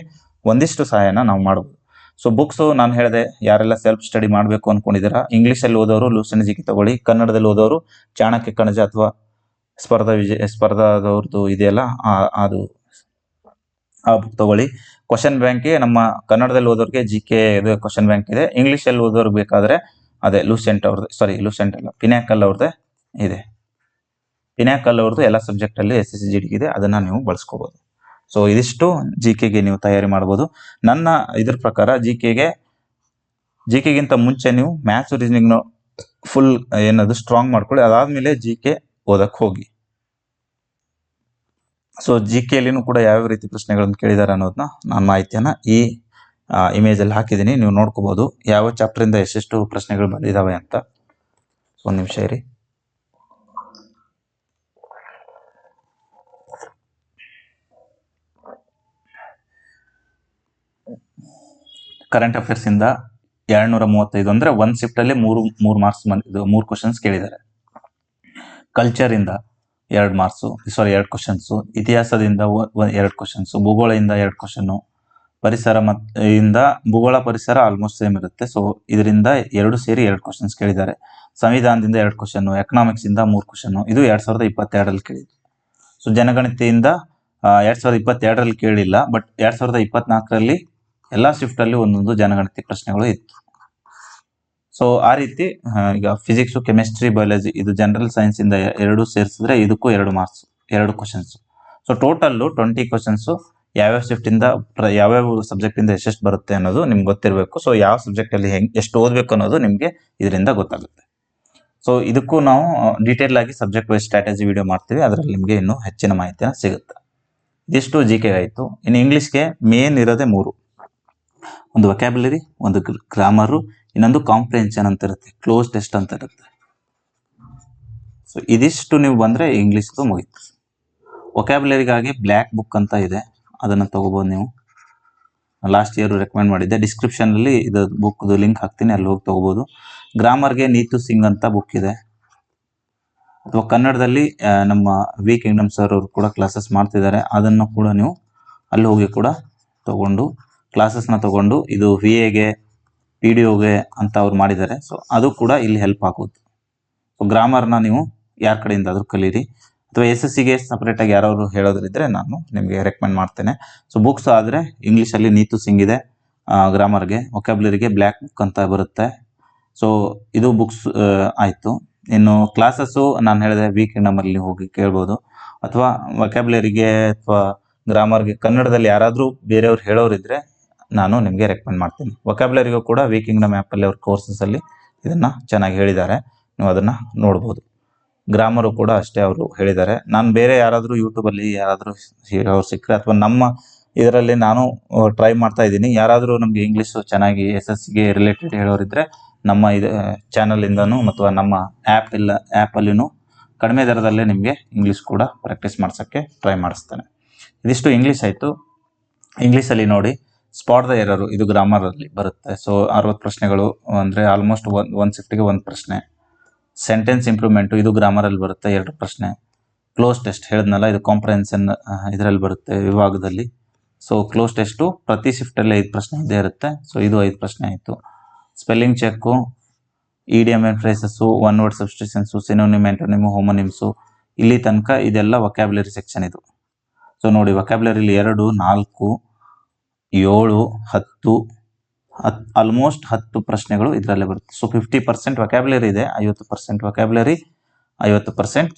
ಒಂದಿಷ್ಟು ಸಹಾಯನ ನಾವು ಮಾಡ್ಬೋದು. ಸೊ ಬುಕ್ಸು ನಾನು ಹೇಳಿದೆ, ಯಾರೆಲ್ಲ ಸೆಲ್ಫ್ ಸ್ಟಡಿ ಮಾಡಬೇಕು ಅಂದ್ಕೊಂಡಿದ್ದೀರಾ, ಇಂಗ್ಲೀಷಲ್ಲಿ ಓದೋರು ಲೂಸೆಂಟ್ GK ತಗೊಳ್ಳಿ, ಕನ್ನಡದಲ್ಲಿ ಓದೋರು ಚಾಣಕ್ಯ ಕಣಜ ಅಥವಾ ಸ್ಪರ್ಧಾದವ್ರದ್ದು ಇದೆಯಲ್ಲ ಅದು ಆ ಬುಕ್ ತಗೊಳ್ಳಿ. ಕ್ವಶನ್ ಬ್ಯಾಂಕ್ಗೆ ನಮ್ಮ ಕನ್ನಡದಲ್ಲಿ ಓದೋರಿಗೆ GK ಇದು ಕ್ವಶನ್ ಬ್ಯಾಂಕ್ ಇದೆ. ಇಂಗ್ಲೀಷಲ್ಲಿ ಓದೋರ್ಗೆ ಬೇಕಾದರೆ ಅದೇ ಲೂಸೆಂಟ್ ಅಲ್ಲ, ಪಿನಾಕಲ್ ಅವ್ರದ್ದೇ ಇದೆ. ಪಿನಾಕಲ್ ಅವ್ರದ್ದು ಎಲ್ಲ ಸಬ್ಜೆಕ್ಟಲ್ಲಿ SSC GD ಇದೆ, ಅದನ್ನು ನೀವು ಬಳಸ್ಕೋಬೋದು. ಸೊ ಇದಿಷ್ಟು GKಗೆ ನೀವು ತಯಾರಿ ಮಾಡ್ಬೋದು. ನನ್ನ ಇದ್ರ ಪ್ರಕಾರ GKಗಿಂತ ಮುಂಚೆ ನೀವು ಮ್ಯಾಥ್ಸ್ ರೀಸನಿಂಗ್ನ ಫುಲ್ ಏನದು ಸ್ಟ್ರಾಂಗ್ ಮಾಡ್ಕೊಳ್ಳಿ, ಅದಾದಮೇಲೆ GK ಓದಕ್ಕೆ ಹೋಗಿ. ಸೊ GKಯಲ್ಲಿನೂ ಕೂಡ ಯಾವ್ಯಾವ ರೀತಿ ಪ್ರಶ್ನೆಗಳನ್ನು ಕೇಳಿದ್ದಾರೆ ಅನ್ನೋದನ್ನ ನಾನು ಮಾಹಿತಿಯನ್ನು ಈ ಇಮೇಜಲ್ಲಿ ಹಾಕಿದ್ದೀನಿ, ನೀವು ನೋಡ್ಕೋಬೋದು ಯಾವ ಚಾಪ್ಟರಿಂದ ಎಷ್ಟೆಷ್ಟು ಪ್ರಶ್ನೆಗಳು ಬಂದಿದ್ದಾವೆ ಅಂತ. ಸೊ ಒಂದು ನಿಮಿಷ ಇರಿ. ಕರೆಂಟ್ ಅಫೇರ್ಸಿಂದ 235 ಅಂದರೆ ಒಂದು ಶಿಫ್ಟಲ್ಲಿ ಮೂರು ಮಾರ್ಕ್ಸ್ ಇದು 3 ಕ್ವಶನ್ಸ್ ಕೇಳಿದ್ದಾರೆ. ಕಲ್ಚರಿಂದ 2 ಮಾರ್ಕ್ಸು, 2 ಕ್ವಶನ್ಸು, ಇತಿಹಾಸದಿಂದ 2 ಕ್ವಶನ್ಸು, ಭೂಗೋಳದಿಂದ 2 ಕ್ವಶನ್ನು, ಪರಿಸರ ಇಂದ ಭೂಗೋಳ ಪರಿಸರ ಆಲ್ಮೋಸ್ಟ್ ಸೇಮ್ ಇರುತ್ತೆ. ಸೊ ಇದರಿಂದ 2 ಸೇರಿ 2 ಕ್ವಶನ್ಸ್ ಕೇಳಿದ್ದಾರೆ. ಸಂವಿಧಾನದಿಂದ 2 ಕ್ವಶನ್ನು, ಎಕನಾಮಿಕ್ಸಿಂದ 3 ಕ್ವಶನ್ನು, ಇದು 2022ರಲ್ಲಿ ಕೇಳಿದ್ರು. ಸೊ ಜನಗಣತಿಯಿಂದ 2022ರಲ್ಲಿ ಕೇಳಿಲ್ಲ, ಬಟ್ 2024ರಲ್ಲಿ ಎಲ್ಲ ಶಿಫ್ಟಲ್ಲಿ ಒಂದೊಂದು ಜನಗಣತಿ ಪ್ರಶ್ನೆಗಳು ಇತ್ತು. ಸೊ ಆ ರೀತಿ ಈಗ ಫಿಸಿಕ್ಸು, ಕೆಮಿಸ್ಟ್ರಿ, ಬಯಾಲಜಿ ಇದು ಜನರಲ್ ಸೈನ್ಸಿಂದ 2 ಸೇರಿಸಿದ್ರೆ ಇದಕ್ಕೂ 2 marks, 2 questions. So total 20 questions ಯಾವ್ಯಾವ ಶಿಫ್ಟಿಂದ ಯಾವ್ಯಾವ ಸಬ್ಜೆಕ್ಟಿಂದ ಎಷ್ಟೆಷ್ಟು ಬರುತ್ತೆ ಅನ್ನೋದು ನಿಮ್ಗೆ ಗೊತ್ತಿರಬೇಕು. ಸೊ ಯಾವ ಸಬ್ಜೆಕ್ಟಲ್ಲಿ ಎಷ್ಟು ಓದಬೇಕು ಅನ್ನೋದು ನಿಮಗೆ ಇದರಿಂದ ಗೊತ್ತಾಗುತ್ತೆ. ಸೊ ಇದಕ್ಕೂ ನಾವು ಡೀಟೇಲ್ ಆಗಿ ಸಬ್ಜೆಕ್ಟ್ ವೈಸ್ ಸ್ಟ್ರಾಟಜಿ ವಿಡಿಯೋ ಮಾಡ್ತೀವಿ, ಅದರಲ್ಲಿ ನಿಮಗೆ ಇನ್ನೂ ಹೆಚ್ಚಿನ ಮಾಹಿತಿನ ಸಿಗುತ್ತೆ. ಇದಿಷ್ಟು GK ಆಯಿತು. ಇನ್ನು ಇಂಗ್ಲೀಷ್ಗೆ ಮೇನ್ ಇರೋದೇ 3, ಒಂದು ವೊಕ್ಯಾಬ್ಯುಲರಿ, ಒಂದು ಗ್ರಾಮರು, ಇನ್ನೊಂದು ಕಾಂಪ್ರಿಹೆನ್ಷನ್ ಅಂತ ಇರುತ್ತೆ, ಕ್ಲೋಸ್ ಟೆಸ್ಟ್ ಅಂತ ಇರುತ್ತೆ. ಸೊ ಇದಿಷ್ಟು ನೀವು ಬಂದರೆ ಇಂಗ್ಲೀಷ್ದು ಮುಗೀತು. ವೊಕ್ಯಾಬ್ಯುಲರಿಗಾಗಿ ಬ್ಲ್ಯಾಕ್ ಬುಕ್ ಅಂತ ಇದೆ, ಅದನ್ನು ತೊಗೋಬೋದು ನೀವು. ಲಾಸ್ಟ್ ಇಯರ್ ರೆಕಮೆಂಡ್ ಮಾಡಿದ್ದೆ, ಡಿಸ್ಕ್ರಿಪ್ಷನಲ್ಲಿ ಇದು ಬುಕ್ದು ಲಿಂಕ್ ಹಾಕ್ತೀನಿ, ಅಲ್ಲಿ ಹೋಗಿ ತೊಗೋಬೋದು. ಗ್ರಾಮರ್ಗೆ ನೀತು ಸಿಂಗ್ ಅಂತ ಬುಕ್ ಇದೆ, ಅಥವಾ ಕನ್ನಡದಲ್ಲಿ ನಮ್ಮ ವಿ ಕಿಂಗ್ಡಮ್ ಸರ್ ಅವರು ಕೂಡ ಕ್ಲಾಸಸ್ ಮಾಡ್ತಿದ್ದಾರೆ, ಅದನ್ನು ಕೂಡ ನೀವು ಅಲ್ಲಿ ಹೋಗಿ ಕೂಡ ತೊಗೊಂಡು ಕ್ಲಾಸಸ್ನ ತೊಗೊಂಡು ಇದು VAಗೆ PDOಗೆ ಅಂತ ಅವ್ರು ಮಾಡಿದ್ದಾರೆ. ಸೊ ಅದು ಕೂಡ ಇಲ್ಲಿ ಹೆಲ್ಪ್ ಆಗುತ್ತೆ. ಸೊ ಗ್ರಾಮರ್ನ ನೀವು ಯಾರ ಕಡೆಯಿಂದ ಆದರೂ ಕಲೀರಿ, ಅಥವಾ SSCಗೆ ಸಪ್ರೇಟಾಗಿ ಯಾರಾದ್ರು ಹೇಳೋದ್ರಿದ್ರೆ ನಾನು ನಿಮಗೆ ರೆಕಮೆಂಡ್ ಮಾಡ್ತೇನೆ. ಸೊ ಬುಕ್ಸ್ ಆದರೆ ಇಂಗ್ಲೀಷಲ್ಲಿ ನೀತು ಸಿಂಗ್ ಇದೆ, ಗ್ರಾಮರ್ಗೆ. ವೊಕ್ಯಾಬ್ಯುಲರಿಗೆ ಬ್ಲ್ಯಾಕ್ ಬುಕ್ ಅಂತ ಬರುತ್ತೆ. ಸೊ ಇದು ಬುಕ್ಸ್ ಆಯಿತು. ಇನ್ನು ಕ್ಲಾಸಸ್ಸು ನಾನು ಹೇಳಿದೆ ವಿ ಕಿಂಗ್ಡಮಲ್ಲಿ ಹೋಗಿ ಕೇಳ್ಬೋದು, ಅಥವಾ ವೊಕ್ಯಾಬ್ಯುಲರಿಗೆ ಅಥವಾ ಗ್ರಾಮರ್ಗೆ ಕನ್ನಡದಲ್ಲಿ ಯಾರಾದರೂ ಬೇರೆಯವ್ರು ಹೇಳೋರಿದ್ರೆ ನಾನು ನಿಮಗೆ ರೆಕಮೆಂಡ್ ಮಾಡ್ತೀನಿ. ವೊಕ್ಯಾಬ್ಯುಲರಿಗೂ ಕೂಡ ವಿ ಕಿಂಗ್ಡಮ್ ಆ್ಯಪಲ್ಲಿ ಅವ್ರ ಕೋರ್ಸಸಲ್ಲಿ ಇದನ್ನು ಚೆನ್ನಾಗಿ ಹೇಳಿದ್ದಾರೆ, ನೀವು ಅದನ್ನು ನೋಡ್ಬೋದು. ಗ್ರಾಮರು ಕೂಡ ಅಷ್ಟೇ ಅವರು ಹೇಳಿದ್ದಾರೆ. ನಾನು ಬೇರೆ ಯಾರಾದರೂ ಯೂಟ್ಯೂಬಲ್ಲಿ ಯಾರಾದರೂ ಅವ್ರು ಸಿಕ್ಕರೆ, ಅಥವಾ ನಮ್ಮ ಇದರಲ್ಲಿ ನಾನು ಟ್ರೈ ಮಾಡ್ತಾ ಇದ್ದೀನಿ, ಯಾರಾದರೂ ನಮಗೆ ಇಂಗ್ಲೀಷು ಚೆನ್ನಾಗಿ SSCಗೆ ರಿಲೇಟೆಡ್ ಹೇಳೋರಿದ್ದರೆ ನಮ್ಮ ಇದು ಚಾನಲಿಂದನೂ ಮತ್ತು ನಮ್ಮ ಆ್ಯಪಲ್ಲಿನೂ ಕಡಿಮೆ ದರದಲ್ಲೇ ನಿಮಗೆ ಇಂಗ್ಲೀಷ್ ಕೂಡ ಪ್ರಾಕ್ಟೀಸ್ ಮಾಡ್ಸೋಕ್ಕೆ ಟ್ರೈ ಮಾಡಿಸ್ತೇನೆ. ಇದಿಷ್ಟು ಇಂಗ್ಲೀಷ್ ಆಯಿತು. ಇಂಗ್ಲೀಷಲ್ಲಿ ನೋಡಿ, ಸ್ಪಾಟ್ ದ ಎರರು ಇದು ಗ್ರಾಮರಲ್ಲಿ ಬರುತ್ತೆ. ಸೊ 60 ಪ್ರಶ್ನೆಗಳು ಅಂದರೆ ಆಲ್ಮೋಸ್ಟ್ ಒಂದು ಶಿಫ್ಟಿಗೆ 1 ಪ್ರಶ್ನೆ. ಸೆಂಟೆನ್ಸ್ ಇಂಪ್ರೂವ್ಮೆಂಟು ಇದು ಗ್ರಾಮರಲ್ಲಿ ಬರುತ್ತೆ, 2 ಪ್ರಶ್ನೆ. ಕ್ಲೋಸ್ ಟೆಸ್ಟ್ ಹೇಳಿದ್ನಲ್ಲ, ಇದು ಕಾಂಪ್ರಿಹೆನ್ಷನ್ ಇದರಲ್ಲಿ ಬರುತ್ತೆ ವಿಭಾಗದಲ್ಲಿ. ಸೊ ಕ್ಲೋಸ್ ಟೆಸ್ಟು ಪ್ರತಿ ಶಿಫ್ಟಲ್ಲಿ 5 ಪ್ರಶ್ನೆ ಇದ್ದೇ ಇರುತ್ತೆ. ಸೊ ಇದು 5 ಪ್ರಶ್ನೆ ಆಯಿತು. Spelling check idiom and phrases, one word substitutions, synonym, antonym, homonyms, ಇಲ್ಲಿ ತನಕ ಇದೆಲ್ಲ ವೊಕ್ಯಾಬ್ಯುಲರಿ ಸೆಕ್ಷನ್ ಇದು. ಸೊ ನೋಡಿ, ವೊಕ್ಯಾಬ್ಯುಲರಿಲಿ 2, 4, 7, 10 ಆಲ್ಮೋಸ್ಟ್ 10 ಪ್ರಶ್ನೆಗಳು ಇದರಲ್ಲೇ ಬರುತ್ತೆ. ಸೊ 50% ವೊಕ್ಯಾಬ್ಯುಲರಿ ಇದೆ, 50% ವೊಕ್ಯಾಬ್ಯುಲರಿ, 50%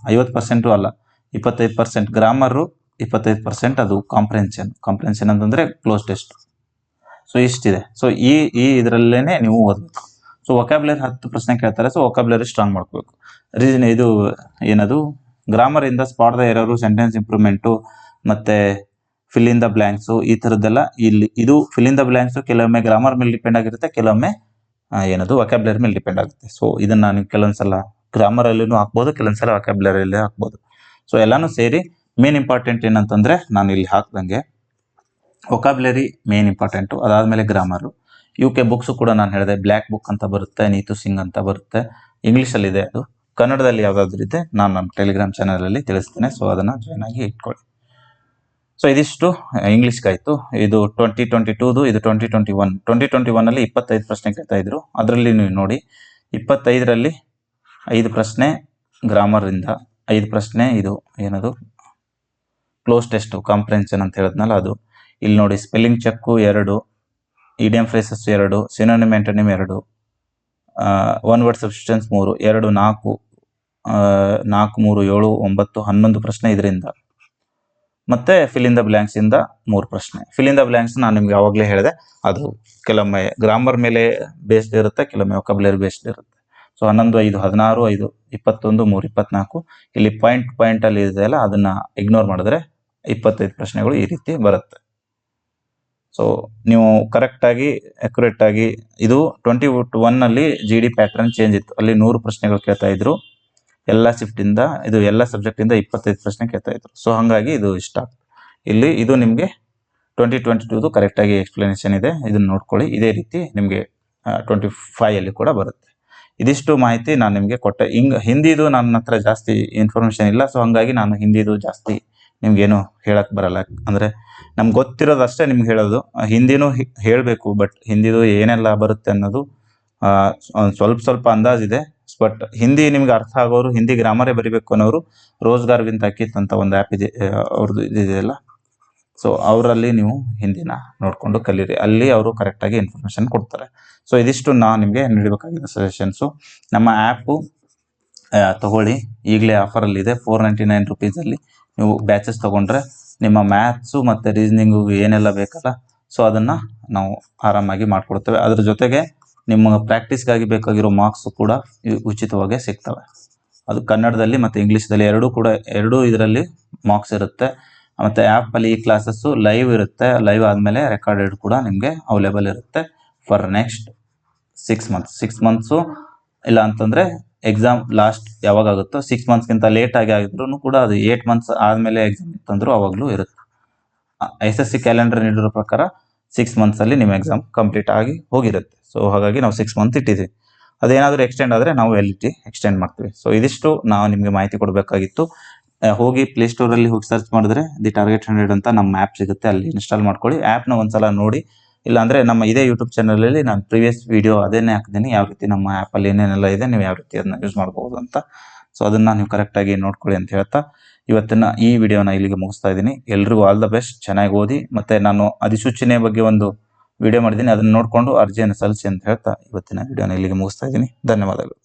50% ಅಲ್ಲ, 25% ಗ್ರಾಮರು, 25% ಅದು ಕಾಂಪ್ರೆನ್ಷನ್ ಅಂತಂದ್ರೆ ಕ್ಲೋಸ್ ಟೆಸ್ಟ್. ಸೊ ಇಷ್ಟಿದೆ. ಸೊ ಈ ಇದರಲ್ಲೇನೆ ನೀವು ಓದಬೇಕು. ಸೊ ವೊಕ್ಯಾಬ್ಯುಲರಿ 10 ಪ್ರಶ್ನೆ ಕೇಳ್ತಾರೆ. ಸೊ ವೊಕ್ಯಾಬ್ಯುಲರಿ ಸ್ಟ್ರಾಂಗ್ ಮಾಡ್ಕೋಬೇಕು. ರೀಸನ್ ಇದು ಏನದು, ಗ್ರಾಮರ್ ಇಂದ ಸ್ಪಾಟ್ ದ ಎರರು, ಸೆಂಟೆನ್ಸ್ ಇಂಪ್ರೂವ್ಮೆಂಟು, ಮತ್ತೆ ಫಿಲ್ ಇನ್ ದ ಬ್ಲ್ಯಾಂಕ್ಸು, ಈ ಥರದ್ದೆಲ್ಲ ಇಲ್ಲಿ. ಇದು ಫಿಲ್ ಇನ್ ದ ಬ್ಲ್ಯಾಂಕ್ಸು ಕೆಲವೊಮ್ಮೆ ಗ್ರಾಮರ್ ಮೇಲೆ ಡಿಪೆಂಡ್ ಆಗಿರುತ್ತೆ, ಕೆಲವೊಮ್ಮೆ ಏನದು ವೊಕ್ಯಾಬ್ಯುಲರಿ ಮೇಲೆ ಡಿಪೆಂಡ್ ಆಗುತ್ತೆ. ಸೊ ಇದನ್ನ ನೀವು ಕೆಲವೊಂದ್ಸಲ ಗ್ರಾಮರ್ ಅಲ್ಲಿನೂ ಹಾಕ್ಬೋದು, ಕೆಲವೊಂದ್ಸಲ ವೊಕ್ಯಾಬ್ಯುಲರಿಯಲ್ಲಿ ಹಾಕ್ಬೋದು. ಸೊ ಎಲ್ಲಾನು ಸೇರಿ ಮೇನ್ ಇಂಪಾರ್ಟೆಂಟ್ ಏನಂತಂದ್ರೆ, ನಾನು ಇಲ್ಲಿ ಹಾಕ್ದಂಗೆ ವೊಕ್ಯಾಬ್ಯುಲರಿ ಮೇನ್ ಇಂಪಾರ್ಟೆಂಟು, ಅದಾದ್ಮೇಲೆ ಗ್ರಾಮರು. UK ಬುಕ್ಸ್ ಕೂಡ ನಾನು ಹೇಳಿದೆ, ಬ್ಲ್ಯಾಕ್ ಬುಕ್ ಅಂತ ಬರುತ್ತೆ, ನೀತು ಸಿಂಗ್ ಅಂತ ಬರುತ್ತೆ, ಇಂಗ್ಲೀಷಲ್ಲಿ ಇದೆ. ಅದು ಕನ್ನಡದಲ್ಲಿ ಯಾವ್ದಾದ್ರು ಇದೆ ನಾನು ನಮ್ಮ ಟೆಲಿಗ್ರಾಮ್ ಚಾನಲ್ ಅಲ್ಲಿ ತಿಳಿಸ್ತೇನೆ. ಸೊ ಅದನ್ನ ಜಾಯ್ನ್ ಆಗಿ ಇಟ್ಕೊಳ್ಳಿ. ಸೊ ಇದಿಷ್ಟು ಇಂಗ್ಲೀಷ್ಗಾಯ್ತು. ಇದು 2022, ಇದು 2021 ಅಲ್ಲಿ 25 ಪ್ರಶ್ನೆ ಕೇಳ್ತಾ ಇದ್ರು. ಅದರಲ್ಲಿ ನೀವು ನೋಡಿ, 25ರಲ್ಲಿ 5 ಪ್ರಶ್ನೆ ಗ್ರಾಮರ್ ಇಂದ, 5 ಪ್ರಶ್ನೆ ಇದು ಏನದು ಕ್ಲೋಸ್ ಟೆಸ್ಟ್ ಕಾಂಪ್ರೆನ್ಷನ್ ಅಂತ ಹೇಳಿದ್ನಲ್ಲ ಅದು. ಇಲ್ಲಿ ನೋಡಿ, spelling check 2, idiom phrases 2, synonym antonym 2, one word substitutions 3, 2, 4, 4, 3, 7, 9, 11 ಪ್ರಶ್ನೆ ಇದರಿಂದ. ಮತ್ತೆ ಫಿಲ್ ಇನ್ ದ ಬ್ಲ್ಯಾಂಕ್ಸ್ ಇಂದ 3 ಪ್ರಶ್ನೆ. ಫಿಲ್ ಇನ್ ದ ಬ್ಲ್ಯಾಂಕ್ಸ್ ನಾನು ನಿಮ್ಗೆ ಯಾವಾಗಲೇ ಹೇಳಿದೆ, ಅದು ಕೆಲವೊಮ್ಮೆ ಗ್ರಾಮರ್ ಮೇಲೆ ಬೇಸ್ಡ್ ಇರುತ್ತೆ, ಕೆಲವೊಮ್ಮೆ ವೊಕ್ಯಾಬ್ಯುಲರಿ ಬೇಸ್ಡ್ ಇರುತ್ತೆ. ಸೊ 11, 5, 16, 5, 21, 3, 24. ಇಲ್ಲಿ ಪಾಯಿಂಟ್ ಅಲ್ಲಿ ಇದೆಯಲ್ಲ, ಅದನ್ನ ಇಗ್ನೋರ್ ಮಾಡಿದ್ರೆ 25 ಪ್ರಶ್ನೆಗಳು ಈ ರೀತಿ ಬರುತ್ತೆ. ಸೊ ನೀವು ಕರೆಕ್ಟ್ ಆಗಿ ಅಕ್ಯುರೇಟ್ ಆಗಿ, ಇದು 21 ಅಲ್ಲಿ GD ಪ್ಯಾಟರ್ನ್ ಚೇಂಜ್ ಇತ್ತು. ಅಲ್ಲಿ 100 ಪ್ರಶ್ನೆಗಳು ಕೇಳ್ತಾ ಇದ್ರು ಎಲ್ಲ ಶಿಫ್ಟ್ ಇಂದ, ಇದು ಎಲ್ಲ ಸಬ್ಜೆಕ್ಟ್ ಇಂದ 25 ಪ್ರಶ್ನೆ ಕೇಳ್ತಾ ಇದ್ರು. ಸೊ ಹಂಗಾಗಿ ಇದು ಇಷ್ಟ. ಇಲ್ಲಿ ಇದು ನಿಮ್ಗೆ 2022 ಕರೆಕ್ಟ್ ಆಗಿ ಎಕ್ಸ್ಪ್ಲನೇಷನ್ ಇದೆ, ಇದನ್ನ ನೋಡ್ಕೊಳ್ಳಿ. ಇದೇ ರೀತಿ ನಿಮ್ಗೆ 25 ಅಲ್ಲಿ ಕೂಡ ಬರುತ್ತೆ. ಇದಿಷ್ಟು ಮಾಹಿತಿ ನಾನು ನಿಮ್ಗೆ ಕೊಟ್ಟೆ. ಹಿಂದಿದು ನನ್ನ ಹತ್ರ ಜಾಸ್ತಿ ಇನ್ಫಾರ್ಮೇಶನ್ ಇಲ್ಲ. ಸೊ ಹಂಗಾಗಿ ನಾನು ಹಿಂದಿದು ಜಾಸ್ತಿ ನಿಮ್ಗೇನು ಹೇಳಕ್ ಬರಲ್ಲ. ಅಂದ್ರೆ ನಮ್ಗೆ ಗೊತ್ತಿರೋದಷ್ಟೇ ನಿಮ್ಗೆ ಹೇಳೋದು. ಹಿಂದಿನೂ ಹೇಳಬೇಕು, ಬಟ್ ಹಿಂದಿದು ಏನೆಲ್ಲ ಬರುತ್ತೆ ಅನ್ನೋದು ಸ್ವಲ್ಪ ಅಂದಾಜಿದೆ. ಬಟ್ ಹಿಂದಿ ನಿಮ್ಗೆ ಅರ್ಥ ಆಗೋರು, ಹಿಂದಿ ಗ್ರಾಮರೇ ಬರಿಬೇಕು ಅನ್ನೋರು ರೋಜ್ಗಾರ್ ವಿನ್ ತಾಕೀತ್ ಅಂತ ಒಂದು ಆ್ಯಪ್ ಇದೆ, ಅವ್ರದ್ದು ಇದೆಯಲ್ಲ. ಸೊ ಅವರಲ್ಲಿ ನೀವು ಹಿಂದಿನ ನೋಡ್ಕೊಂಡು ಕಲೀರಿ, ಅಲ್ಲಿ ಅವರು ಕರೆಕ್ಟಾಗಿ ಇನ್ಫಾರ್ಮೇಶನ್ ಕೊಡ್ತಾರೆ. ಸೊ ಇದಿಷ್ಟು ನಾನು ನಿಮಗೆ ನೀಡಬೇಕಾಗಿದ್ದ ಸಜೆಷನ್ಸು. ನಮ್ಮ ಆ್ಯಪು ತಗೊಳ್ಳಿ, ಈಗಲೇ ಆಫರಲ್ಲಿ ಇದೆ. 499 ರುಪೀಸಲ್ಲಿ ನೀವು ಬ್ಯಾಚಸ್ ತೊಗೊಂಡ್ರೆ ನಿಮ್ಮ ಮ್ಯಾಥ್ಸು ಮತ್ತು ರೀಸನಿಂಗು ಏನೆಲ್ಲ ಬೇಕಲ್ಲ, ಸೊ ಅದನ್ನು ನಾವು ಆರಾಮಾಗಿ ಮಾಡಿಕೊಡ್ತೇವೆ. ಅದ್ರ ಜೊತೆಗೆ ನಿಮ್ಮ ಪ್ರಾಕ್ಟೀಸ್ಗಾಗಿ ಬೇಕಾಗಿರೋ ಮಾರ್ಕ್ಸು ಕೂಡ ಉಚಿತವಾಗಿ ಸಿಗ್ತವೆ. ಅದು ಕನ್ನಡದಲ್ಲಿ ಮತ್ತು ಇಂಗ್ಲೀಷ್ದಲ್ಲಿ ಎರಡೂ ಇದರಲ್ಲಿ ಮಾರ್ಕ್ಸ್ ಇರುತ್ತೆ. ಮತ್ತು ಆ್ಯಪಲ್ಲಿ ಈ ಕ್ಲಾಸಸ್ಸು ಲೈವ್ ಇರುತ್ತೆ. ಲೈವ್ ಆದಮೇಲೆ ರೆಕಾರ್ಡೆಡ್ ಕೂಡ ನಿಮಗೆ ಅವೈಲೇಬಲ್ ಇರುತ್ತೆ ಫಾರ್ ನೆಕ್ಸ್ಟ್ 6 ಮಂತ್ಸು. ಇಲ್ಲ ಅಂತಂದರೆ ಎಕ್ಸಾಮ್ ಲಾಸ್ಟ್ ಯಾವಾಗ ಆಗುತ್ತೋ 6 ಮಂತ್ಸ್ಗಿಂತ ಲೇಟ್ ಆಗಿದ್ರು ಕೂಡ ಅದು 8 ಮಂತ್ಸ್ ಆದಮೇಲೆ ಎಕ್ಸಾಮ್ ಇತ್ತಂದ್ರೂ ಅವಾಗಲೂ ಇರುತ್ತೆ. SSC ಕ್ಯಾಲೆಂಡರ್ ನೀಡಿರೋ ಪ್ರಕಾರ 6 ಮಂತ್ಸಲ್ಲಿ ನಿಮ್ಮ ಎಕ್ಸಾಮ್ ಕಂಪ್ಲೀಟ್ ಆಗಿ ಹೋಗಿರುತ್ತೆ. ಸೊ ಹಾಗಾಗಿ ನಾವು 6 ಮಂತ್ ಇಟ್ಟಿದ್ದೀವಿ. ಅದೇನಾದರೂ ಎಕ್ಸ್ಟೆಂಡ್ ಆದರೆ ನಾವು ಎಕ್ಸ್ಟೆಂಡ್ ಮಾಡ್ತೀವಿ. ಸೊ ಇದಿಷ್ಟು ನಾವು ನಿಮಗೆ ಮಾಹಿತಿ ಕೊಡಬೇಕಾಗಿತ್ತು. ಹೋಗಿ ಪ್ಲೇಸ್ಟೋರಲ್ಲಿ ಹೋಗಿ ಸರ್ಚ್ ಮಾಡಿದ್ರೆ ದಿ ಟಾರ್ಗೆಟ್ 100 ಅಂತ ನಮ್ಮ ಆ್ಯಪ್ ಸಿಗುತ್ತೆ, ಅಲ್ಲಿ ಇನ್ಸ್ಟಾಲ್ ಮಾಡ್ಕೊಳ್ಳಿ. ಆ್ಯಪ್ನ ಒಂದ್ಸಲ ನೋಡಿ. ಇಲ್ಲಾಂದರೆ ನಮ್ಮ ಇದೇ ಯೂಟ್ಯೂಬ್ ಚಾನಲಲ್ಲಿ ನಾನು ಪ್ರೀವಿಯಸ್ ವೀಡಿಯೋ ಅದನ್ನೇ ಹಾಕಿದ್ದೀನಿ, ಯಾವ ರೀತಿ ನಮ್ಮ ಆ್ಯಪಲ್ಲಿ ಏನೇನೆಲ್ಲ ಇದೆ, ನೀವು ಯಾವ ರೀತಿ ಅದನ್ನ ಯೂಸ್ ಮಾಡ್ಬೋದು ಅಂತ. ಸೊ ಅದನ್ನು ನೀವು ಕರೆಕ್ಟಾಗಿ ನೋಡ್ಕೊಳ್ಳಿ ಅಂತ ಹೇಳ್ತಾ ಇವತ್ತಿನ ಈ ವಿಡಿಯೋನ ಇಲ್ಲಿಗೆ ಮುಗಿಸ್ತಾ ಇದ್ದೀನಿ. ಎಲ್ರಿಗೂ ಆಲ್ ದ ಬೆಸ್ಟ್, ಚೆನ್ನಾಗಿ ಓದಿ. ಮತ್ತು ನಾನು ಅಧಿಸೂಚನೆ ಬಗ್ಗೆ ಒಂದು ವಿಡಿಯೋ ಮಾಡಿದ್ದೀನಿ, ಅದನ್ನು ನೋಡಿಕೊಂಡು ಅರ್ಜಿಯನ್ನು ಸಲ್ಲಿಸಿ ಅಂತ ಹೇಳ್ತಾ ಇವತ್ತಿನ ವಿಡಿಯೋನ ಇಲ್ಲಿಗೆ ಮುಗಿಸ್ತಾ ಇದ್ದೀನಿ. ಧನ್ಯವಾದಗಳು.